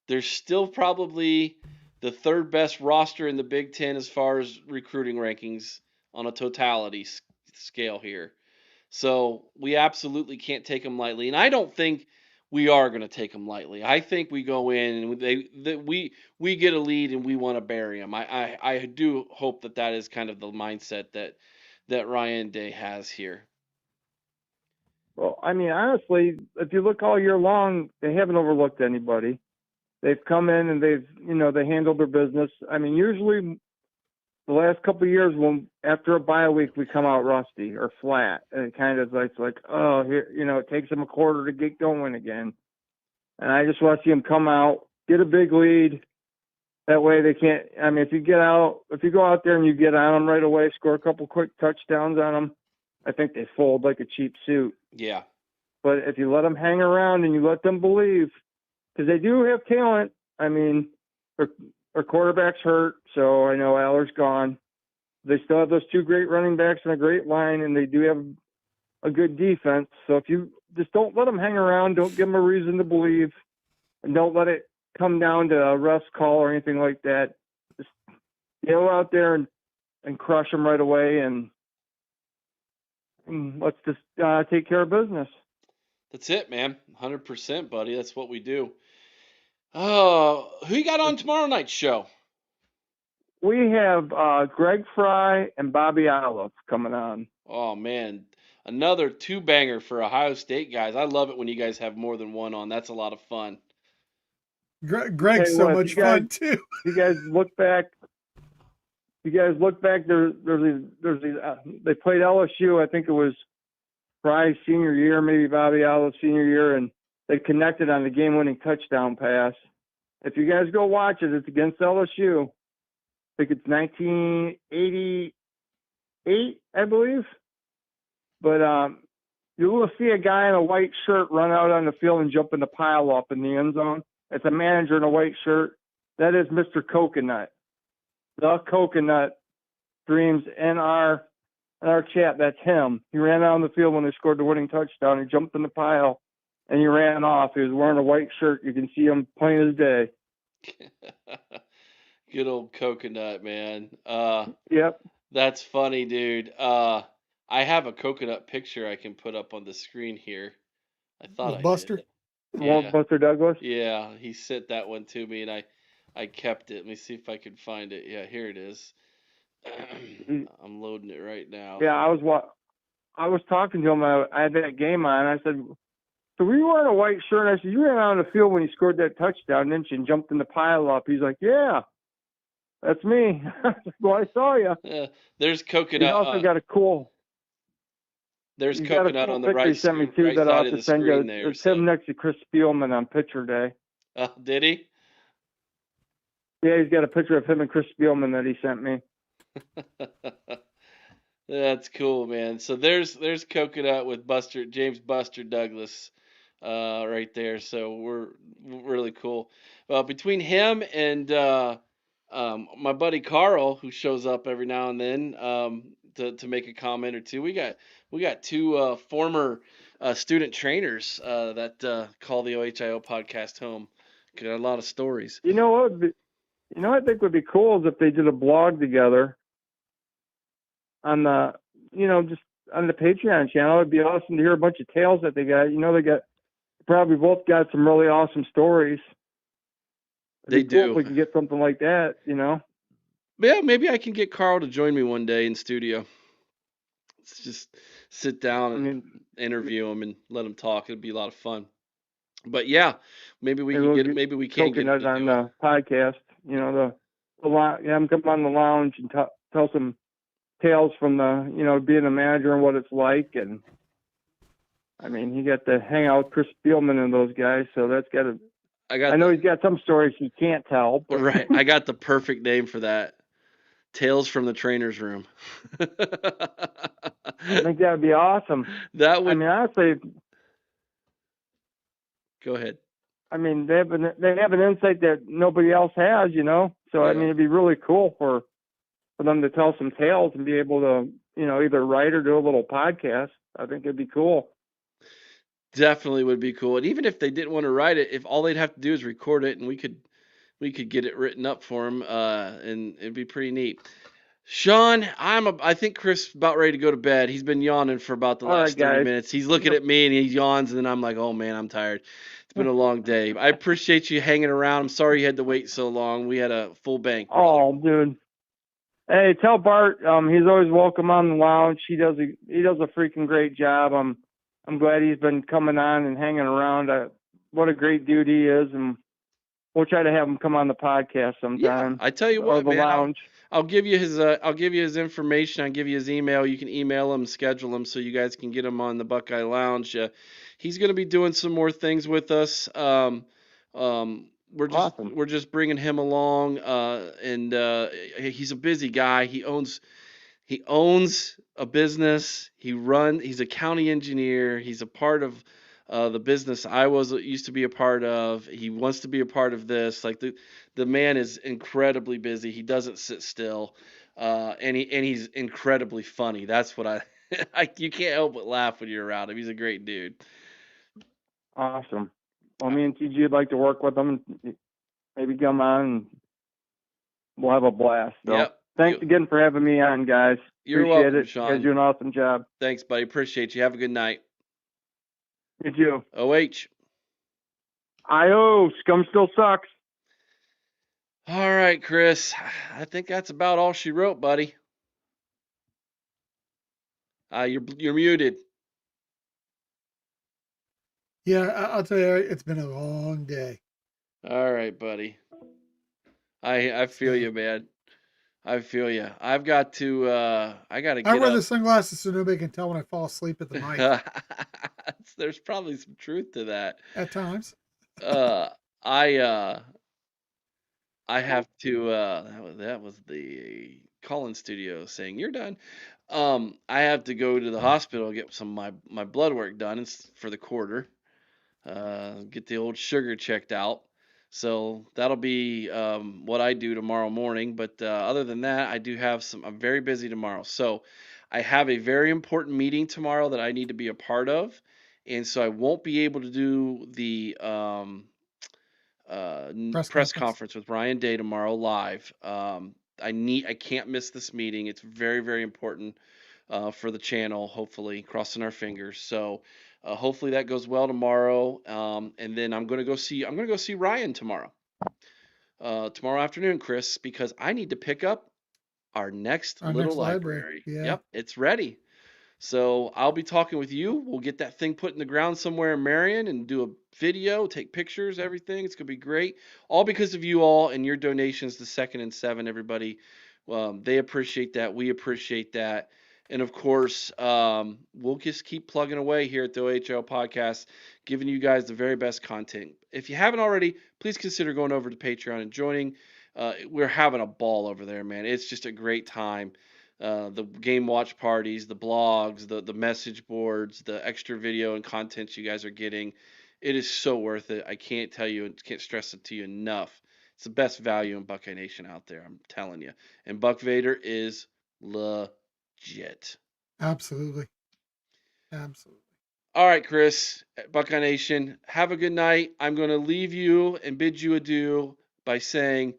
They're still probably the third best roster in the Big Ten as far as recruiting rankings on a totality scale here. So we absolutely can't take them lightly, and I don't think we are going to take them lightly. I think we go in and we get a lead and we want to bury them. I do hope that is kind of the mindset that Ryan Day has here. Well, I mean, honestly, if you look all year long, they haven't overlooked anybody. They've come in and they handled their business. I mean, usually the last couple of years, when after a bye week we come out rusty or flat, and it kind of like oh, here, it takes them a quarter to get going again. And I just want to see them come out, get a big lead. That way they can't. I mean, if you go out there and you get on them right away, score a couple quick touchdowns on them, I think they fold like a cheap suit. Yeah. But if you let them hang around and you let them believe, because they do have talent. I mean, our quarterback's hurt, so I know Aller's gone. They still have those two great running backs and a great line, and they do have a good defense. So if you just don't let them hang around, don't give them a reason to believe, and don't let it come down to a rest call or anything like that. Just go out there and crush them right away, and let's just take care of business. That's it, man. 100%, buddy. That's what we do. Who you got on tomorrow night's show? We have Greg Fry and Bobby Olive coming on. Oh, man. Another two-banger for Ohio State guys. I love it when you guys have more than one on. That's a lot of fun. Greg's so much fun, too. You guys look back. There's these. They played LSU. I think it was Fry's senior year, maybe Bobby Olive's senior year, and they connected on the game-winning touchdown pass. If you guys go watch it, it's against LSU. I think it's 1988, I believe. But you will see a guy in a white shirt run out on the field and jump in the pile up in the end zone. It's a manager in a white shirt. That is Mr. Coconut. The Coconut Dreams in our chat. That's him. He ran out on the field when they scored the winning touchdown. He jumped in the pile and he ran off. He was wearing a white shirt. You can see him plain as day. Good old Coconut, man. Yep. That's funny, dude. I have a Coconut picture I can put up on the screen here. I thought Buster? Yeah. Buster Douglas? Yeah, he sent that one to me, and I kept it. Let me see if I can find it. Yeah, here it is. I'm loading it right now. Yeah, I was talking to him. I had that game on. I said, So we were in a white shirt. And I said, you ran out on the field when he scored that touchdown, didn't you? And jumped in the pile up. He's like, yeah, that's me. Well, I saw you. There's He's coconut. also got a cool. There's He's got a coconut cool on the picture right, he sent me screen, too right that I'll side have of to the send you. screen there. It's him next to Chris Spielman on picture day. Did he? Yeah, he's got a picture of him and Chris Spielman that he sent me. That's cool, man. So there's coconut with James Buster Douglas, right there. So we're really cool. Between him and my buddy Carl, who shows up every now and then to make a comment or two, we got two former student trainers that call the OHIO podcast home. Got a lot of stories. You know what? I think would be cool is if they did a blog together on the, just on the Patreon channel. It'd be awesome to hear a bunch of tales that they got. They probably both got some really awesome stories. They Cool do. if we could get something like that, Yeah, maybe I can get Carl to join me one day in studio. Let's just sit down and interview him and let him talk. It'd be a lot of fun. But yeah, maybe we can get it. Maybe we can get him to on do the podcast. Have him come on the lounge and tell some tales from the, being a manager and what it's like. And I mean, he got to hang out with Chris Spielman and those guys, so that's got to. I know he's got some stories he can't tell. But. Right, I got the perfect name for that. Tales from the Trainer's Room. I think that would be awesome. That would. I mean, honestly. Go ahead. I mean, they have an insight that nobody else has, So yeah. I mean, it'd be really cool for them to tell some tales and be able to, either write or do a little podcast. I think it'd be cool. Definitely would be cool. And even if they didn't want to write it, if all they'd have to do is record it, and we could get it written up for them, and it'd be pretty neat. Sean, I think Chris is about ready to go to bed. He's been yawning for about the last 30 minutes. He's looking at me and he yawns, and then I'm like, oh man, I'm tired. It's been a long day. I appreciate you hanging around. I'm sorry you had to wait so long. We had a full bank. Oh, dude. Hey, tell Bart he's always welcome on the lounge. He does a freaking great job. I'm glad he's been coming on and hanging around. What a great dude he is, and we'll try to have him come on the podcast sometime. Yeah, I tell you what, the man. Lounge. I'll give you his information. I'll give you his email. You can email him, schedule him, so you guys can get him on the Buckeye Lounge. He's going to be doing some more things with us. We're just bringing him along, and he's a busy guy. He owns a business. He's a county engineer. He's a part of the business I used to be a part of. He wants to be a part of this. Like the man is incredibly busy. He doesn't sit still, and he's incredibly funny. That's what you can't help but laugh when you're around him. He's a great dude. Awesome. Well, me and TG would like to work with him. Maybe come on, and we'll have a blast. So. Yep. Thanks again for having me on, guys. You're Appreciate welcome, it. Sean. You guys do an awesome job. Thanks, buddy. Appreciate you. Have a good night. You too. OH. IO. Scum still sucks. All right, Chris. I think that's about all she wrote, buddy. You're muted. Yeah, I'll tell you, it's been a long day. All right, buddy. I feel you, man. I feel you. I got to get up. I wear the sunglasses so nobody can tell when I fall asleep at the mic. There's probably some truth to that. At times. I have to that was the call-in studio saying you're done. I have to go to the hospital and get some of my blood work done. It's for the quarter. Get the old sugar checked out. So that'll be what I do tomorrow morning. But other than that, I do have I'm very busy tomorrow. So I have a very important meeting tomorrow that I need to be a part of. And so I won't be able to do the press conference with Ryan Day tomorrow live. I can't miss this meeting. It's very, very important for the channel, hopefully, crossing our fingers. So hopefully that goes well tomorrow. And then I'm gonna go see Ryan tomorrow. Tomorrow afternoon, Chris, because I need to pick up our next library. Yeah. Yep, it's ready. So I'll be talking with you. We'll get that thing put in the ground somewhere in Marion and do a video, take pictures, everything. It's going to be great. All because of you all and your donations to Second and Seven, everybody. They appreciate that. We appreciate that. And of course, we'll just keep plugging away here at the OHL podcast, giving you guys the very best content. If you haven't already, please consider going over to Patreon and joining. We're having a ball over there, man. It's just a great time. The game watch parties, the blogs, the message boards, the extra video and content you guys are getting. It is so worth it. I can't tell you and can't stress it to you enough. It's the best value in Buckeye Nation out there, I'm telling you. And Buck Vader is legit. Absolutely. Absolutely. All right, Chris, Buckeye Nation, have a good night. I'm going to leave you and bid you adieu by saying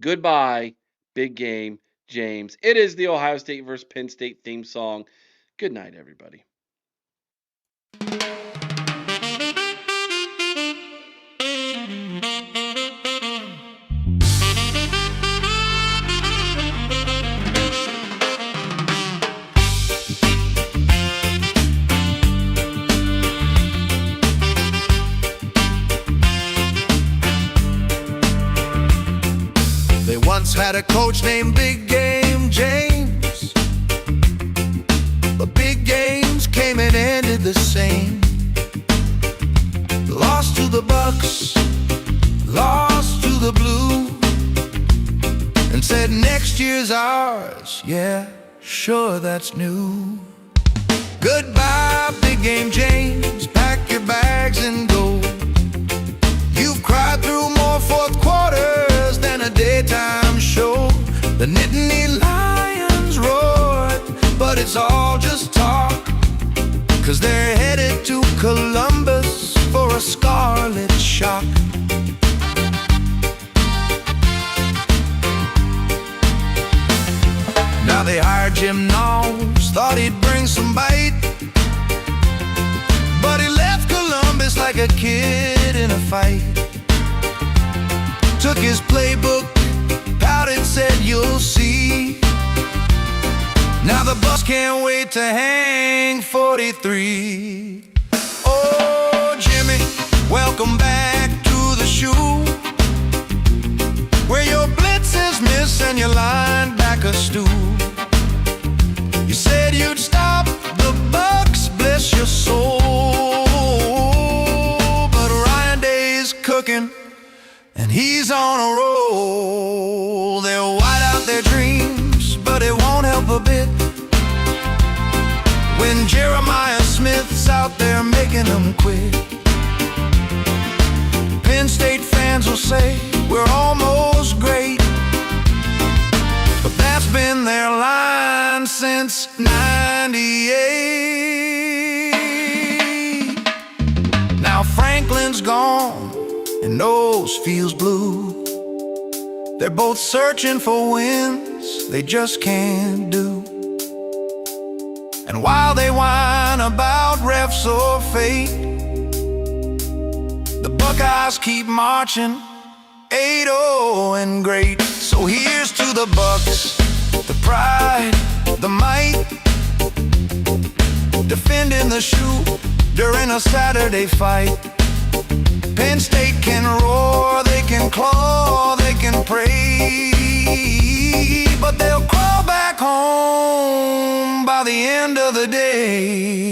goodbye, big game, James. It is the Ohio State versus Penn State theme song. Good night, everybody. They once had a coach named Big Game James, but big games came and ended the same. Lost to the Bucks, lost to the Blue, and said next year's ours. Yeah, sure, that's new. Goodbye, Big Game James, pack your bags and go. You've cried through more fourth quarters than a daytime show. The Nittany Lions roared, but it's all just talk, 'cause they're headed to Columbus for a scarlet shock. Now they hired Jim Knowles, thought he'd bring some bite, but he left Columbus like a kid in a fight. Took his playbook, pouted, said you'll see. Now the Bucks can't wait to hang 43. Oh, Jimmy, welcome back to the shoe, where your blitzes miss and your linebackers stew. You said you'd stop the Bucks, bless your soul, but Ryan Day's cooking and he's on a roll. They'll white out their dreams, but it won't help a bit when Jeremiah Smith's out there making them quit. Penn State fans will say we're almost great, but that's been their line since '98. Now Franklin's gone and Knowles feels blue. They're both searching for wins they just can't do. And while they whine about refs or fate, the Buckeyes keep marching 8-0 and great. So here's to the Bucks, the pride, the might, defending the shoe during a Saturday fight. Penn State can roar, they can claw, they can pray, but they'll crawl back home by the end of the day.